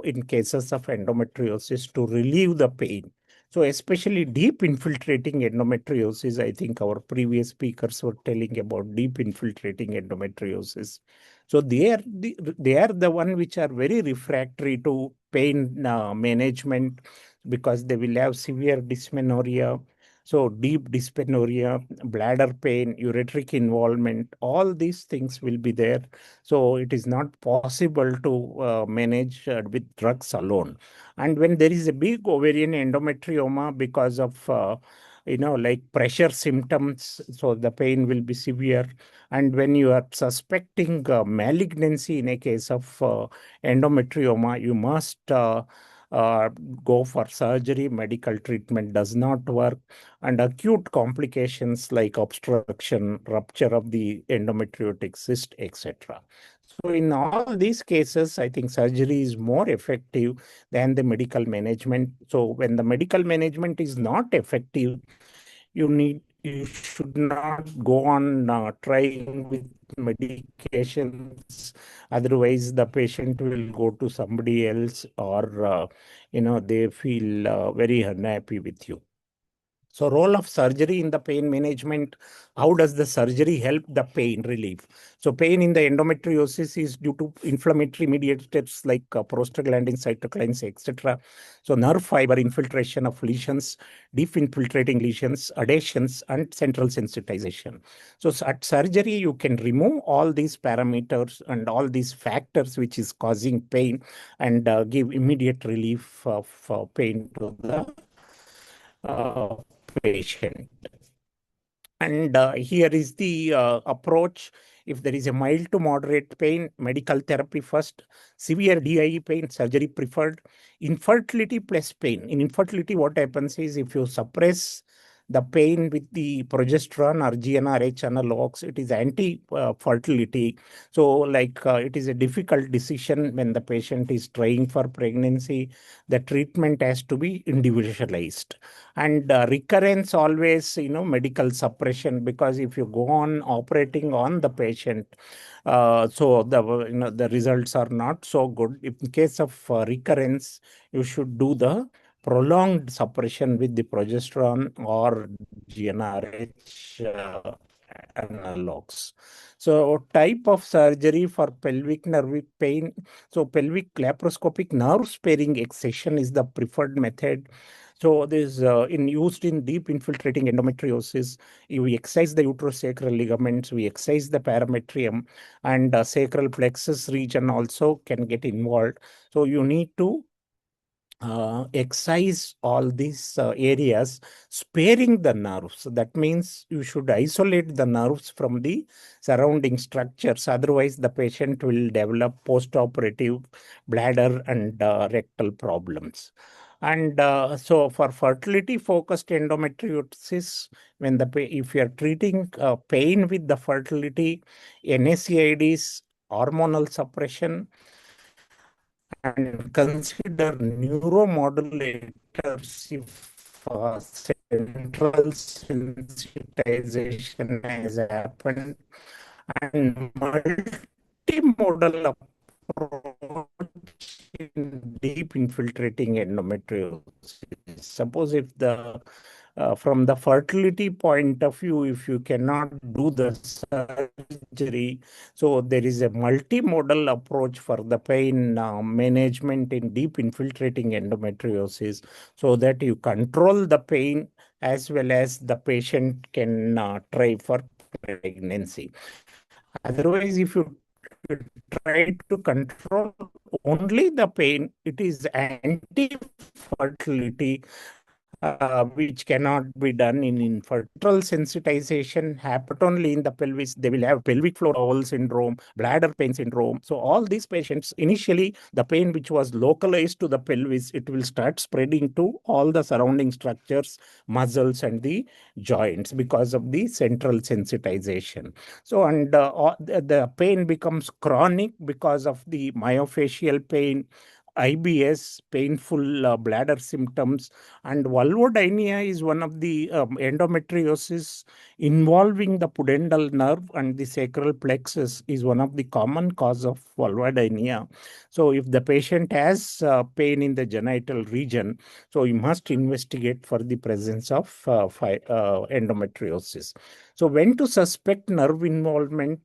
in cases of endometriosis to relieve the pain? So especially deep infiltrating endometriosis, I think our previous speakers were telling about deep infiltrating endometriosis. So they are the one which are very refractory to pain management, because they will have severe dysmenorrhea. So deep dysmenorrhea, bladder pain, ureteric involvement, all these things will be there. So it is not possible to manage with drugs alone. And when there is a big ovarian endometrioma because of like pressure symptoms, so the pain will be severe. And when you are suspecting malignancy in a case of endometrioma, you must uh, go for surgery. Medical treatment does not work, and acute complications like obstruction, rupture of the endometriotic cyst, etc. So in all these cases, I think surgery is more effective than the medical management. So when the medical management is not effective, you should not go on trying with medications. Otherwise, the patient will go to somebody else, or they feel very unhappy with you. So role of surgery in the pain management, how does the surgery help the pain relief? So pain in the endometriosis is due to inflammatory mediators like prostaglandins, cytokines, etc. So nerve fiber infiltration of lesions, deep infiltrating lesions, adhesions, and central sensitization. So at surgery, you can remove all these parameters and all these factors which is causing pain, and give immediate relief of pain to the patient. And here is the approach. If there is a mild to moderate pain, medical therapy first. Severe DIE pain, surgery preferred. Infertility plus pain. In infertility, what happens is if you suppress the pain with the progesterone or GnRH analogs, it is anti-fertility. So it is a difficult decision when the patient is trying for pregnancy. The treatment has to be individualized. And recurrence always, medical suppression, because if you go on operating on the patient, so the results are not so good. In case of recurrence, you should do the prolonged suppression with the progesterone or GnRH analogs. So type of surgery for pelvic nerve pain. So pelvic laparoscopic nerve sparing excision is the preferred method. So this used in deep infiltrating endometriosis. We excise the uterosacral ligaments, we excise the parametrium, and sacral plexus region also can get involved. So you need to excise all these areas, sparing the nerves. That means you should isolate the nerves from the surrounding structures. Otherwise, the patient will develop post-operative bladder and rectal problems. And so for fertility-focused endometriosis, if you are treating pain with the fertility, NSAIDs, hormonal suppression, and consider neuromodulators if central sensitization has happened, and multimodal approach in deep infiltrating endometriosis. Suppose if from the fertility point of view, if you cannot do the surgery, so there is a multimodal approach for the pain management in deep infiltrating endometriosis, so that you control the pain as well as the patient can try for pregnancy. Otherwise, if you try to control only the pain, it is anti-fertility, which cannot be done in infertile sensitization happen only in the pelvis. They will have pelvic floor bowel syndrome, bladder pain syndrome. So all these patients, initially, the pain which was localized to the pelvis, it will start spreading to all the surrounding structures, muscles, and the joints because of the central sensitization. So, and the pain becomes chronic because of the myofascial pain, IBS, painful bladder symptoms, and vulvodynia is one of the endometriosis involving the pudendal nerve and the sacral plexus is one of the common cause of vulvodynia. So if the patient has pain in the genital region, so you must investigate for the presence of endometriosis. So when to suspect nerve involvement?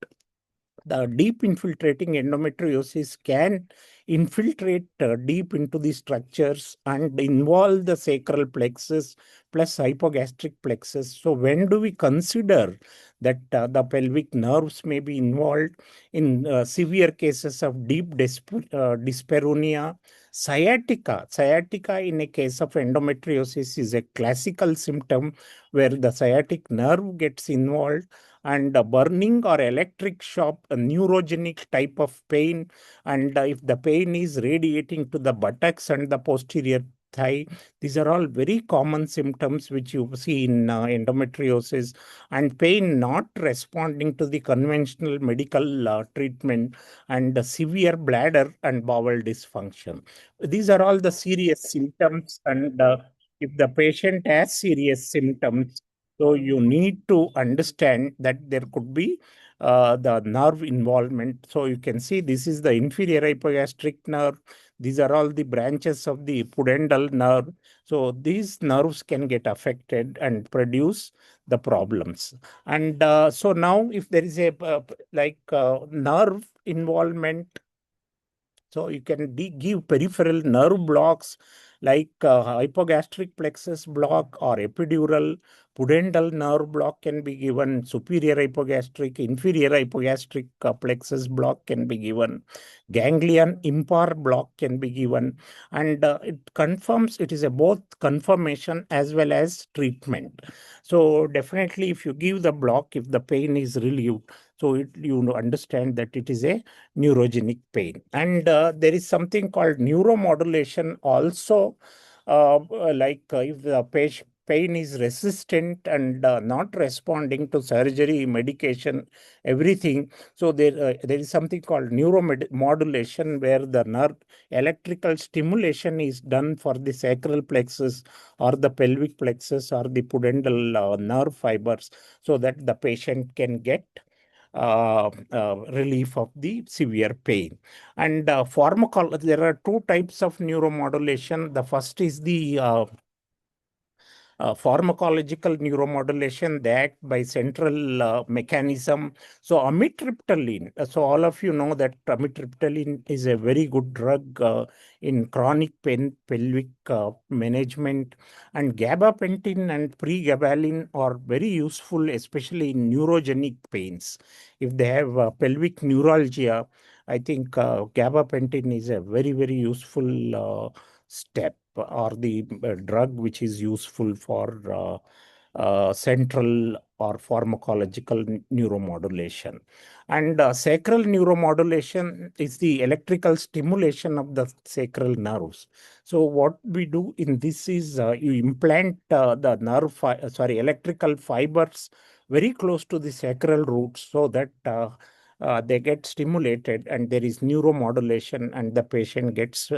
The deep infiltrating endometriosis can infiltrate deep into the structures and involve the sacral plexus plus hypogastric plexus. So when do we consider that the pelvic nerves may be involved? In severe cases of deep dyspareunia, sciatica. Sciatica in a case of endometriosis is a classical symptom where the sciatic nerve gets involved, and burning or electric shock, a neurogenic type of pain, and if the pain is radiating to the buttocks and the posterior thigh, these are all very common symptoms which you see in endometriosis, and pain not responding to the conventional medical treatment, and severe bladder and bowel dysfunction. These are all the serious symptoms, and if the patient has serious symptoms, so you need to understand that there could be the nerve involvement. So you can see this is the inferior hypogastric nerve. These are all the branches of the pudendal nerve. So these nerves can get affected and produce the problems. And so now if there is a nerve involvement, so you can give peripheral nerve blocks like hypogastric plexus block or epidural. Pudendal nerve block can be given. Superior hypogastric, inferior hypogastric plexus block can be given. Ganglion impar block can be given. And it confirms, it is a both confirmation as well as treatment. So definitely if you give the block, if the pain is relieved, so you understand that it is a neurogenic pain. And there is something called neuromodulation also, if the pain is resistant and not responding to surgery, medication, everything. So there is something called neuromodulation where the nerve electrical stimulation is done for the sacral plexus or the pelvic plexus or the pudendal nerve fibers, so that the patient can get relief of the severe pain. And there are two types of neuromodulation. The first is the pharmacological neuromodulation, that by central mechanism. So amitriptyline, so all of you know that amitriptyline is a very good drug in chronic pain, pelvic management, and gabapentin and pregabalin are very useful, especially in neurogenic pains. If they have pelvic neuralgia, I think gabapentin is a very, very useful step, or the drug which is useful for central or pharmacological neuromodulation. And sacral neuromodulation is the electrical stimulation of the sacral nerves. So what we do in this is you implant the electrical fibers very close to the sacral roots, so that they get stimulated and there is neuromodulation and the patient gets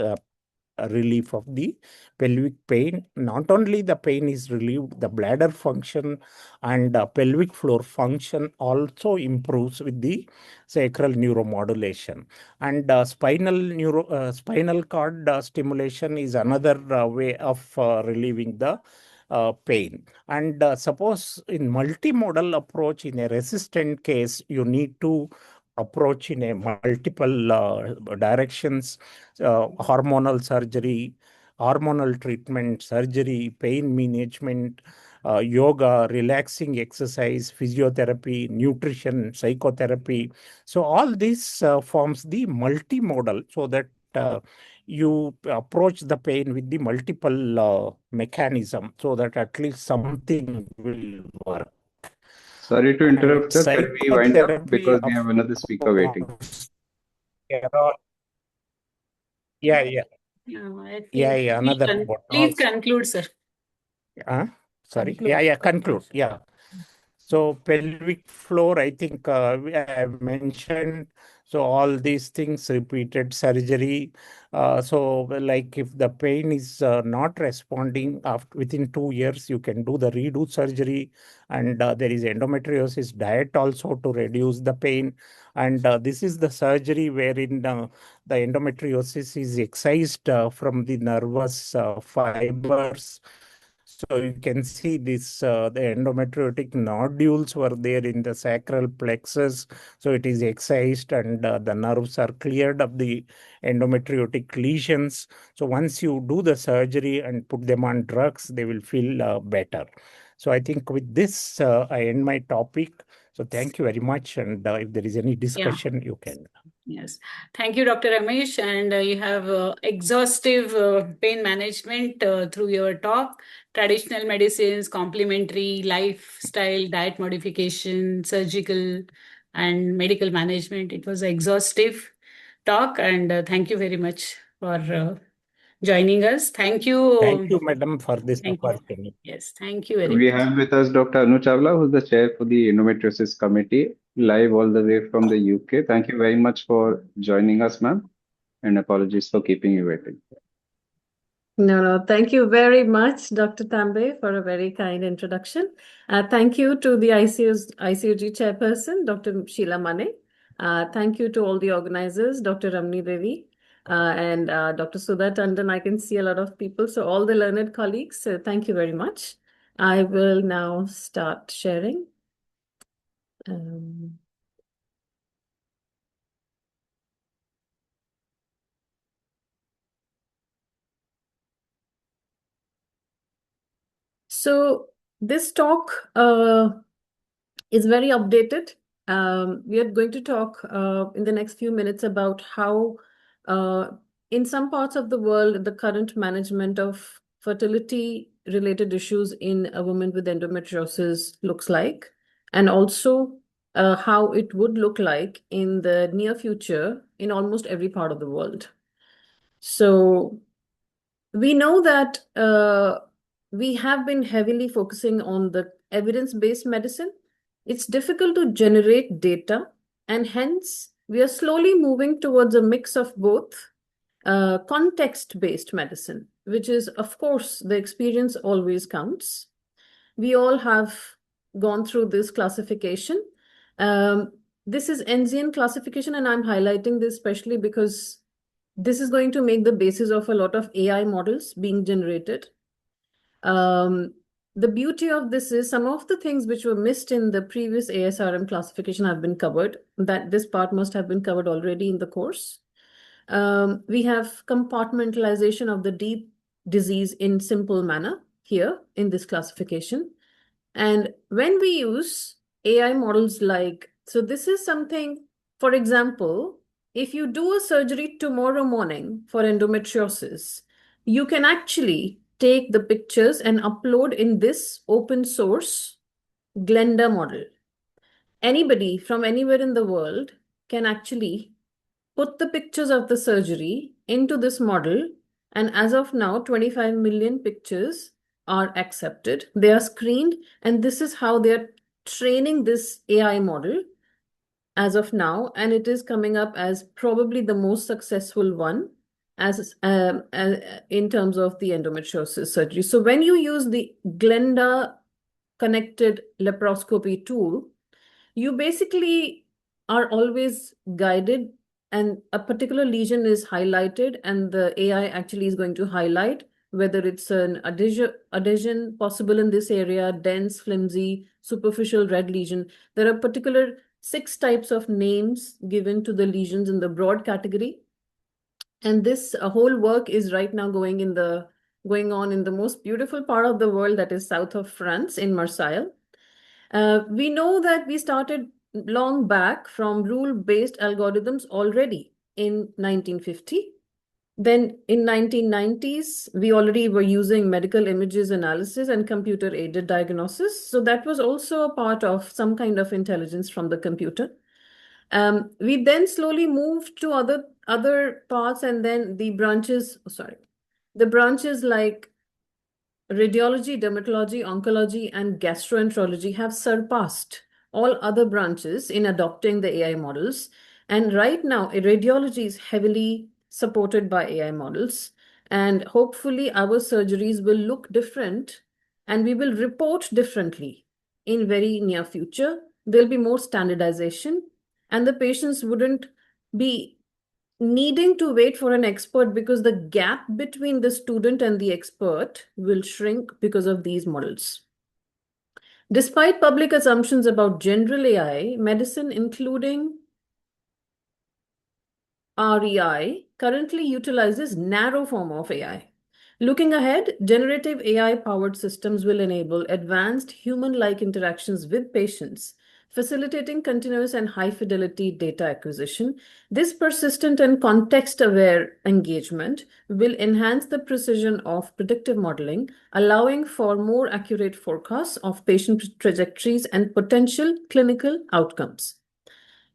relief of the pelvic pain. Not only the pain is relieved, the bladder function and pelvic floor function also improves with the sacral neuromodulation. And spinal cord stimulation is another way of relieving the pain. And suppose in multimodal approach in a resistant case, you need to approach in a multiple directions, hormonal surgery, hormonal treatment, surgery, pain management, yoga, relaxing exercise, physiotherapy, nutrition, psychotherapy. So all this forms the multimodal, so that you approach the pain with the multiple mechanism, so that at least something will work.
Sorry to
And
interrupt, sir. Can we wind up
psychotherapy,
because we
of
have another speaker waiting?
course, yeah, yeah,
I
yeah,
think
yeah. Another what
please
else?
conclude, sir.
Sorry.
Conclude.
Conclude. Yeah. So pelvic floor, I think I have mentioned. So all these things, repeated surgery. So like if the pain is not responding after within 2 years, you can do the redo surgery. And there is endometriosis diet also to reduce the pain. And this is the surgery wherein the endometriosis is excised from the nervous fibers. So you can see this, the endometriotic nodules were there in the sacral plexus. So it is excised and the nerves are cleared of the endometriotic lesions. So once you do the surgery and put them on drugs, they will feel better. So I think with this, I end my topic. So thank you very much. And if there is any discussion, you can.
Yes. Thank you, Dr. Ramesh. And you have exhaustive pain management through your talk, traditional medicines, complementary lifestyle, diet modification, surgical and medical management. It was an exhaustive talk. And thank you very much for joining us. Thank you.
Thank you, madam, for this
Thank you.
opportunity.
Yes, thank you very
We
much.
have with us Dr. Anu Chawla, who's the chair for the Endometriosis Committee, live all the way from the UK. Thank you very much for joining us, ma'am, and apologies for keeping you waiting.
No. Thank you very much, Dr. Tambe, for a very kind introduction. Thank you to the ICOG chairperson, Dr. Sheila Mane. Thank you to all the organizers, Dr. Ramni Devi and Dr. Sudha Tandon. I can see a lot of people. So all the learned colleagues, thank you very much. I will now start sharing. So this talk is very updated. We are going to talk in the next few minutes about how in some parts of the world, the current management of fertility related issues in a woman with endometriosis looks like, and also how it would look like in the near future in almost every part of the world. So we know that we have been heavily focusing on the evidence-based medicine. It's difficult to generate data, and hence we are slowly moving towards a mix of both context-based medicine, which is, of course, the experience always counts. We all have gone through this classification. This is Enzian classification, and I'm highlighting this especially because this is going to make the basis of a lot of AI models being generated. The beauty of this is some of the things which were missed in the previous ASRM classification have been covered. That this part must have been covered already in the course. We have compartmentalization of the deep disease in simple manner here in this classification. And when we use AI models so this is something, for example, if you do a surgery tomorrow morning for endometriosis, you can actually take the pictures and upload in this open source Glenda model. Anybody from anywhere in the world can actually put the pictures of the surgery into this model. And as of now, 25 million pictures are accepted. They are screened, and this is how they're training this AI model as of now. And it is coming up as probably the most successful one
in terms of the endometriosis surgery. So when you use the Glenda connected laparoscopy tool, you basically are always guided, and a particular lesion is highlighted, and the AI actually is going to highlight whether it's an adhesion possible in this area, dense, flimsy, superficial red lesion. There are particular 6 types of names given to the lesions in the broad category. And this whole work is right now going on in the most beautiful part of the world, that is south of France in Marseille. We know that we started long back from rule-based algorithms already in 1950. Then in 1990s, we already were using medical images analysis and computer-aided diagnosis. So that was also a part of some kind of intelligence from the computer. We then slowly moved to other parts, and then the branches like radiology, dermatology, oncology, and gastroenterology have surpassed all other branches in adopting the AI models. And right now, radiology is heavily supported by AI models. And hopefully, our surgeries will look different and we will report differently in very near future. There'll be more standardization, and the patients wouldn't be needing to wait for an expert, because the gap between the student and the expert will shrink because of these models. Despite public assumptions about general AI, medicine, including REI, currently utilizes narrow form of AI. Looking ahead, generative AI-powered systems will enable advanced human-like interactions with patients, facilitating continuous and high-fidelity data acquisition. This persistent and context-aware engagement will enhance the precision of predictive modeling, allowing for more accurate forecasts of patient trajectories and potential clinical outcomes.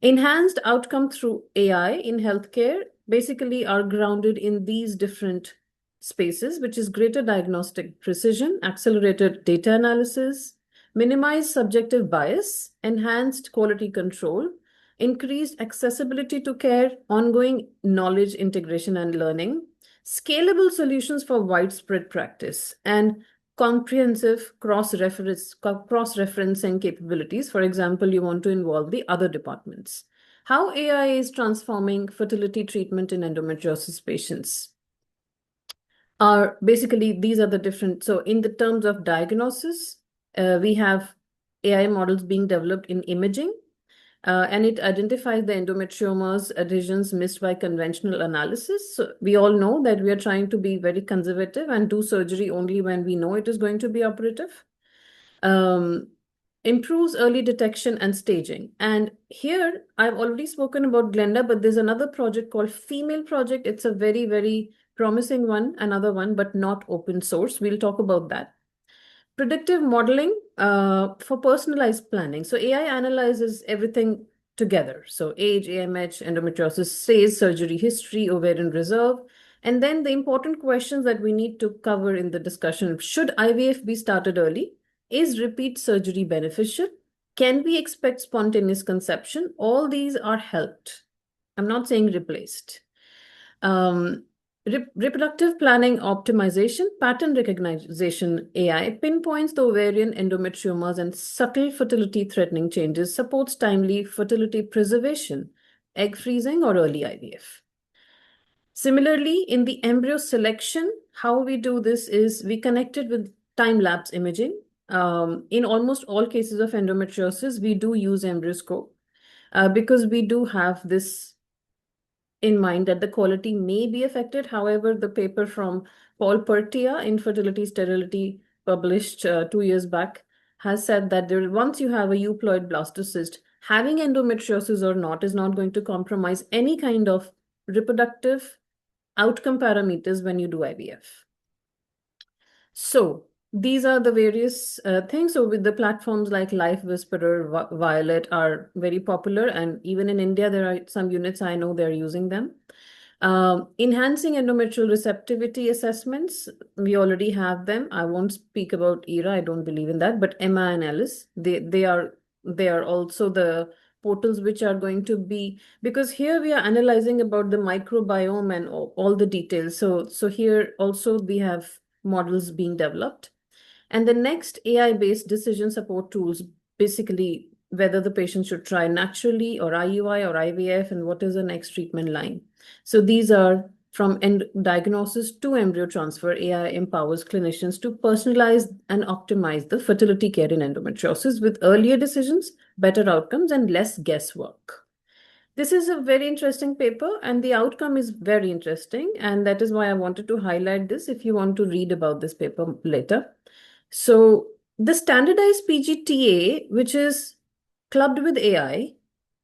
Enhanced outcome through AI in healthcare basically are grounded in these different spaces, which is greater diagnostic precision, accelerated data analysis, minimized subjective bias, enhanced quality control, increased accessibility to care, ongoing knowledge integration and learning, scalable solutions for widespread practice, and comprehensive cross-referencing capabilities. For example, you want to involve the other departments. How AI is transforming fertility treatment in endometriosis patients are basically, these are the different. So in the terms of diagnosis, we have AI models being developed in imaging, and it identifies the endometriomas adhesions missed by conventional analysis. So we all know that we are trying to be very conservative and do surgery only when we know it is going to be operative. Improves early detection and staging. And here I've already spoken about Glenda, but there's another project called Female Project. It's a very, very promising one, another one, but not open source. We'll talk about that. Predictive modeling for personalized planning. So AI analyzes everything together. So age, AMH, endometriosis, SAYS, surgery history, ovarian reserve. And then the important questions that we need to cover in the discussion: should IVF be started early? Is repeat surgery beneficial? Can we expect spontaneous conception? All these are helped. I'm not saying replaced. Reproductive planning optimization, pattern recognition AI pinpoints the ovarian endometriomas and subtle fertility threatening changes, supports timely fertility preservation, egg freezing, or early IVF. Similarly, in the embryo selection, how we do this is we connected with time-lapse imaging. In almost all cases of endometriosis, we do use EmbryoScope because we do have this in mind that the quality may be affected. However, the paper from Paul Pertia, Infertility Sterility, published 2 years back, has said that once you have a euploid blastocyst, having endometriosis or not is not going to compromise any kind of reproductive outcome parameters when you do IVF. So these are the various things. So with the platforms like Life Whisperer, Violet are very popular. And even in India, there are some units I know they're using them. Enhancing endometrial receptivity assessments, we already have them. I won't speak about ERA, I don't believe in that, but Emma and Alice, they are also the portals which are going to be, because here we are analyzing about the microbiome and all the details. So here also we have models being developed. And the next AI-based decision support tools, basically whether the patient should try naturally or IUI or IVF, and what is the next treatment line. So these are from diagnosis to embryo transfer. AI empowers clinicians to personalize and optimize the fertility care in endometriosis with earlier decisions, better outcomes, and less guesswork. This is a very interesting paper, and the outcome is very interesting. And that is why I wanted to highlight this if you want to read about this paper later. So the standardized PGTA, which is clubbed with AI,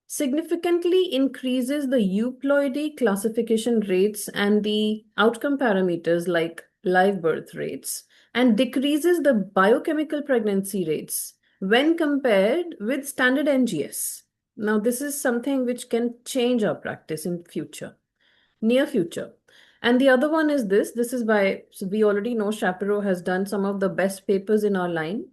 significantly increases the euploidy classification rates and the outcome parameters like live birth rates, and decreases the biochemical pregnancy rates when compared with standard NGS. Now, this is something which can change our practice in future, near future. And the other one is this. This is by, so we already know Shapiro has done some of the best papers in our line.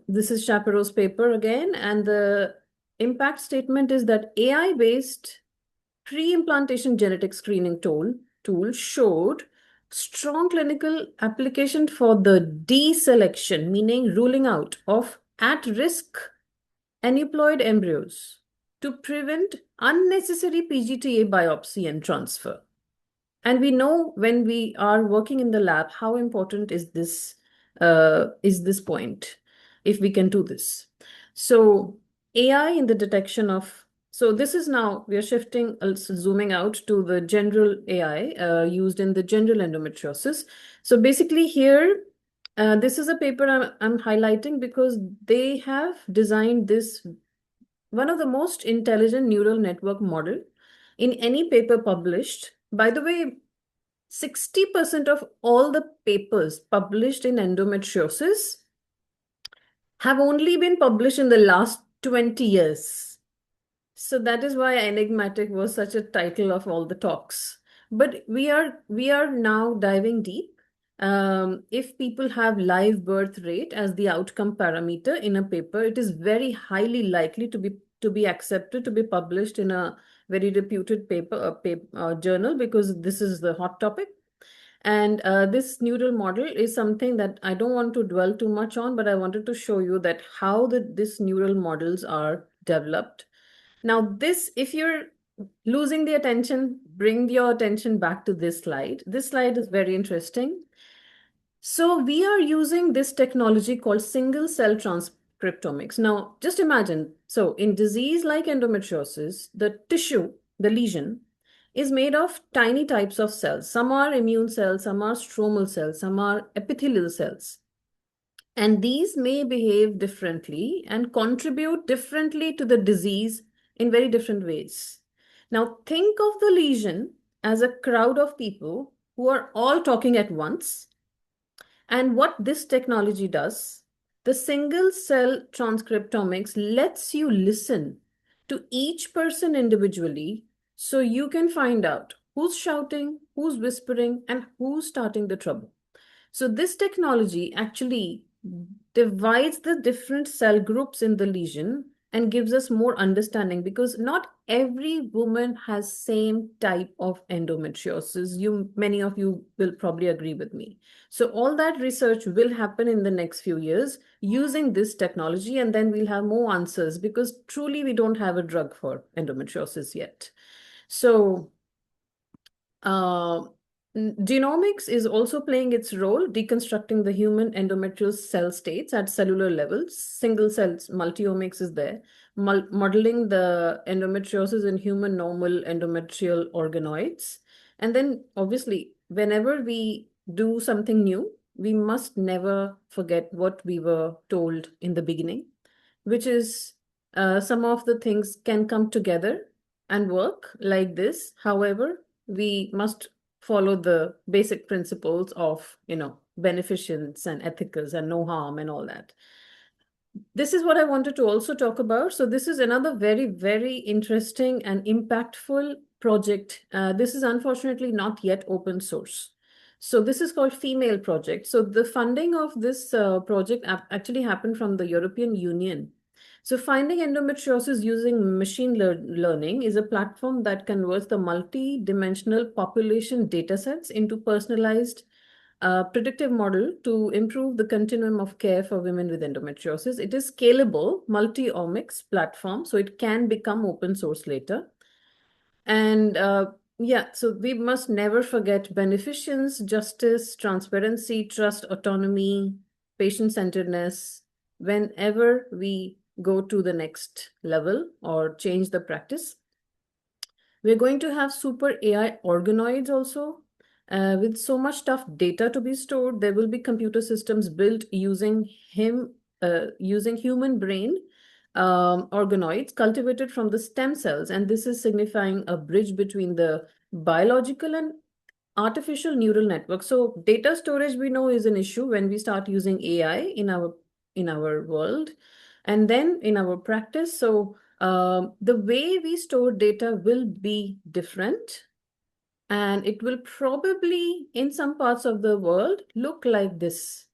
This is Shapiro's paper again, and the impact statement is that AI-based pre-implantation genetic screening tool showed strong clinical application for the deselection, meaning ruling out of at-risk aneuploid embryos to prevent unnecessary PGTA biopsy and transfer. And we know when we are working in the lab, how important is this point, if we can do this. So AI in the detection of, so this is now, we are shifting, zooming out to the general AI used in the general endometriosis. So basically here, this is a paper I'm highlighting because they have designed this, one of the most intelligent neural network model in any paper published. By the way, 60% of all the papers published in endometriosis have only been published in the last 20 years. So that is why enigmatic was such a title of all the talks. But we are now diving deep. If people have live birth rate as the outcome parameter in a paper, it is very highly likely to be accepted to be published in a very reputed journal, because this is the hot topic. And this neural model is something that I don't want to dwell too much on, but I wanted to show you that how these neural models are developed. Now this, if you're losing the attention, bring your attention back to this slide. This slide is very interesting. So we are using this technology called single cell transcriptomics. Now just imagine, so in disease like endometriosis, the tissue, the lesion, is made of tiny types of cells. Some are immune cells, some are stromal cells, some are epithelial cells. And these may behave differently and contribute differently to the disease in very different ways. Now think of the lesion as a crowd of people who are all talking at once. And what this technology does, the single cell transcriptomics lets you listen to each person individually, so you can find out who's shouting, who's whispering, and who's starting the trouble. So this technology actually divides the different cell groups in the lesion and gives us more understanding, because not every woman has same type of endometriosis. Many of you will probably agree with me. So all that research will happen in the next few years using this technology, and then we'll have more answers, because truly we don't have a drug for endometriosis yet. So genomics is also playing its role, deconstructing the human endometrial cell states at cellular levels. Single cells, multiomics is there, modeling the endometriosis in human normal endometrial organoids. And then obviously, whenever we do something new, we must never forget what we were told in the beginning, which is some of the things can come together and work like this. However, we must follow the basic principles of, beneficence and ethicals and no harm and all that. This is what I wanted to also talk about. So this is another very, very interesting and impactful project. This is unfortunately not yet open source. So this is called Female Project. So the funding of this project actually happened from the European Union. So finding endometriosis using machine learning is a platform that converts the multi-dimensional population datasets into personalized predictive model to improve the continuum of care for women with endometriosis. It is scalable multi-omics platform, so it can become open source later. And yeah, so we must never forget beneficence, justice, transparency, trust, autonomy, patient-centeredness whenever we go to the next level or change the practice. We're going to have super AI organoids also. With so much tough data to be stored, there will be computer systems built using human brain organoids cultivated from the stem cells. And this is signifying a bridge between the biological and artificial neural network. So data storage, we know, is an issue when we start using AI in our world and then in our practice. So the way we store data will be different, and it will probably, in some parts of the world, look like this.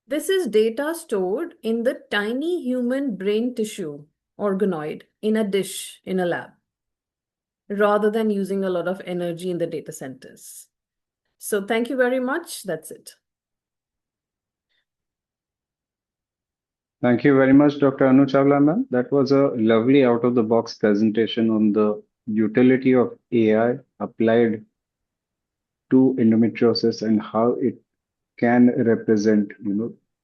This is data stored in the tiny human brain tissue organoid in a dish in a lab, rather than using a lot of energy in the data centers. So thank you very much. That's it.
Thank you very much, Dr. Anu Chawla, ma'am. That was a lovely out-of-the-box presentation on the utility of AI applied to endometriosis and how it can represent,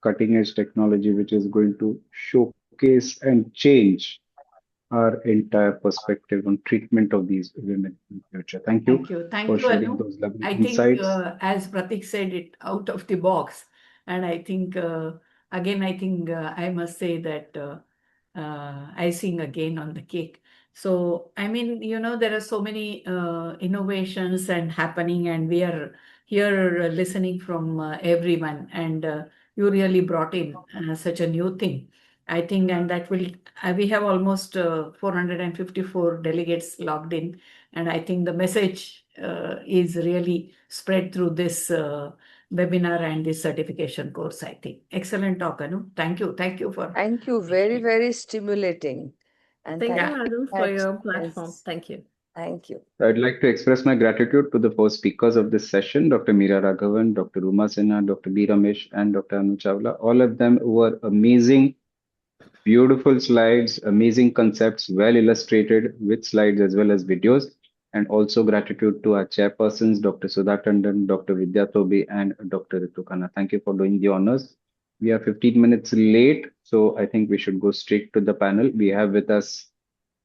cutting-edge technology, which is going to showcase and change our entire perspective on treatment of these women in future. Thank you for sharing
Anu.
those lovely
I think,
insights.
as Pratik said, it out of the box. And I think, again, I must say that icing again on the cake. So, I mean, there are so many innovations and happening, and we are here listening from everyone. And you really brought in such a new thing. I think, and that will, we have almost 454 delegates logged in. And I think the message is really spread through this webinar and this certification course, I think. Excellent talk, Anu. Thank you. Thank you for.
Thank you. Very, very stimulating. And
Thank you,
thank
Madam, for your platform.
Yes.
Thank you.
Thank you.
I'd like to express my gratitude to the four speakers of this session, Dr. Meera Raghavan, Dr. Uma Sinha, Dr. B. Ramesh, and Dr. Anu Chawla. All of them were amazing, beautiful slides, amazing concepts, well illustrated with slides as well as videos. And also gratitude to our chairpersons, Dr. Sudha Tandon, Dr. Vidya Tobi, and Dr. Ritu Khanna. Thank you for doing the honors. We are 15 minutes late, so I think we should go straight to the panel. We have with us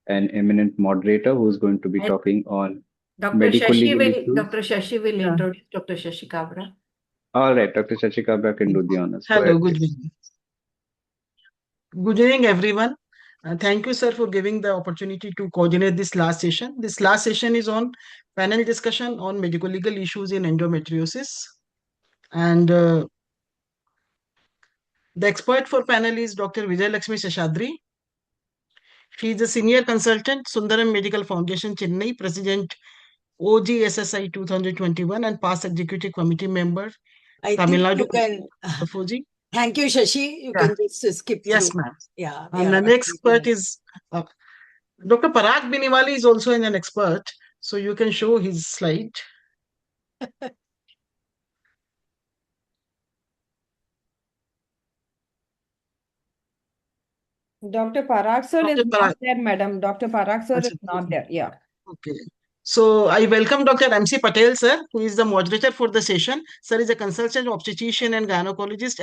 an eminent moderator who's going to be talking on medical legal issues.
Dr. Shashi will introduce Dr. Shashi Kabra.
All right, Dr. Shashi Kabra can do the honors. Go
Hello,
ahead,
good
please.
evening. Good evening, everyone. Thank you, sir, for giving the opportunity to coordinate this last session. This last session is on panel discussion on medical legal issues in endometriosis. And the expert for panel is Dr. Vijay Lakshmi Seshadri. She is a senior consultant, Sundaram Medical Foundation, Chennai, President, OGSSI 2021, and past executive committee member,
I
Tamil
think
Nadu.
you can.
FOGSI.
Thank you, Shashi. You
Yeah.
can just skip
Yes,
through.
ma'am.
Yeah.
And the next expert is Dr. Parag Biniwali is also an expert. So you can show his slide.
Dr. Parag sir is
Dr.
not
Parag.
there, madam. Dr. Parag sir is not there. Yeah.
Okay. So I welcome Dr. MC Patel, sir, who is the moderator for the session. Sir is a consultant obstetrician and gynecologist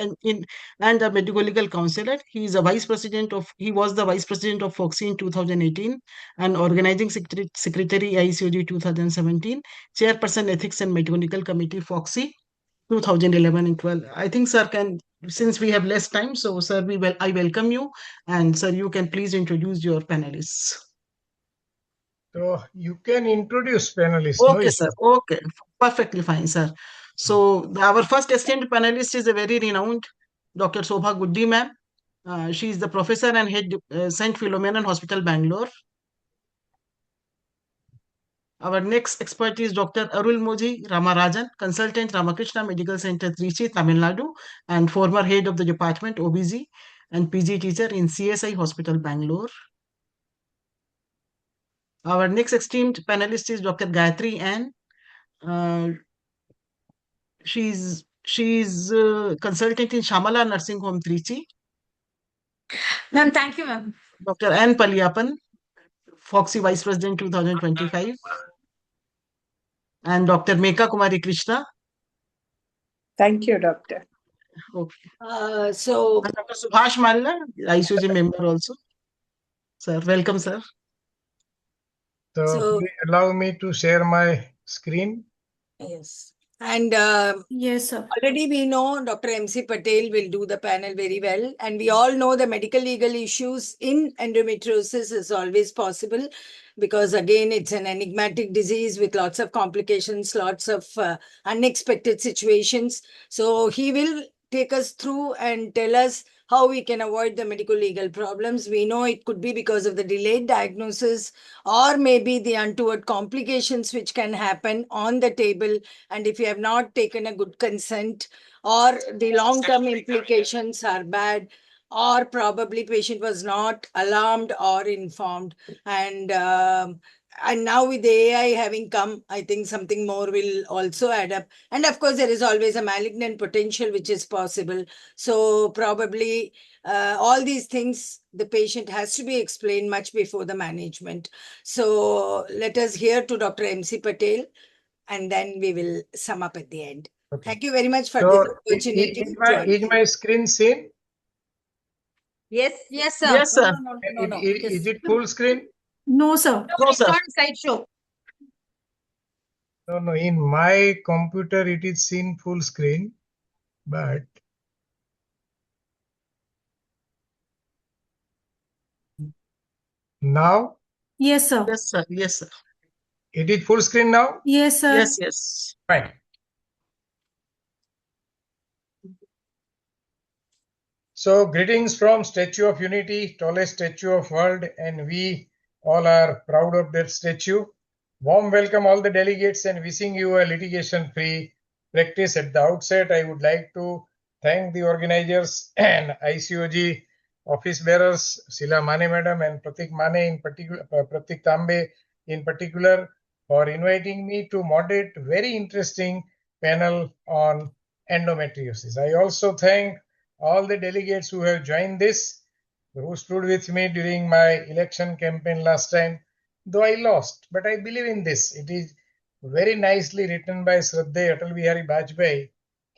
and a medical legal counselor. He was the vice president of FOGSI in 2018 and organizing secretary ICOG 2017, chairperson ethics and medical legal committee FOGSI 2011 and 12. I think, sir, since we have less time, so sir, I welcome you, and sir, you can please introduce your panelists.
So you can introduce panelists.
Okay,
no
sir.
issue.
Okay, perfectly fine, sir. So our first esteemed panelist is a very renowned Dr. Sobha Guddi, ma'am. She is the professor and head St. Philomenan Hospital, Bangalore. Our next expert is Dr. Arulmoji Ramarajan, consultant Ramakrishna Medical Center, Trichy, Tamil Nadu, and former head of the department, OBZ. and PG teacher in CSI Hospital, Bangalore. Our next esteemed panelist is Dr. Gayatri Ann. She's consultant in Shamala Nursing Home, Trichy.
Ma'am, thank you, ma'am.
Dr. Ann Paliappan, FOGSI Vice President 2025. And Dr. Meka Kumari Krishna.
Thank you, doctor.
Okay.
And
Dr. Subhash Malla, ICOG member also. Sir, welcome, sir.
So please allow me to share my screen.
Yes. And
Yes, sir.
already we know Dr. MC Patel will do the panel very well. And we all know the medical legal issues in endometriosis is always possible because again, it's an enigmatic disease with lots of complications, lots of unexpected situations. So he will take us through and tell us how we can avoid the medical legal problems. We know it could be because of the delayed diagnosis or maybe the untoward complications which can happen on the table. And if you have not taken a good consent or the long-term implications are bad, or probably patient was not alarmed or informed. And now with the AI having come, I think something more will also add up. And of course, there is always a malignant potential which is possible. So probably all these things, the patient has to be explained much before the management. So let us hear to Dr. MC Patel, and then we will sum up at the end.
Okay.
Thank you very much for
So
this opportunity.
is my screen seen?
Yes, yes, sir.
Yes, sir.
No.
Is it full screen?
No, sir.
No,
It's
sir.
not slideshow.
No. In my computer, it is seen full screen, but now
Yes, sir.
Yes, sir. Yes, sir.
it is full screen now.
Yes, sir.
Yes, yes.
Fine. So greetings from Statue of Unity, tallest statue of world, and we all are proud of that statue. Warm welcome all the delegates and wishing you a litigation-free practice. At the outset, I would like to thank the organizers and ICOG office bearers, Sheila Mane madam and Pratik Mane in particular, Pratik Tambe in particular, for inviting me to moderate very interesting panel on endometriosis. I also thank all the delegates who have joined this, who stood with me during my election campaign last time, though I lost. But I believe in this. It is very nicely written by Shraddha Atal Bihari Vajpayee.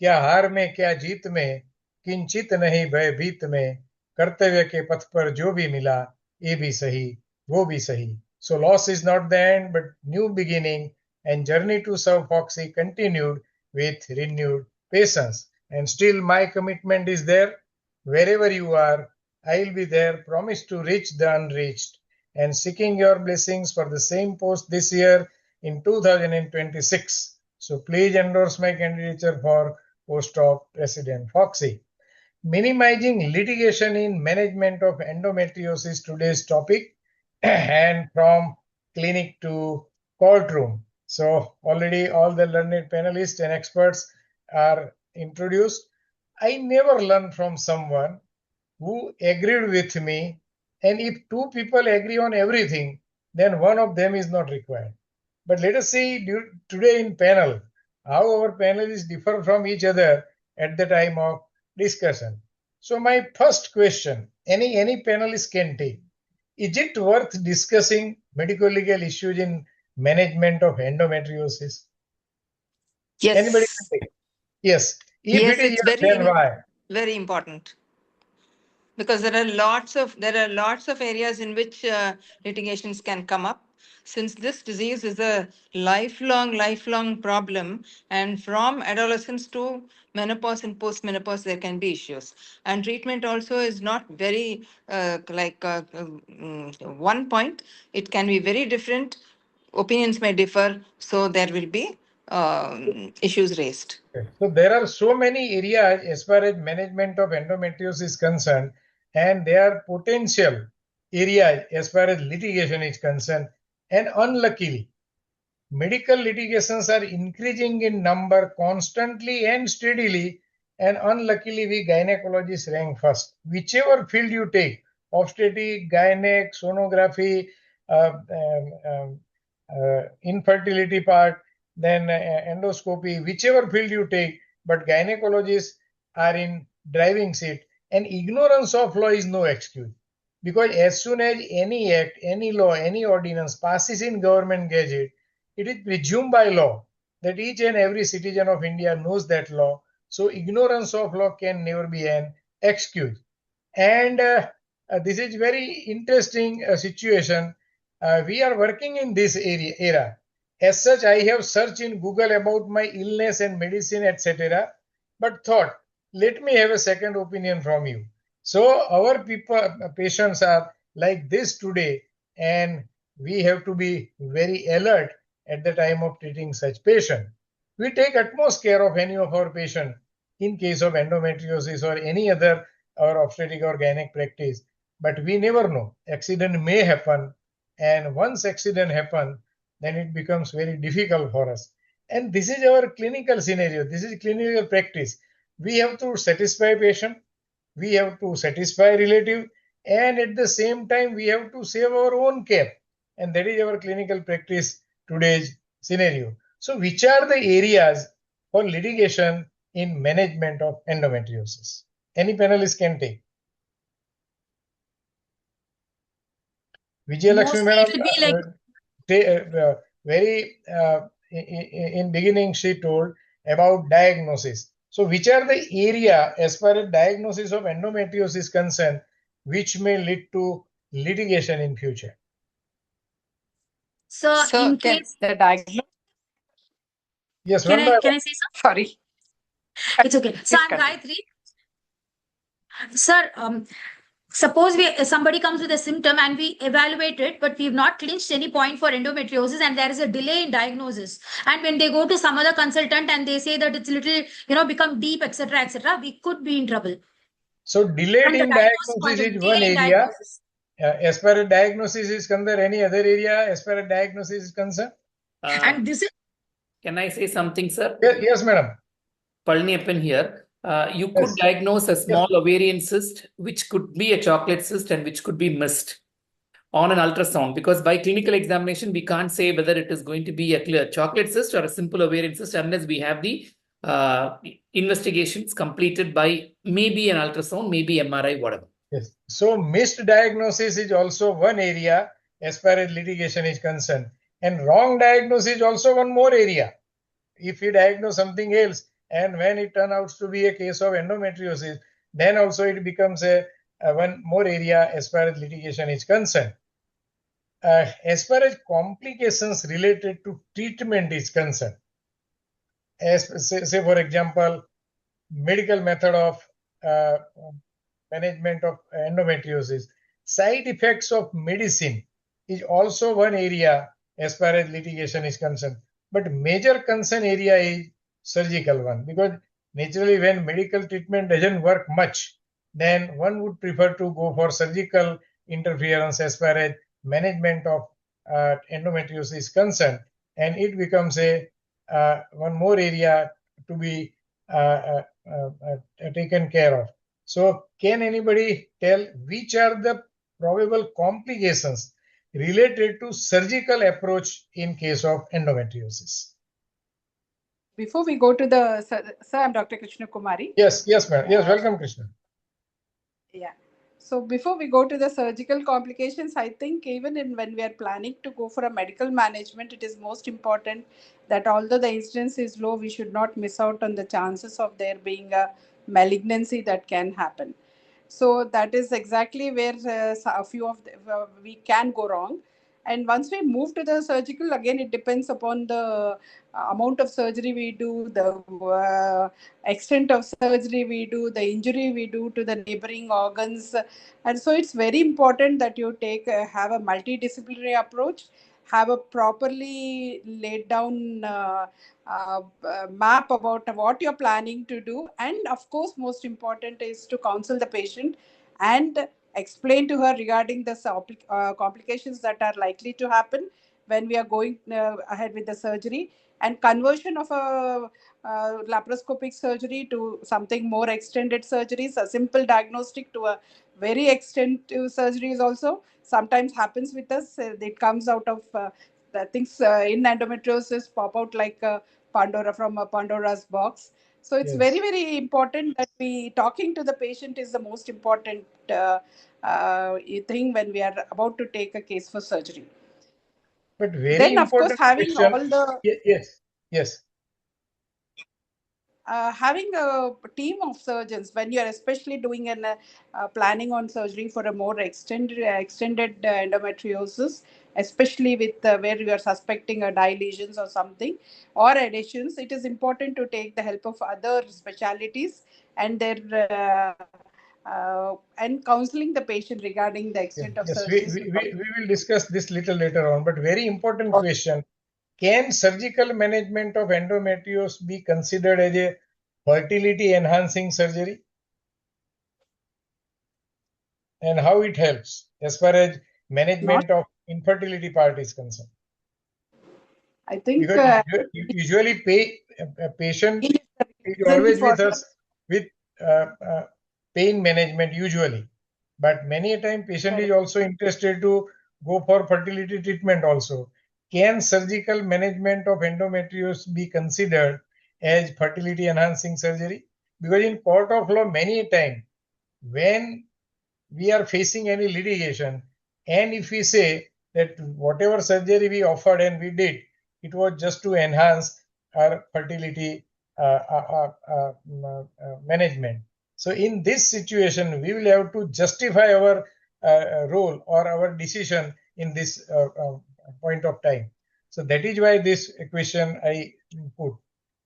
क्या हार में क्या जीत में किंचित नहीं भयभीत में कर्तव्य के पथ पर जो भी मिला ये भी सही वो भी सही. So loss is not the end but new beginning, and journey to serve FOGSI continued with renewed patience. And still my commitment is there. Wherever you are, I'll be there, promise to reach the unreached, and seeking your blessings for the same post this year in 2026. So please endorse my candidature for post of President FOGSI. Minimizing litigation in management of endometriosis, today's topic, and from clinic to courtroom. So already all the learned panelists and experts are introduced. I never learn from someone who agreed with me, and if two people agree on everything, then one of them is not required. But let us see today in panel how our panelists differ from each other at the time of discussion. So my first question, any panelist can take: is it worth discussing medical legal issues in management of endometriosis?
Yes.
Anybody can take? Yes. If
Yes,
it is
it's
yes, then why?
very important, because there are lots of areas in which litigations can come up. Since this disease is a lifelong problem, and from adolescence to menopause and post-menopause, there can be issues. And treatment also is not very one point. It can be very different. Opinions may differ, so there will be issues raised.
So there are so many areas as far as management of endometriosis is concerned, and there are potential areas as far as litigation is concerned. And unluckily, medical litigations are increasing in number constantly and steadily, and unluckily we gynecologists rank first. Whichever field you take, obstetric, gynec, sonography, infertility part, then endoscopy, whichever field you take, but gynecologists are in driving seat, and ignorance of law is no excuse. Because as soon as any act, any law, any ordinance passes in government gazette, it is presumed by law that each and every citizen of India knows that law. So ignorance of law can never be an excuse. And this is very interesting situation. We are working in this era. As such, I have searched in Google about my illness and medicine, etc. But thought, let me have a second opinion from you. So our patients are like this today, and we have to be very alert at the time of treating such patient. We take utmost care of any of our patient in case of endometriosis or any other or obstetric or gynec practice, but we never know. Accident may happen, and once accident happen, then it becomes very difficult for us. And this is our clinical scenario. This is clinical practice. We have to satisfy patient, we have to satisfy relative, and at the same time we have to save our own care. And that is our clinical practice today's scenario. So which are the areas for litigation in management of endometriosis? Any panelist can take. Vijay Lakshmi madam, in beginning she told about diagnosis. So which are the area as far as diagnosis of endometriosis is concerned, which may lead to litigation in future?
So in case
the diagnosis.
Yes,
can I say so?
Sorry.
It's okay. So I'm Gayatri. Sir, suppose somebody comes with a symptom and we evaluate it, but we've not clinched any point for endometriosis, and there is a delay in diagnosis. And when they go to some other consultant and they say that it's little, become deep, etc., we could be in trouble.
So delayed in diagnosis is one area. As far as diagnosis is concerned, any other area as far as diagnosis is concerned?
And this is.
Can I say something, sir?
Yes, madam.
Palniappan here. You could diagnose a small ovarian cyst, which could be a chocolate cyst and which could be missed on an ultrasound, because by clinical examination, we can't say whether it is going to be a clear chocolate cyst or a simple ovarian cyst unless we have the investigations completed by maybe an ultrasound, maybe MRI, whatever.
Yes. So missed diagnosis is also one area as far as litigation is concerned. And wrong diagnosis is also one more area. If we diagnose something else, and when it turns out to be a case of endometriosis, then also it becomes a one more area as far as litigation is concerned. As far as complications related to treatment is concerned, as say for example, medical method of management of endometriosis, side effects of medicine is also one area as far as litigation is concerned. But major concern area is surgical one, because naturally when medical treatment doesn't work much, then one would prefer to go for surgical interference as far as management of endometriosis is concerned, and it becomes a one more area to be taken care of. So can anybody tell which are the probable complications related to surgical approach in case of endometriosis?
Before we go to the, sir, I'm Dr. Krishna Kumari.
Yes, ma'am. Yes, welcome, Krishna.
Yeah. So before we go to the surgical complications, I think even when we are planning to go for a medical management, it is most important that although the incidence is low, we should not miss out on the chances of there being a malignancy that can happen. So that is exactly where a few of we can go wrong. And once we move to the surgical, again, it depends upon the amount of surgery we do, the extent of surgery we do, the injury we do to the neighboring organs. And so it's very important that you have a multidisciplinary approach, have a properly laid down map about what you're planning to do. And of course, most important is to counsel the patient and explain to her regarding the complications that are likely to happen, when we are going ahead with the surgery, and conversion of a laparoscopic surgery to something more extended surgeries, a simple diagnostic to a very extensive surgeries also sometimes happens with us. It comes out of the things in endometriosis pop out like Pandora from a Pandora's box. So it's
Yes.
very, very important that we talking to the patient is the most important thing when we are about to take a case for surgery.
But very
Then, of course,
important
having
question.
all the
Yes.
having a team of surgeons when you are especially doing an planning on surgery for a more extended endometriosis, especially with where you are suspecting a dye lesions or something or adhesions, it is important to take the help of other specialities and their and counseling the patient regarding the extent of
Yes,
surgeries.
we will discuss this little later on, but very important question. Can surgical management of endometriosis be considered as a fertility enhancing surgery? And how it helps as far as management of infertility part is concerned?
I think
because usually a patient is always with us with pain management usually, but many a time patient is also interested to go for fertility treatment also. Can surgical management of endometriosis be considered as fertility enhancing surgery? Because in court of law many a time when we are facing any litigation, and if we say that whatever surgery we offered and we did, it was just to enhance our fertility management. So in this situation, we will have to justify our role or our decision in this point of time. So that is why this question I put.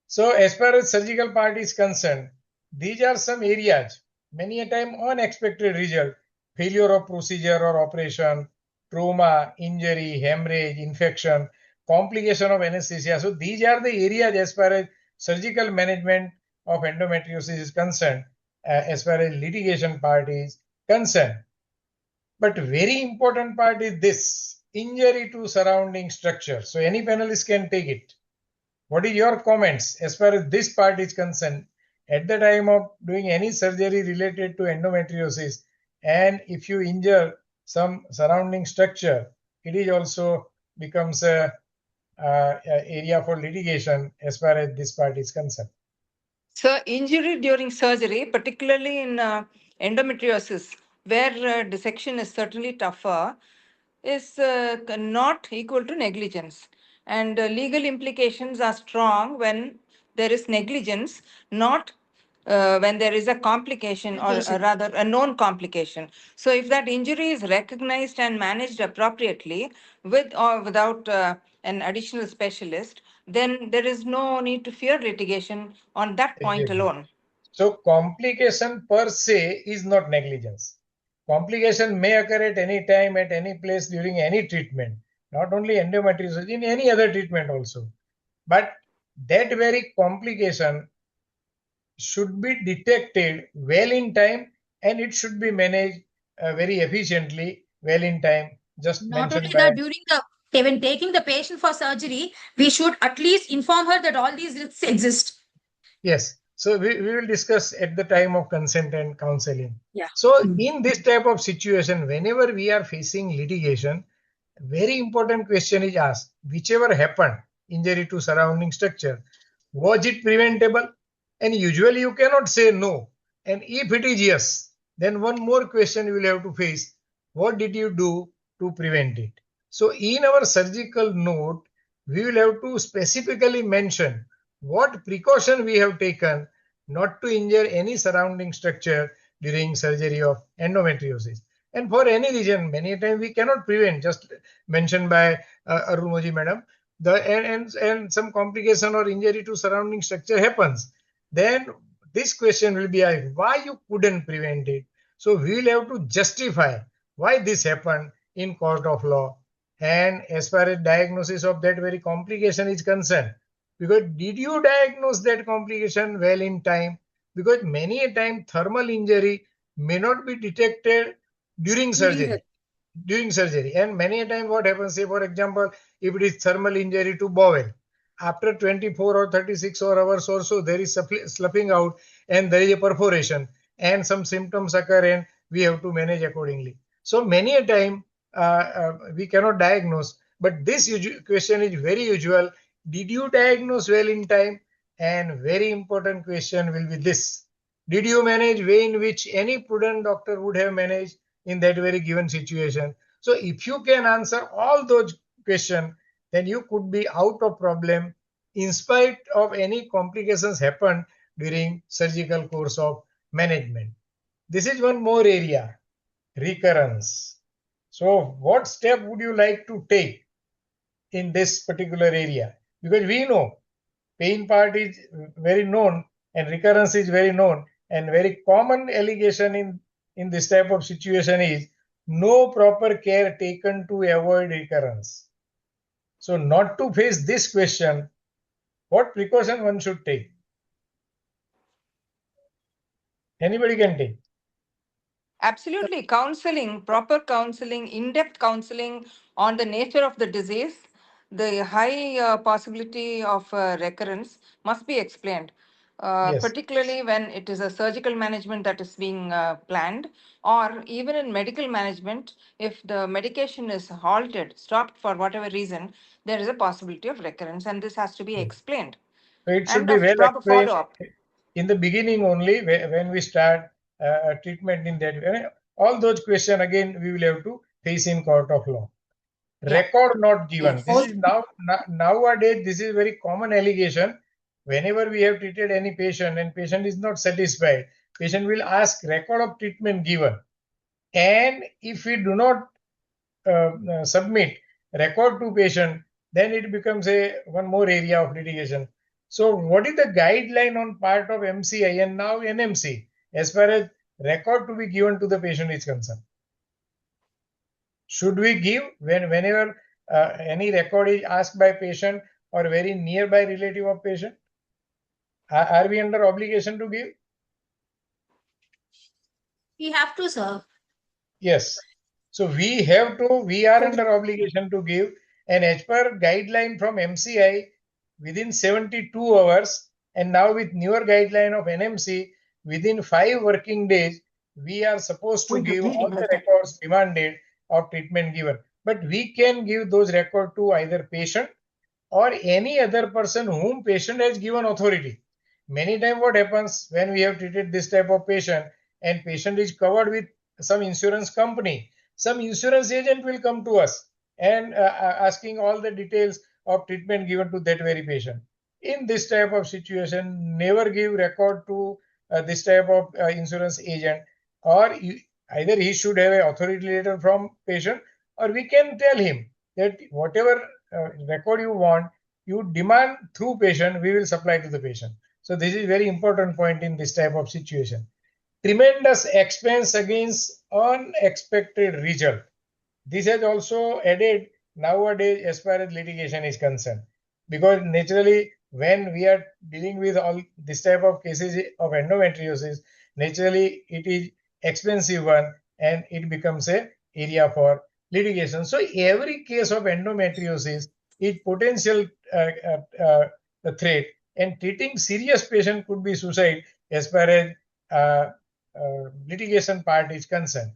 So as far as surgical part is concerned, these are some areas, many a time unexpected result, failure of procedure or operation, trauma, injury, hemorrhage, infection, complication of anesthesia. So these are the areas as far as surgical management of endometriosis is concerned, as far as litigation part is concerned. But very important part is this, injury to surrounding structure. So any panelist can take it. What is your comments as far as this part is concerned at the time of doing any surgery related to endometriosis? And if you injure some surrounding structure, it is also becomes a area for litigation as far as this part is concerned.
So injury during surgery, particularly in endometriosis, where dissection is certainly tougher, is not equal to negligence. And legal implications are strong when there is negligence, not when there is a complication or rather a known complication. So if that injury is recognized and managed appropriately with or without an additional specialist, then there is no need to fear litigation on that point alone.
So complication per se is not negligence. Complication may occur at any time, at any place during any treatment, not only endometriosis, in any other treatment also. But that very complication should be detected well in time and it should be managed very efficiently, well in time. Just
Not
mentioned
only
by
that, during when taking the patient for surgery, we should at least inform her that all these risks exist.
Yes. So we will discuss at the time of consent and counseling.
Yeah.
So in this type of situation, whenever we are facing litigation, very important question is asked, whichever happened, injury to surrounding structure, was it preventable? And usually you cannot say no. And if it is yes, then one more question you will have to face. What did you do to prevent it? So in our surgical note, we will have to specifically mention what precaution we have taken not to injure any surrounding structure during surgery of endometriosis. And for any reason, many times we cannot prevent, just mentioned by Arumoji madam, and some complication or injury to surrounding structure happens. Then this question will be asked, why you couldn't prevent it? So we will have to justify why this happened in court of law. And as far as diagnosis of that very complication is concerned, because did you diagnose that complication well in time? Because many a time thermal injury may not be detected during surgery. during surgery. And many a time what happens, say for example, if it is thermal injury to bowel, after 24 or 36 hours or so, there is sloughing out and there is a perforation and some symptoms occur and we have to manage accordingly. So many a time we cannot diagnose, but this question is very usual. Did you diagnose well in time? And very important question will be this: did you manage way in which any prudent doctor would have managed in that very given situation? So if you can answer all those questions, then you could be out of problem in spite of any complications happen during surgical course of management. This is one more area, recurrence. So what step would you like to take in this particular area? Because we know pain part is very known and recurrence is very known, and very common allegation in this type of situation is no proper care taken to avoid recurrence. So not to face this question, what precaution one should take? Anybody can take.
Absolutely. Counseling, proper counseling, in-depth counseling on the nature of the disease, the high possibility of recurrence must be explained.
Yes.
Particularly when it is a surgical management that is being planned, or even in medical management, if the medication is halted, stopped for whatever reason, there is a possibility of recurrence, and this has to be explained.
So it should
And
be
of
well
proper
explained
follow-up.
in the beginning only when we start treatment in that way. All those questions again we will have to face in court of law.
Yeah.
Record not given.
Yes.
This is nowadays this is very common allegation. Whenever we have treated any patient and patient is not satisfied, patient will ask record of treatment given. And if we do not submit record to patient, then it becomes one more area of litigation. So what is the guideline on part of MCI and now NMC as far as record to be given to the patient is concerned? Should we give whenever any record is asked by patient or very nearby relative of patient? Are we under obligation to give?
We have to, sir.
Yes. So we are under obligation to give, and as per guideline from MCI, within 72 hours, and now with newer guideline of NMC, within 5 working days, we are supposed to give all the records demanded of treatment given. But we can give those records to either patient or any other person whom patient has given authority. Many times what happens when we have treated this type of patient and patient is covered with some insurance company, some insurance agent will come to us and asking all the details of treatment given to that very patient. In this type of situation, never give record to this type of insurance agent, or either he should have an authority letter from patient, or we can tell him that whatever record you want, you demand through patient, we will supply to the patient. So this is very important point in this type of situation. Tremendous expense against unexpected result. This has also added nowadays as far as litigation is concerned, because naturally when we are dealing with all this type of cases of endometriosis, naturally it is expensive one and it becomes a area for litigation. So every case of endometriosis is potential threat, and treating serious patient could be suicide as far as litigation part is concerned.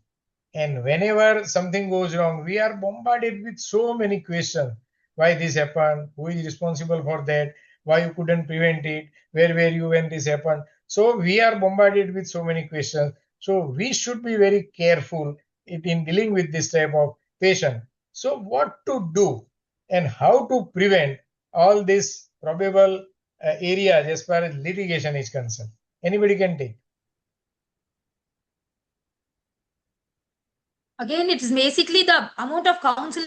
And whenever something goes wrong, we are bombarded with so many questions. Why this happened? Who is responsible for that? Why you couldn't prevent it? Where were you when this happened? So we are bombarded with so many questions. So we should be very careful in dealing with this type of patient. So what to do and how to prevent all these probable areas as far as litigation is concerned? Anybody can take.
Again, it's basically the amount of counsel.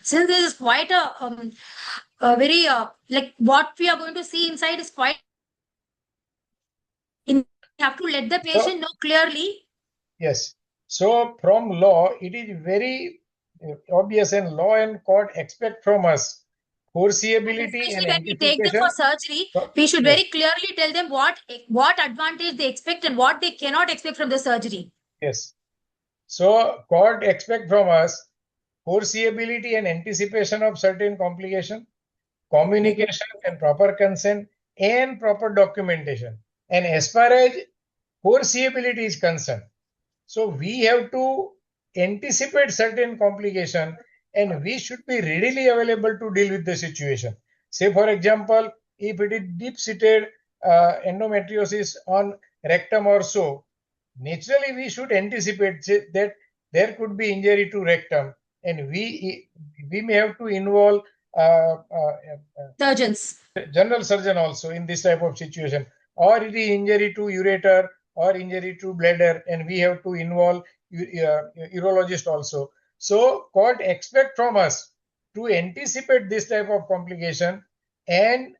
Since this is quite a very like what we are going to see inside is quite. We have to let the patient know clearly.
Yes. So from law, it is very obvious, and law and court expect from us foreseeability and
When we take them
anticipation.
for surgery, we should very clearly tell them what advantage they expect and what they cannot expect from the surgery.
Yes. So court expect from us foreseeability and anticipation of certain complication, communication and proper consent, and proper documentation. And as far as foreseeability is concerned, so we have to anticipate certain complication and we should be readily available to deal with the situation. Say, for example, if it is deep-seated endometriosis on rectum or so, naturally we should anticipate that there could be injury to rectum, and we may have to involve
Surgeons.
general surgeon also in this type of situation, or it is injury to ureter or injury to bladder, and we have to involve urologist also. So court expect from us to anticipate this type of complication and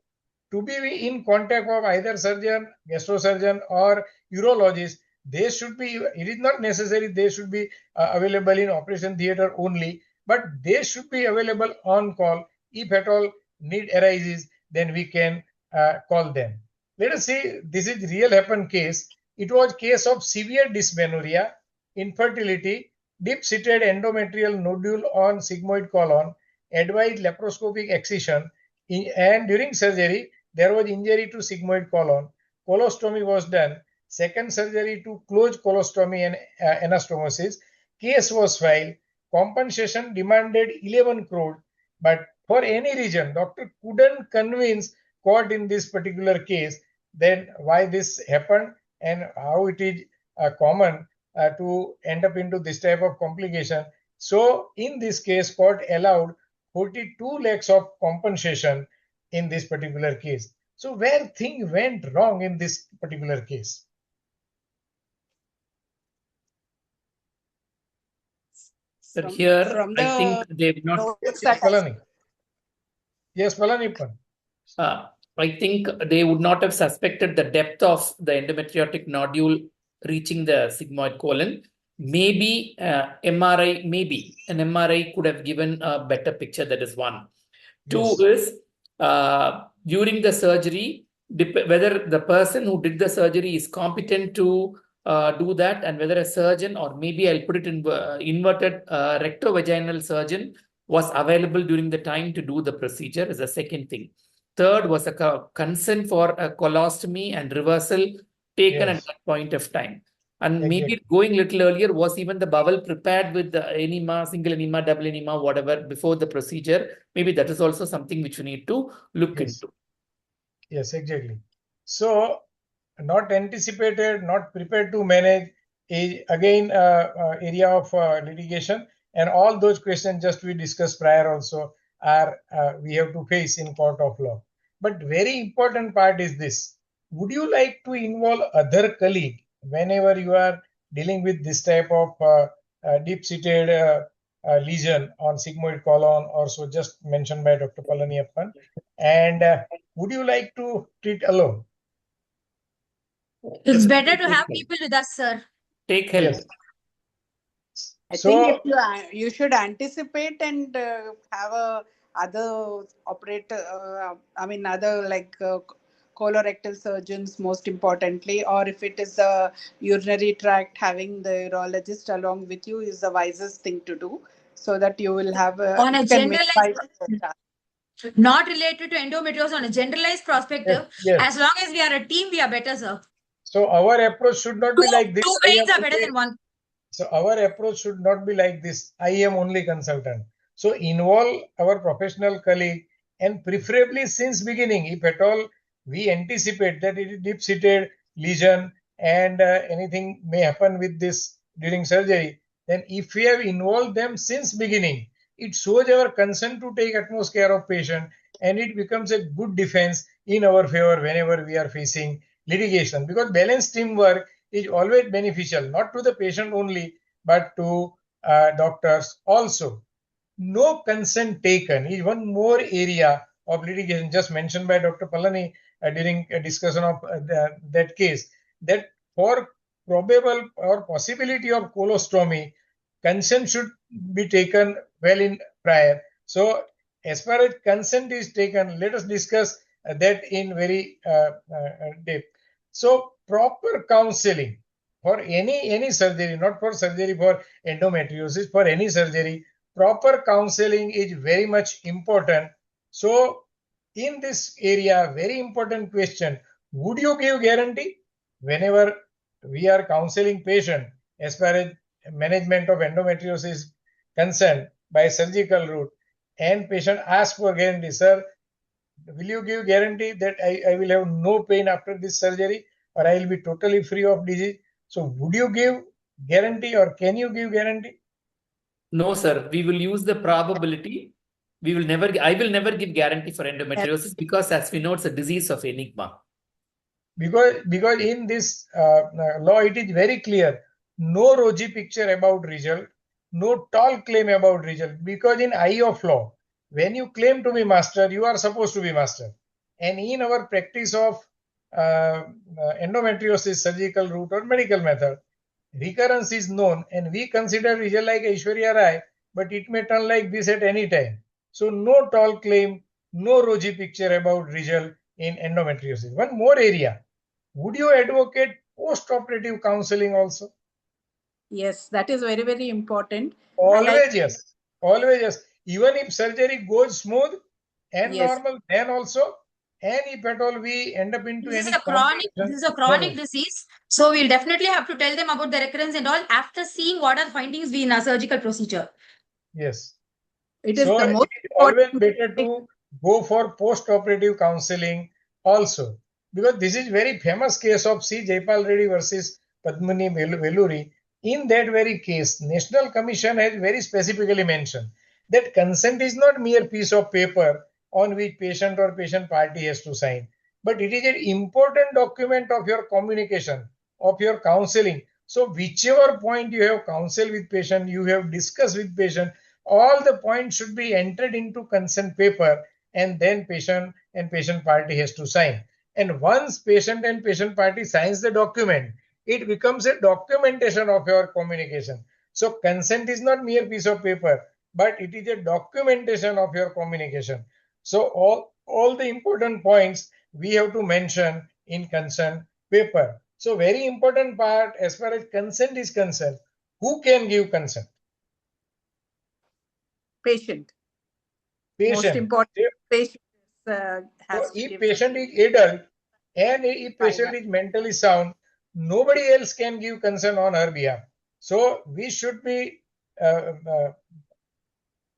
to be in contact of either surgeon, gastrosurgeon or urologist. They should be, it is not necessary they should be available in operation theater only, but they should be available on call. If at all need arises, then we can call them. Let us see, this is real happen case. It was case of severe dysmenorrhea, infertility, deep-seated endometrial nodule on sigmoid colon, advised laparoscopic excision, and during surgery, there was injury to sigmoid colon. Colostomy was done. Second surgery to close colostomy and anastomosis. Case was filed. Compensation demanded 11 crore. But for any reason, doctor couldn't convince court in this particular case then why this happened and how it is common to end up into this type of complication. So in this case, court allowed 42 lakhs of compensation in this particular case. So where things went wrong in this particular case?
Sir, here I think they've not.
Yes, Palani. Yes, Palani.
I think they would not have suspected the depth of the endometriotic nodule reaching the sigmoid colon. Maybe MRI, maybe an MRI could have given a better picture. That is one. Two is during the surgery, whether the person who did the surgery is competent to do that, and whether a surgeon, or maybe I'll put it in inverted, rectovaginal surgeon was available during the time to do the procedure is the second thing. Third was a consent for a colostomy and reversal taken at that point of time. And maybe going a little earlier, was even the bowel prepared with the enema, single enema, double enema, whatever, before the procedure? Maybe that is also something which we need to look into.
Yes, exactly. So, not anticipated, not prepared to manage is again area of litigation, and all those questions just we discussed prior also are we have to face in court of law. But very important part is this: would you like to involve other colleague whenever you are dealing with this type of deep-seated lesion on sigmoid colon, or so just mentioned by Dr. Palaniappan? And would you like to treat alone?
It's better to have people with us, sir.
Take help.
Yes.
I think if you should anticipate and have other operator, other like colorectal surgeons most importantly, or if it is a urinary tract, having the urologist along with you is the wisest thing to do, so that you will have
on a generalized, not related to endometriosis, on a generalized perspective. As long as we are a team, we are better, sir.
So our approach should not be like this.
Two brains are better than one.
So our approach should not be like this. I am only consultant. So involve our professional colleague, and preferably since beginning, if at all we anticipate that it is deep-seated lesion and anything may happen with this during surgery, then if we have involved them since beginning, it shows our consent to take utmost care of patient, and it becomes a good defense in our favor whenever we are facing litigation, because balanced teamwork is always beneficial, not to the patient only, but to doctors also. No consent taken is one more area of litigation just mentioned by Dr. Palani during a discussion of that case, that for probable or possibility of colostomy, consent should be taken well in prior. So as far as consent is taken, let us discuss that in very depth. So proper counseling for any surgery, not for surgery for endometriosis, for any surgery, proper counseling is very much important. So in this area, very important question, would you give guarantee whenever we are counseling patient as far as management of endometriosis concerned by surgical route, and patient asks for guarantee, sir, will you give guarantee that I will have no pain after this surgery or I will be totally free of disease? So would you give guarantee or can you give guarantee?
No, sir. We will use the probability. We will never. I will never give guarantee for endometriosis because, as we know, it's a disease of enigma.
Because in this law it is very clear, no rosy picture about result, no tall claim about result. Because in eye of law, when you claim to be master, you are supposed to be master. And in our practice of endometriosis surgical route or medical method, recurrence is known and we consider result like Aishwarya Rai, but it may turn like this at any time. So no tall claim, no rosy picture about result in endometriosis. One more area. Would you advocate post-operative counseling also?
Yes, that is very, very important.
Always yes. Always yes. Even if surgery goes smooth and
Yes.
normal, then also, and if at all we end up into
This is
any
a chronic,
complication,
this is a
then
chronic
also.
disease. So we'll definitely have to tell them about the recurrence and all after seeing what are the findings in a surgical procedure.
Yes.
It is
So
the
it
most
is always
important.
better to go for post-operative counseling also, because this is very famous case of C. Jaipal Reddy versus Padmini Veluri. In that very case, National Commission has very specifically mentioned that consent is not mere piece of paper on which patient or patient party has to sign, but it is an important document of your communication, of your counseling. So whichever point you have counseled with patient, you have discussed with patient, all the points should be entered into consent paper, and then patient and patient party has to sign. And once patient and patient party signs the document, it becomes a documentation of your communication. So consent is not mere piece of paper, but it is a documentation of your communication. So all the important points we have to mention in consent paper. So very important part as far as consent is concerned, who can give consent?
Patient. Most
Patient.
important, patient
So
has to
if
give
patient is adult and if patient is mentally sound, nobody else can give consent on her behalf. So we should be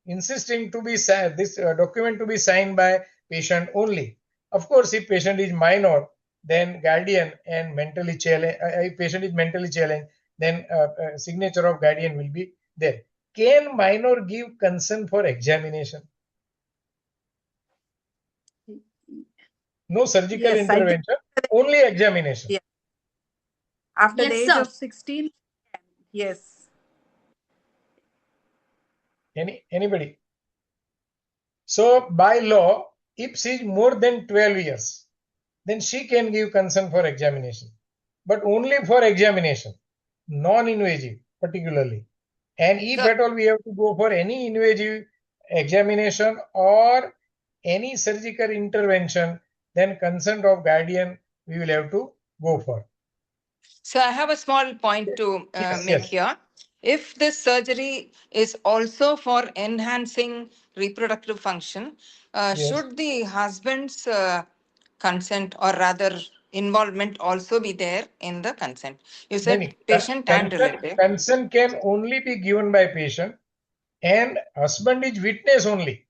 insisting to be this document to be signed by patient only. Of course, if patient is minor, then guardian and mentally challenged. If patient is mentally challenged, then signature of guardian will be there. Can minor give consent for examination? No surgical
Yes, I think
intervention, only examination.
Yeah. After the
Yes,
age
sir.
of 16, yes.
Anybody? So by law, if she is more than 12 years, then she can give consent for examination, but only for examination, non-invasive particularly. And if at all we have to go for any invasive examination or any surgical intervention, then consent of guardian we will have to go for.
So I have a small point to make here. If this surgery is also for enhancing reproductive function, should the husband's consent or rather involvement also be there in the consent? You said patient and relative.
Consent can only be given by patient, and husband is witness only.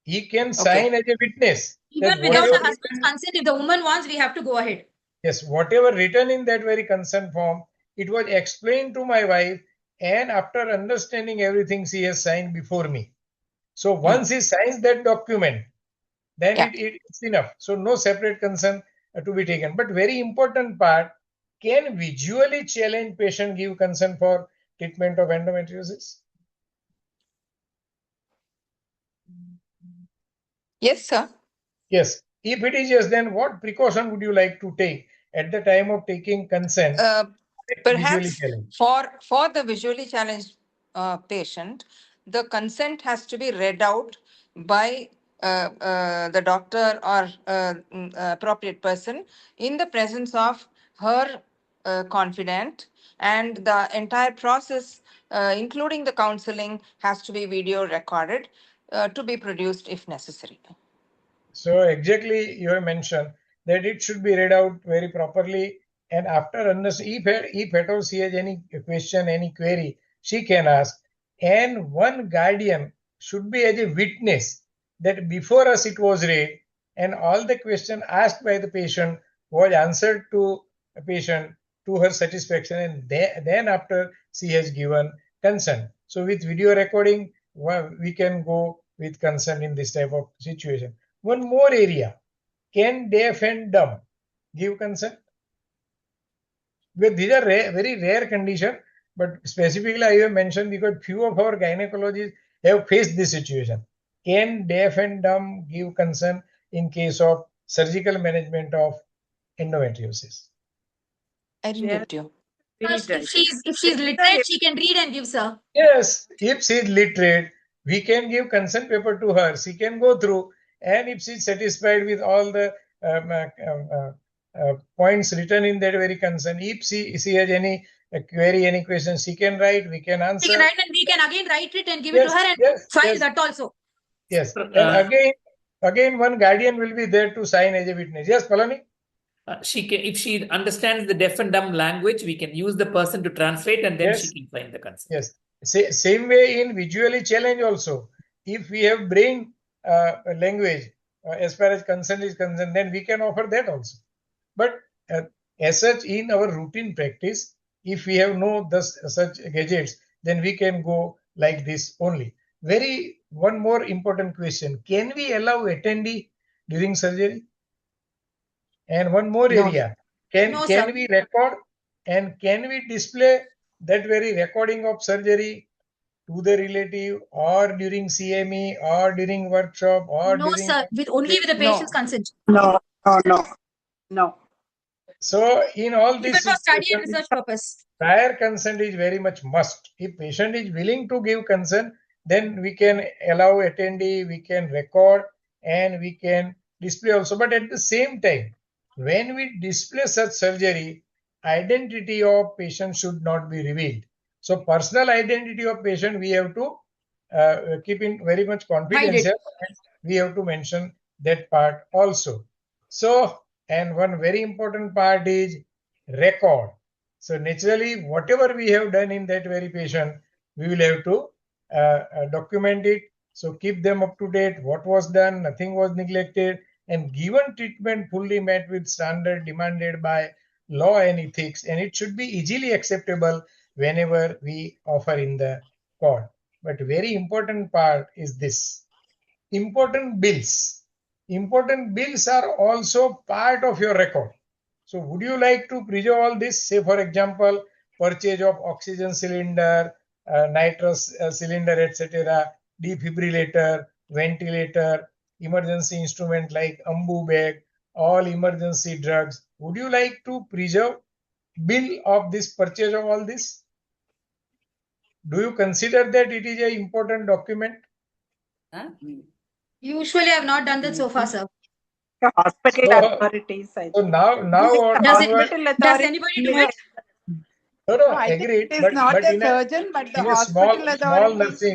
He can sign as a witness.
Even
That
without
whatever
the husband's consent, if the woman wants, we have to go ahead.
Yes, whatever written in that very consent form, it was explained to my wife, and after understanding everything, she has signed before me. So once he signs that document, then it's enough. So no separate consent to be taken. But very important part, can visually challenged patient give consent for treatment of endometriosis?
Yes, sir.
Yes. If it is yes, then what precaution would you like to take at the time of taking consent? Visually
Perhaps
challenged.
for the visually challenged patient, the consent has to be read out by the doctor or appropriate person in the presence of her confidant And the entire process, including the counseling, has to be video recorded to be produced if necessary.
So exactly you have mentioned that it should be read out very properly, and after if at all she has any question, any query, she can ask. And one guardian should be as a witness that before us it was read, and all the question asked by the patient was answered to a patient to her satisfaction, and then after she has given consent. So with video recording, we can go with consent in this type of situation. One more area. Can deaf and dumb give consent? Because these are very rare condition, but specifically I have mentioned because few of our gynecologists have faced this situation. Can deaf and dumb give consent in case of surgical management of endometriosis?
I didn't get you.
If she's literate, she can read and give, sir.
Yes, if she is literate, we can give consent paper to her. She can go through, and if she is satisfied with all the points written in that very consent, if she has any query, any question, she can write. We can answer.
She can write, and we can again write it and give it to her and file that also.
Yes, and again, one guardian will be there to sign as a witness. Yes, Palani.
She can, if she understands the deaf and dumb language, we can use the person to translate, and then she can sign the consent.
Yes. Same way in visually challenge also. If we have brain language as far as consent is concerned, then we can offer that also. But as such, in our routine practice, if we have no such gadgets, then we can go like this only. One more important question: can we allow attendee during surgery? And one more area: can we record and can we display that very recording of surgery to the relative or during CME or during workshop or
no,
during
sir, only with the patient's consent.
No.
So in all
Even
this
for study and research purpose.
prior consent is very much must. If patient is willing to give consent, then we can allow attendee, we can record, and we can display also. But at the same time, when we display such surgery, identity of patient should not be revealed. So personal identity of patient we have to keep in very much confidential. We have to mention that part also. So, and one very important part is record. So naturally, whatever we have done in that very patient, we will have to document it. So keep them up to date. What was done, nothing was neglected, and given treatment fully met with standard demanded by law and ethics, and it should be easily acceptable whenever we offer in the court. But very important part is this: important bills. Important bills are also part of your record. So would you like to preserve all this? Say for example, purchase of oxygen cylinder, nitrous cylinder, etc., defibrillator, ventilator, emergency instrument like ambu bag, all emergency drugs. Would you like to preserve bill of this purchase of all this? Do you consider that it is an important document?
Usually, I have not done that so far, sir.
Hospital authorities.
So now
Does anybody do it?
No,
I think
agreed.
it is
But
not the
in
surgeon, but the
in a
hospital authorities.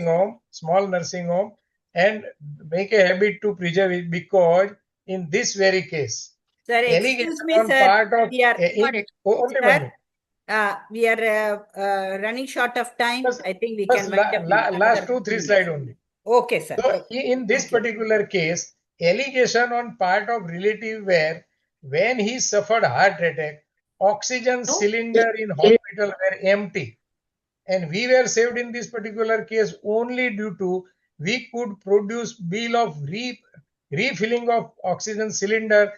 small nursing home, and make a habit to preserve it, because in this very case,
Sir, excuse me, sir. We are, we are running short of time. I think we can wind up.
Last 2-3 slides only.
Okay, sir.
So in this particular case, allegation on part of relative were when he suffered heart attack, oxygen cylinder in hospital were empty, and we were saved in this particular case only due to we could produce bill of refilling of oxygen cylinder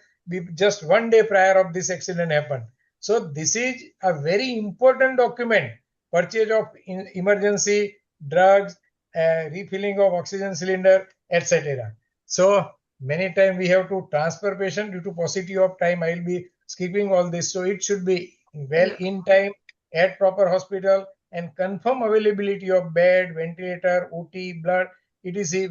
just 1 day prior of this accident happened. So this is a very important document: purchase of emergency drugs, refilling of oxygen cylinder, etc. So many times we have to transfer patient due to paucity of time. I will be skipping all this. So it should be well in time at proper hospital, and confirm availability of bed, ventilator, OT, blood, etc.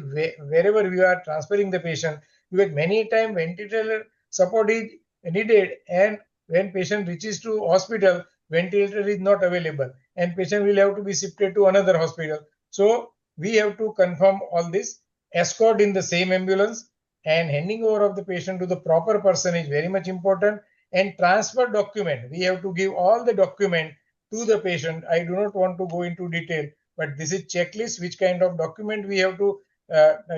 Wherever we are transferring the patient, because many times ventilator support is needed, and when patient reaches to hospital, ventilator is not available, and patient will have to be shifted to another hospital. So we have to confirm all this, escort in the same ambulance, and handing over of the patient to the proper person is very much important. And transfer document, we have to give all the document to the patient. I do not want to go into detail, but this is checklist which kind of document we have to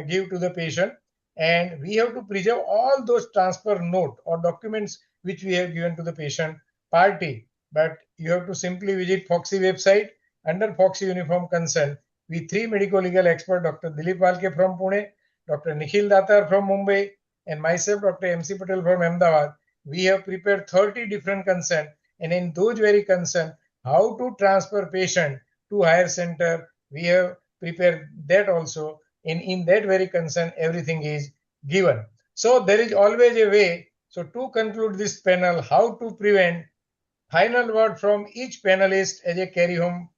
give to the patient, and we have to preserve all those transfer note or documents which we have given to the patient party. But you have to simply visit FOGSI website. Under FOGSI uniform consent, we three medical legal expert, Dr. Dilip Walke from Pune, Dr. Nikhil Datar from Mumbai, and myself, Dr. MC Patel from Ahmedabad, we have prepared 30 different consent, and in those very consent, how to transfer patient to higher center, we have prepared that also. In that very consent, everything is given. So there is always a way. So to conclude this panel, how to prevent, final word from each panelist as a carry home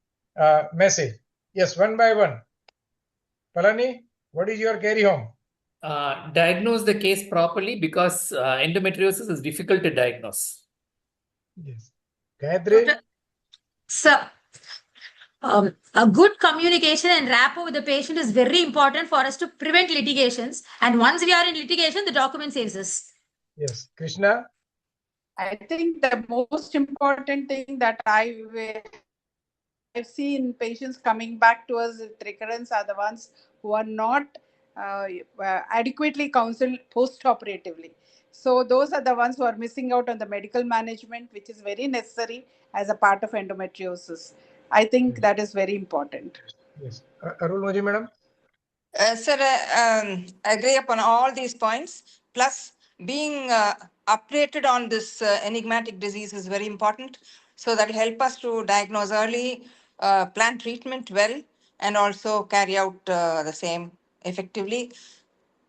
message. Yes, one by one. Palani, what is your carry home?
Diagnose the case properly, because endometriosis is difficult to diagnose.
Yes. Gayatri?
Sir, a good communication and rapport with the patient is very important for us to prevent litigations. And once we are in litigation, the document saves us.
Yes. Krishna?
I think the most important thing that I've seen patients coming back to us with recurrence are the ones who are not adequately counseled post-operatively. So those are the ones who are missing out on the medical management, which is very necessary as a part of endometriosis. I think that is very important.
Yes. Arul Moji, madam?
Sir, I agree upon all these points. Plus, being updated on this enigmatic disease is very important. So that will help us to diagnose early, plan treatment well, and also carry out the same effectively.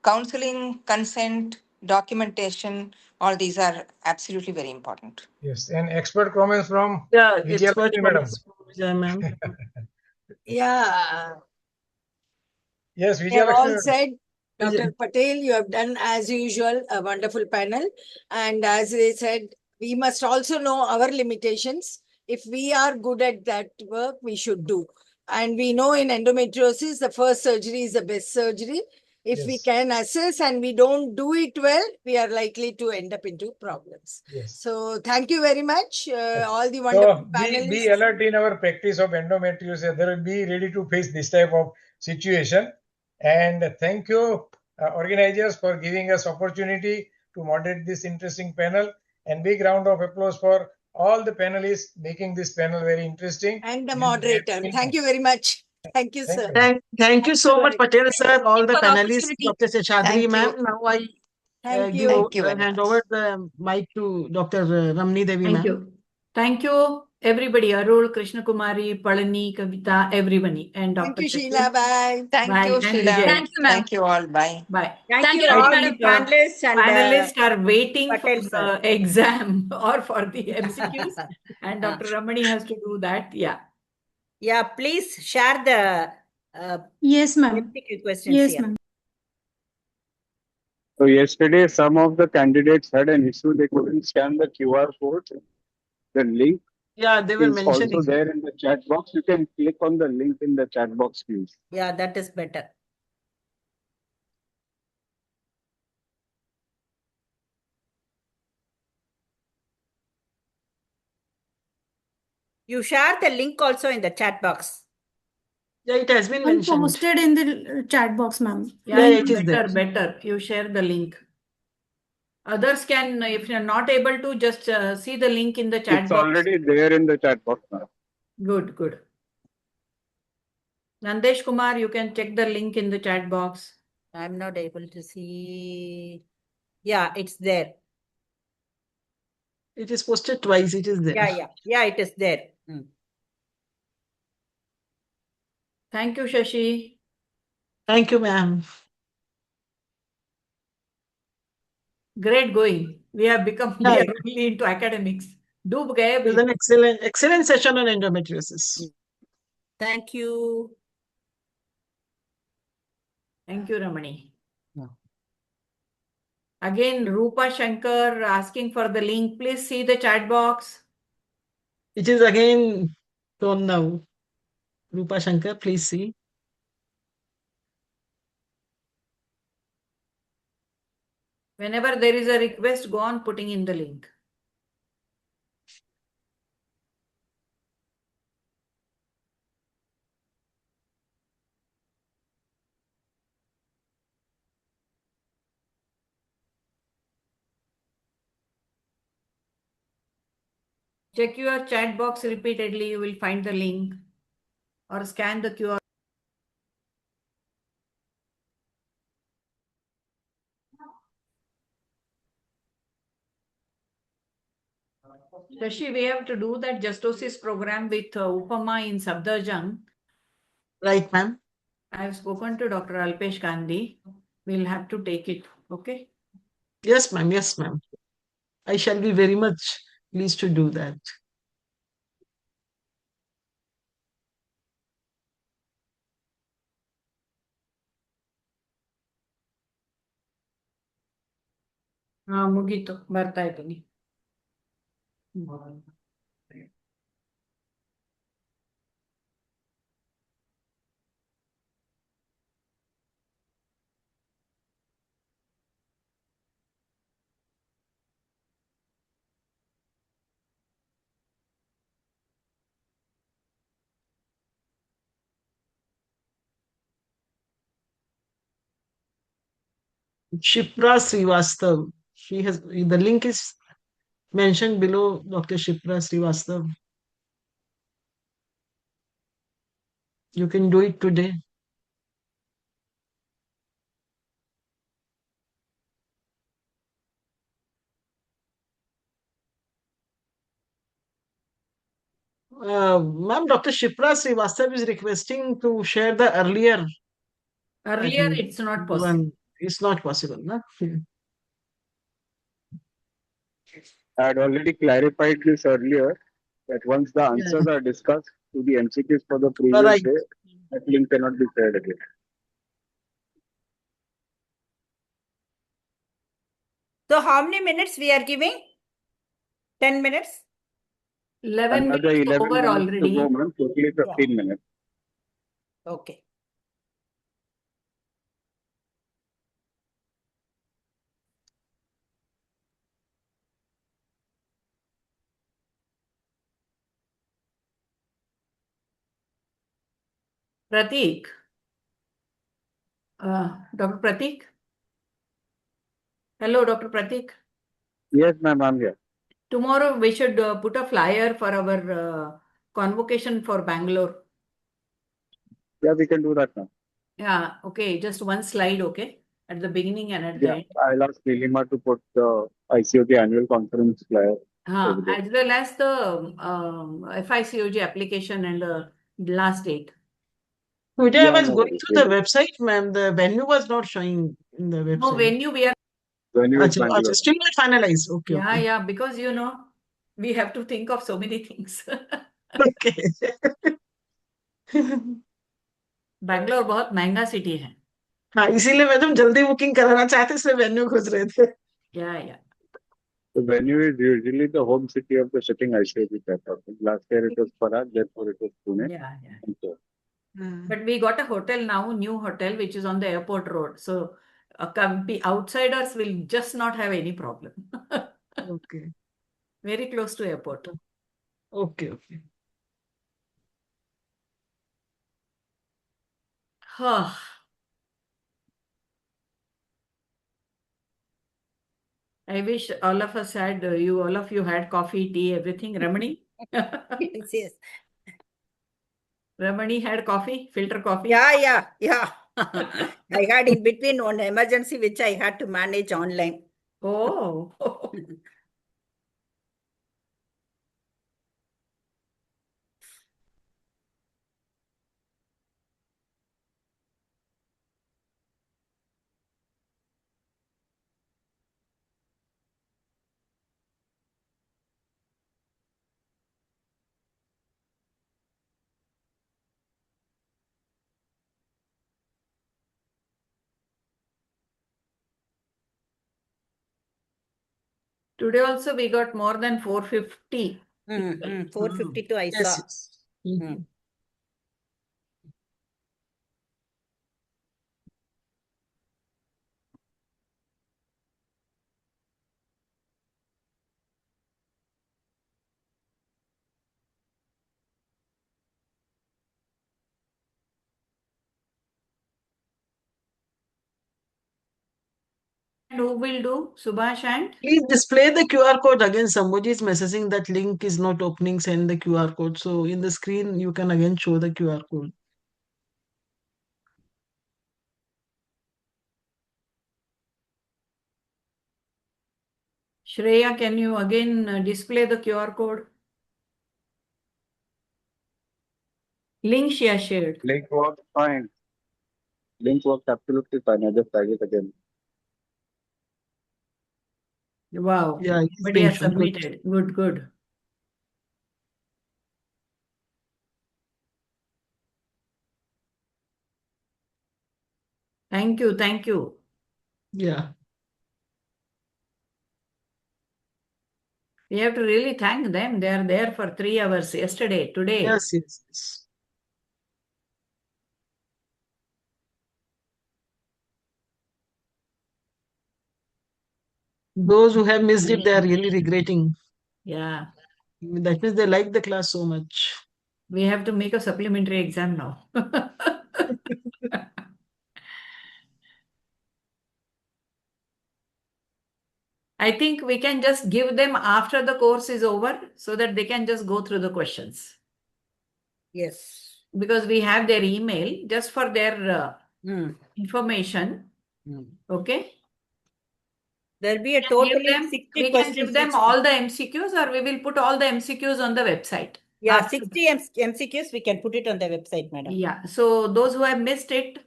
Counseling, consent, documentation, all these are absolutely very important.
Yes. And expert comments from
Expert
Vijayalakshmi, madam.
from Vijay, ma'am.
Yeah,
Yes,
they have
Vijayalakshmi,
all
madam.
said, Dr. Patel, you have done as usual a wonderful panel. And as they said, we must also know our limitations. If we are good at that work, we should do. And we know in endometriosis, the first surgery is the best surgery. If we
Yes.
can assess and we don't do it well, we are likely to end up into problems.
Yes.
So thank you very much, all the
So
wonderful
be
panelists.
alert in our practice of endometriosis. There will be ready to face this type of situation. And thank you, organizers, for giving us opportunity to moderate this interesting panel. And big round of applause for all the panelists making this panel very interesting.
And the moderator. Thank you very much. Thank you,
Thank
sir.
you.
Thank you so much, Patel sir, all the
for the
panelists,
opportunity.
Dr. Seshadri
Thank
ma'am.
you.
Now I
Thank
give
you.
Thank you very
hand
much.
over the mic to Dr. Ramni Devi
Thank
ma'am.
you. Thank you, everybody. Arul, Krishna Kumari, Palani, Kavita, everybody. And
Thank
Dr.
you,
Shashi.
Sheila. Bye.
Thank
Bye.
you,
And
Sheila.
Vijay.
Thank you, ma'am.
Thank you all. Bye.
Bye.
Thank you
I
all
think
the panelists and
panelists are waiting
Patel,
for
sir.
the exam or for the MCQs, and Dr. Ramani has to do that. Yeah.
Yeah, please share the
Yes, ma'am.
MCQ questions
Yes,
here.
ma'am.
So yesterday, some of the candidates had an issue. They couldn't scan the QR code. The link
Yeah, they were
is also
mentioning.
there in the chat box. You can click on the link in the chat box, please.
Yeah, that is better. You share the link also in the chat box.
Yeah, it has been
I'll
mentioned.
post it in the chat box, ma'am.
Yeah,
it is there.
better. You share the link. Others can, if you're not able to, just see the link in the chat
It's
box.
already there in the chat box now.
Good, good. Nandesh Kumar, you can check the link in the chat box.
I'm not able to see. Yeah, it's there.
It is posted twice. It is there.
Yeah, it is there.
Thank you, Shashi.
Thank you, ma'am.
Great going. We have become we are really into academics.
It was an excellent session on endometriosis.
Thank you.
Thank you, Ramani. Again, Rupa Shankar asking for the link. Please see the chat box.
It is again shown now. Rupa Shankar, please see.
Whenever there is a request, go on putting in the link. Check your chat box repeatedly, you will find the link or scan the QR. Shashi, we have to do that justosis program with Upama in Sabdarjung.
Right, ma'am.
I have spoken to Dr. Alpesh Gandhi. We'll have to take it. Okay.
Yes, ma'am. Yes, ma'am. I shall be very much pleased to do that.
ಮುಗೀತು ಬರ್ತಾ ಇದ್ದೀನಿ.
Shipra Srivastav. She has the link is mentioned below. Dr. Shipra Srivastav. You can do it today. Ma'am, Dr. Shipra Srivastav is requesting to share the earlier.
Earlier, it's not possible.
It's not possible, no?
I had already clarified this earlier that once the answers are discussed to the MCQs for the previous day, that link cannot be shared again.
So how many minutes we are giving? 10 minutes?
11
Another
minutes
11
over
minutes
already.
to go, ma'am. Totally 15 minutes.
Okay.
Pratik. Dr. Pratik? Hello, Dr. Pratik.
Yes, ma'am, I'm here.
Tomorrow we should put a flyer for our convocation for Bangalore.
Yeah, we can do that now.
Yeah, okay. Just one slide, okay? At the beginning and at the
Yeah,
end.
I'll ask Nilima to put the ICOG annual conference flyer over there.
As well as the FICOG application and the last date.
Today I
Yeah,
was
no
going
worries.
through the website, ma'am. The venue was not showing in the website.
No venue, we are.
Venue is
Achha,
Bangalore.
still not finalized. Okay,
Yeah,
okay.
yeah, because we have to think of so many things.
Okay.
Bangalore बहुत महंगा city है.
हाँ, इसीलिए madam जल्दी booking कराना चाहते इसलिए venue खोज रहे थे.
Yeah.
The venue is usually the home city of the sitting ICOG chapter. Last year it was Parag, therefore it was Pune.
Yeah.
And so,
But we got a hotel now, new hotel, which is on the airport road. So outsiders will just not have any problem.
Okay.
Very close to airport.
Okay, okay.
I wish all of us had, all of you had coffee, tea, everything. Ramani?
Yes.
Ramani had coffee, filter coffee?
Yeah. I had in between one emergency which I had to manage online.
Oh. Today also we got more than 450
Mm-hmm. 452 I
Yes,
saw.
yes.
Mm.
And who will do? Subhash and?
Please display the QR code again. Somebody is messaging that link is not opening. Send the QR code. So in the screen, you can again show the QR code.
Shreya, can you again display the QR code? Link she has shared.
Link works fine. Link works absolutely fine. I just tried it again.
Wow.
Yeah, it's
Somebody
being
has
shown. Good.
submitted. Good, good. Thank you. Thank you.
Yeah.
We have to really thank them. They are there for 3 hours yesterday, today.
Yes, yes, yes. Those who have missed it, they are really regretting.
Yeah.
That means they like the class so much.
We have to make a supplementary exam now. I think we can just give them after the course is over so that they can just go through the questions.
Yes.
Because we have their email just for their information. Okay.
There'll be a
Give
totally
them,
60
we can
questions.
give them
each.
all the MCQs, or we will put all the MCQs on the website.
Yeah,
After
60 MCQs, we can put it on the website, madam.
Yeah. So those who have missed it,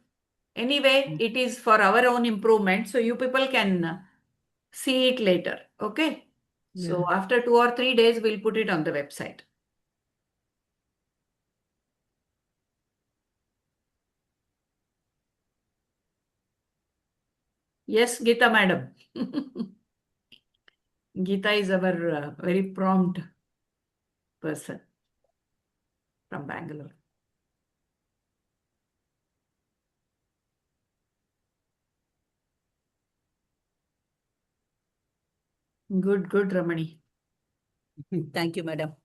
anyway, it is for our own improvement. So you people can see it later. Okay. So after 2 or 3 days, we'll put it on the website. Yes, Geeta madam. Geeta is our very prompt person from Bangalore. Good, good, Ramani.
Thank you, madam.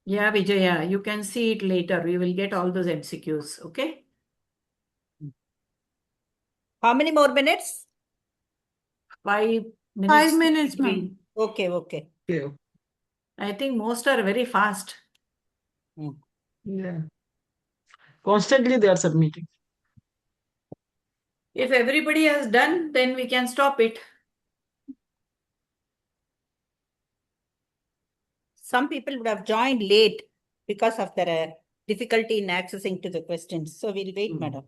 Yeah, Vijaya, you can see it later. We will get all those MCQs. Okay.
How many more minutes?
5 minutes.
5 minutes, ma'am.
Okay, okay.
Yeah.
I think most are very fast.
Yeah. Constantly they are submitting.
If everybody has done, then we can stop it.
Some people would have joined late because of their difficulty in accessing to the questions. So we'll wait, madam.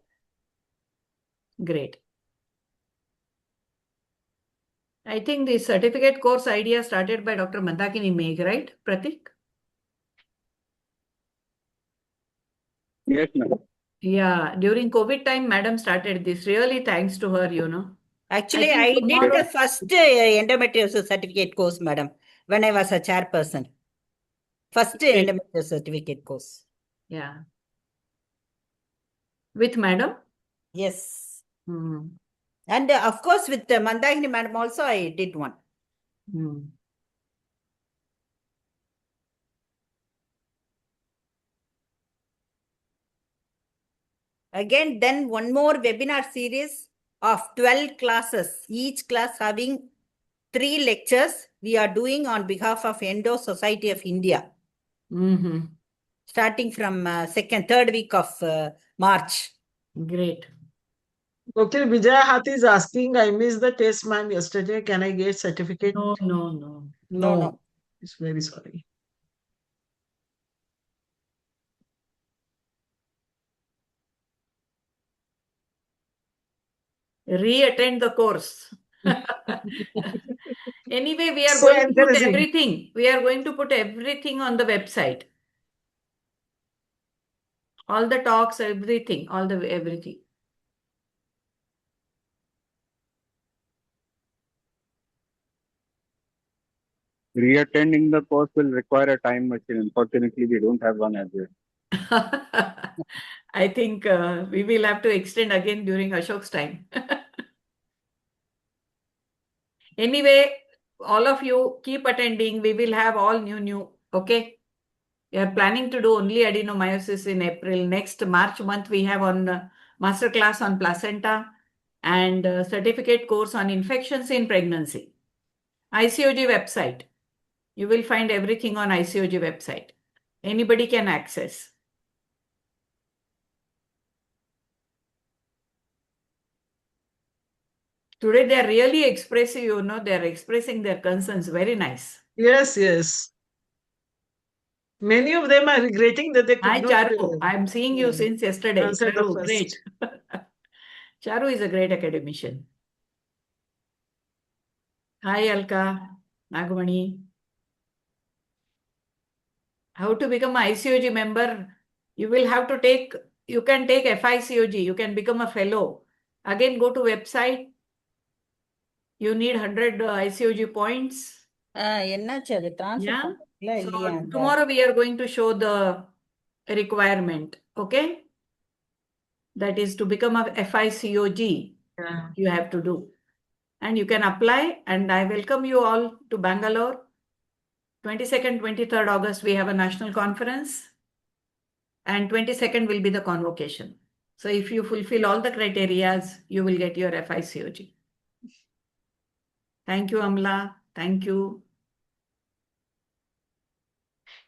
Great. I think the certificate course idea started by Dr. Mandakini Meg, right, Pratik?
Yes, madam.
Yeah, during COVID time, madam started this. Really, thanks to her,
Actually,
I
I
think
did
tomorrow-
the first endometriosis certificate course, madam, when I was a chairperson. First endometriosis certificate course.
Yeah. With madam?
Yes. And of course, with Mandakini madam also, I did one. Again, then one more webinar series of 12 classes, each class having 3 lectures we are doing on behalf of Endo Society of India. Starting from third week of March.
Great.
Okay, Vijaya Hathi is asking, I missed the test, ma'am, yesterday. Can I get certificate?
No.
It's very sorry.
Re-attend the course. Anyway, we are
So
going to put
encouraging.
everything. We are going to put everything on the website. All the talks, everything, everything.
Reattending the course will require a time machine. Unfortunately, we don't have one as yet.
I think we will have to extend again during Ashok's time. Anyway, all of you keep attending. We will have all new. Okay. We are planning to do only adenomyosis in April. Next March month, we have on master class on placenta and certificate course on infections in pregnancy. ICOG website. You will find everything on ICOG website. Anybody can access. Today they are really expressive, they are expressing their concerns. Very nice.
Yes, yes. Many of them are regretting that they could
Hi,
not.
Charu. I'm seeing you since yesterday.
Answer the
Charu,
first.
great. Charu is a great academician. Hi, Alka, Nagamani. How to become an ICOG member? You will have to take, you can take FICOG, you can become a fellow. Again, go to website. You need 100 ICOG points. Yeah. So tomorrow we are going to show the requirement. Okay. That is to become a FICOG.
Yeah.
You have to do. And you can apply. And I welcome you all to Bangalore. 22nd, 23rd August, we have a national conference. And 22nd will be the convocation. So if you fulfill all the criteria, you will get your FICOG. Thank you, Amla. Thank you.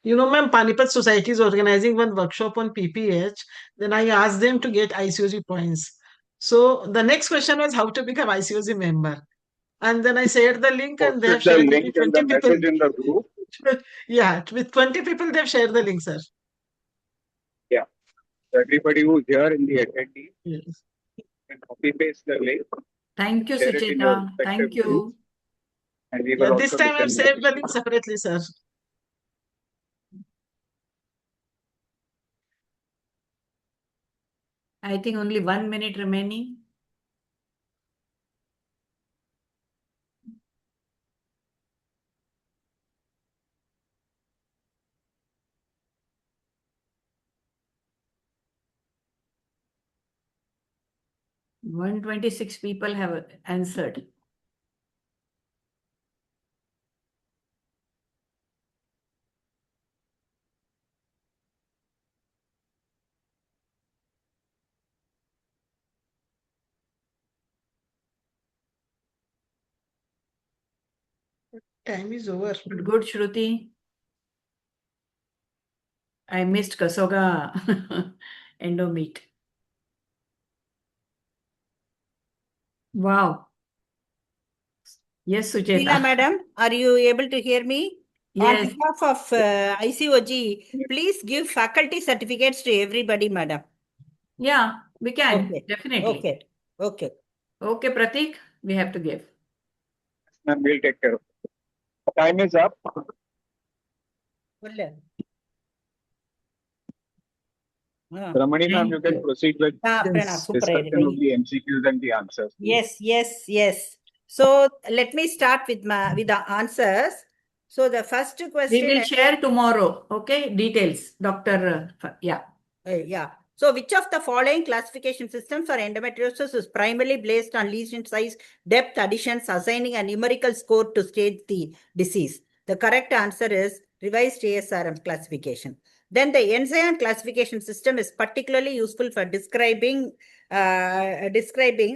You know, ma'am, Panipat Society is organizing one workshop on PPH. Then I asked them to get ICOG points. So the next question was how to become ICOG member. And then I shared the link and they have
Posted the
shared it
link
with
and
20
the
people.
message in the group.
Yeah, with 20 people, they've shared the link, sir.
Yeah. So everybody who's here in the attendees
Yes.
can copy paste the link.
Thank you,
Share it in your
Sucheta.
respective
Thank you.
groups. And we
Yeah,
will
this
also
time I've
listen
saved the link separately, sir.
I think only 1 minute remaining. One 126 people have answered.
Time is over.
Good, Shruti. I missed Kasoga endomeat. Wow. Yes, Sucheta.
Sheila, madam, are you able to hear me? On
Yes.
behalf of ICOG, please give faculty certificates to everybody, madam.
Yeah, we can.
Okay.
Definitely.
Okay. Okay.
Okay, Pratik, we have to give.
and we'll take care of it. Time is up. Ramani ma'am, you can proceed with discussion of the MCQs and the answers. Please.
Yes. So let me start with the answers. So the first question
We will share tomorrow. Okay, details, Doctor. Yeah.
Yeah. So which of the following classification systems for endometriosis is primarily based on lesion size, depth, additions, assigning a numerical score to stage the disease? The correct answer is revised ASRM classification. Then the NCION classification system is particularly useful for describing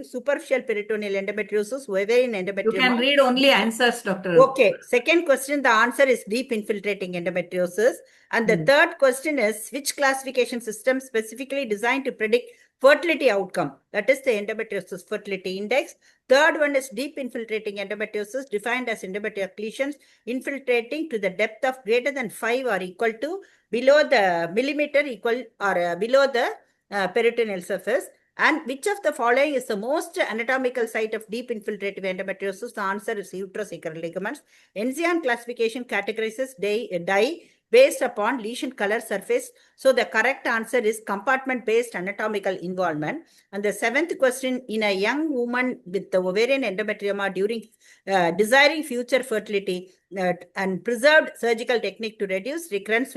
superficial peritoneal endometriosis, ovarian endometrioma.
You can read only answers, Doctor.
Okay. Second question, the answer is deep infiltrating endometriosis. And the third question is, which classification system specifically designed to predict fertility outcome? That is the endometriosis fertility index. Third one is deep infiltrating endometriosis, defined as endometrial lesions infiltrating to the depth of greater than 5 or equal to below the millimeter equal or below the peritoneal surface. And which of the following is the most anatomical site of deep infiltrative endometriosis? The answer is uterosacral ligaments. NCION classification categorizes based upon lesion color surface. So the correct answer is compartment-based anatomical involvement. And the 7th question, in a young woman with the ovarian endometrioma during desiring future fertility and preserved surgical technique to reduce recurrence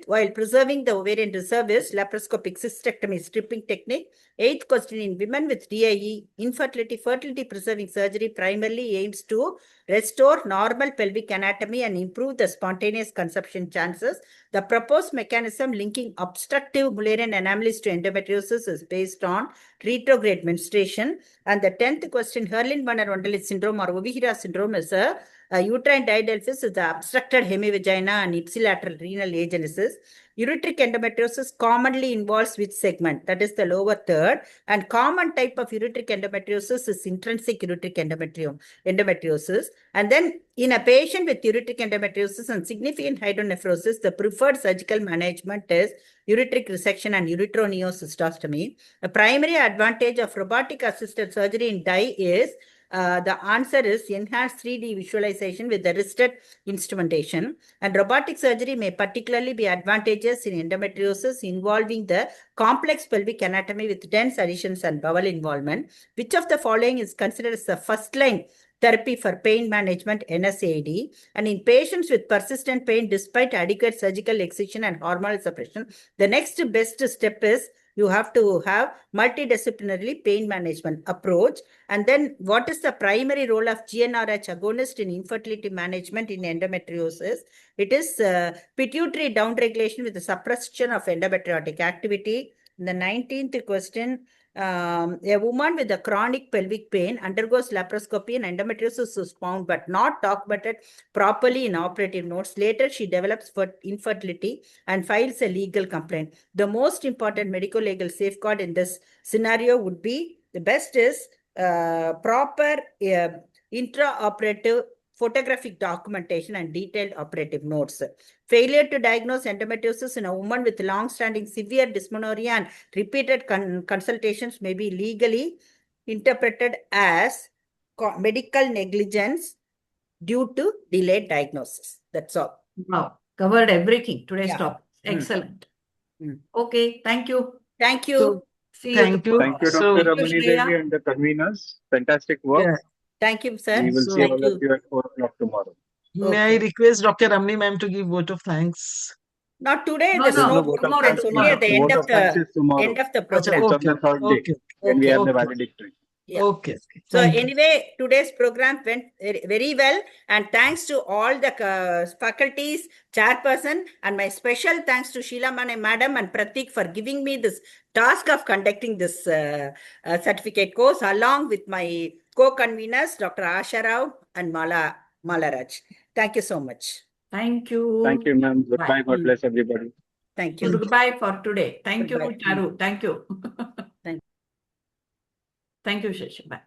while preserving the ovarian reserve is laparoscopic cystectomy stripping technique. 8th question, in women with DIE, infertility, fertility preserving surgery primarily aims to restore normal pelvic anatomy and improve the spontaneous conception chances. The proposed mechanism linking obstructive Mullerian anomalies to endometriosis is based on retrograde menstruation. And the 10th question, Hurlin-Werner-Wunderlich syndrome or Ovihiera syndrome is a uterine didelphys is the obstructed hemivagina and ipsilateral renal agenesis. Ureteric endometriosis commonly involves which segment? That is the lower third. And common type of ureteric endometriosis is intrinsic ureteric endometriosis. And then in a patient with ureteric endometriosis and significant hydronephrosis, the preferred surgical management is ureteric resection and ureteroneocystostomy. The primary advantage of robotic-assisted surgery in DIE is the answer is enhanced 3D visualization with the wristed instrumentation. And robotic surgery may particularly be advantageous in endometriosis involving the complex pelvic anatomy with dense adhesions and bowel involvement. Which of the following is considered as the first-line therapy for pain management, NSAID? And in patients with persistent pain despite adequate surgical excision and hormonal suppression, the next best step is you have to have multidisciplinary pain management approach. And then what is the primary role of GnRH agonist in infertility management in endometriosis? It is pituitary downregulation with the suppression of endometriotic activity. The 19th question, a woman with a chronic pelvic pain undergoes laparoscopy and endometriosis is found but not documented properly in operative notes. Later, she develops infertility and files a legal complaint. The most important medico-legal safeguard in this scenario would be, the best is proper intraoperative photographic documentation and detailed operative notes. Failure to diagnose endometriosis in a woman with long-standing severe dysmenorrhea and repeated consultations may be legally interpreted as medical negligence due to delayed diagnosis. That's all.
Wow, covered everything. Today's
Yeah.
topic. Excellent. Okay, thank you.
Thank you.
So, see
Thank you.
Thank you,
So-
Dr. Ramani Devi and the conveners. Fantastic work.
Yeah.
Thank you, sir.
We will see
Thank
all
you.
of you at 4 o'clock tomorrow.
May I request Dr. Ramani ma'am to give vote of thanks?
Not today.
No,
There's
no,
no
vote of
tomorrow,
thanks. Only at the
The
end
vote
of
of thanks
the
is tomorrow.
end of the
Acha,
program.
It's on the third day
Okay.
when we have the
Okay.
valedictory.
Yeah.
Okay.
So
Thank you.
anyway, today's program went very well, and thanks to all the faculties, chairperson, and my special thanks to Sheila Mane Madam and Pratik for giving me this task of conducting this certificate course along with my co-conveners, Dr. Asha Rao and Malaraj. Thank you so much.
Thank you.
Thank you, ma'am. Goodbye.
Bye.
God bless everybody.
Thank you.
Goodbye for today. Thank you,
Goodbye.
Charu. Thank you.
Thank you.
Thank you, Shashi. Bye.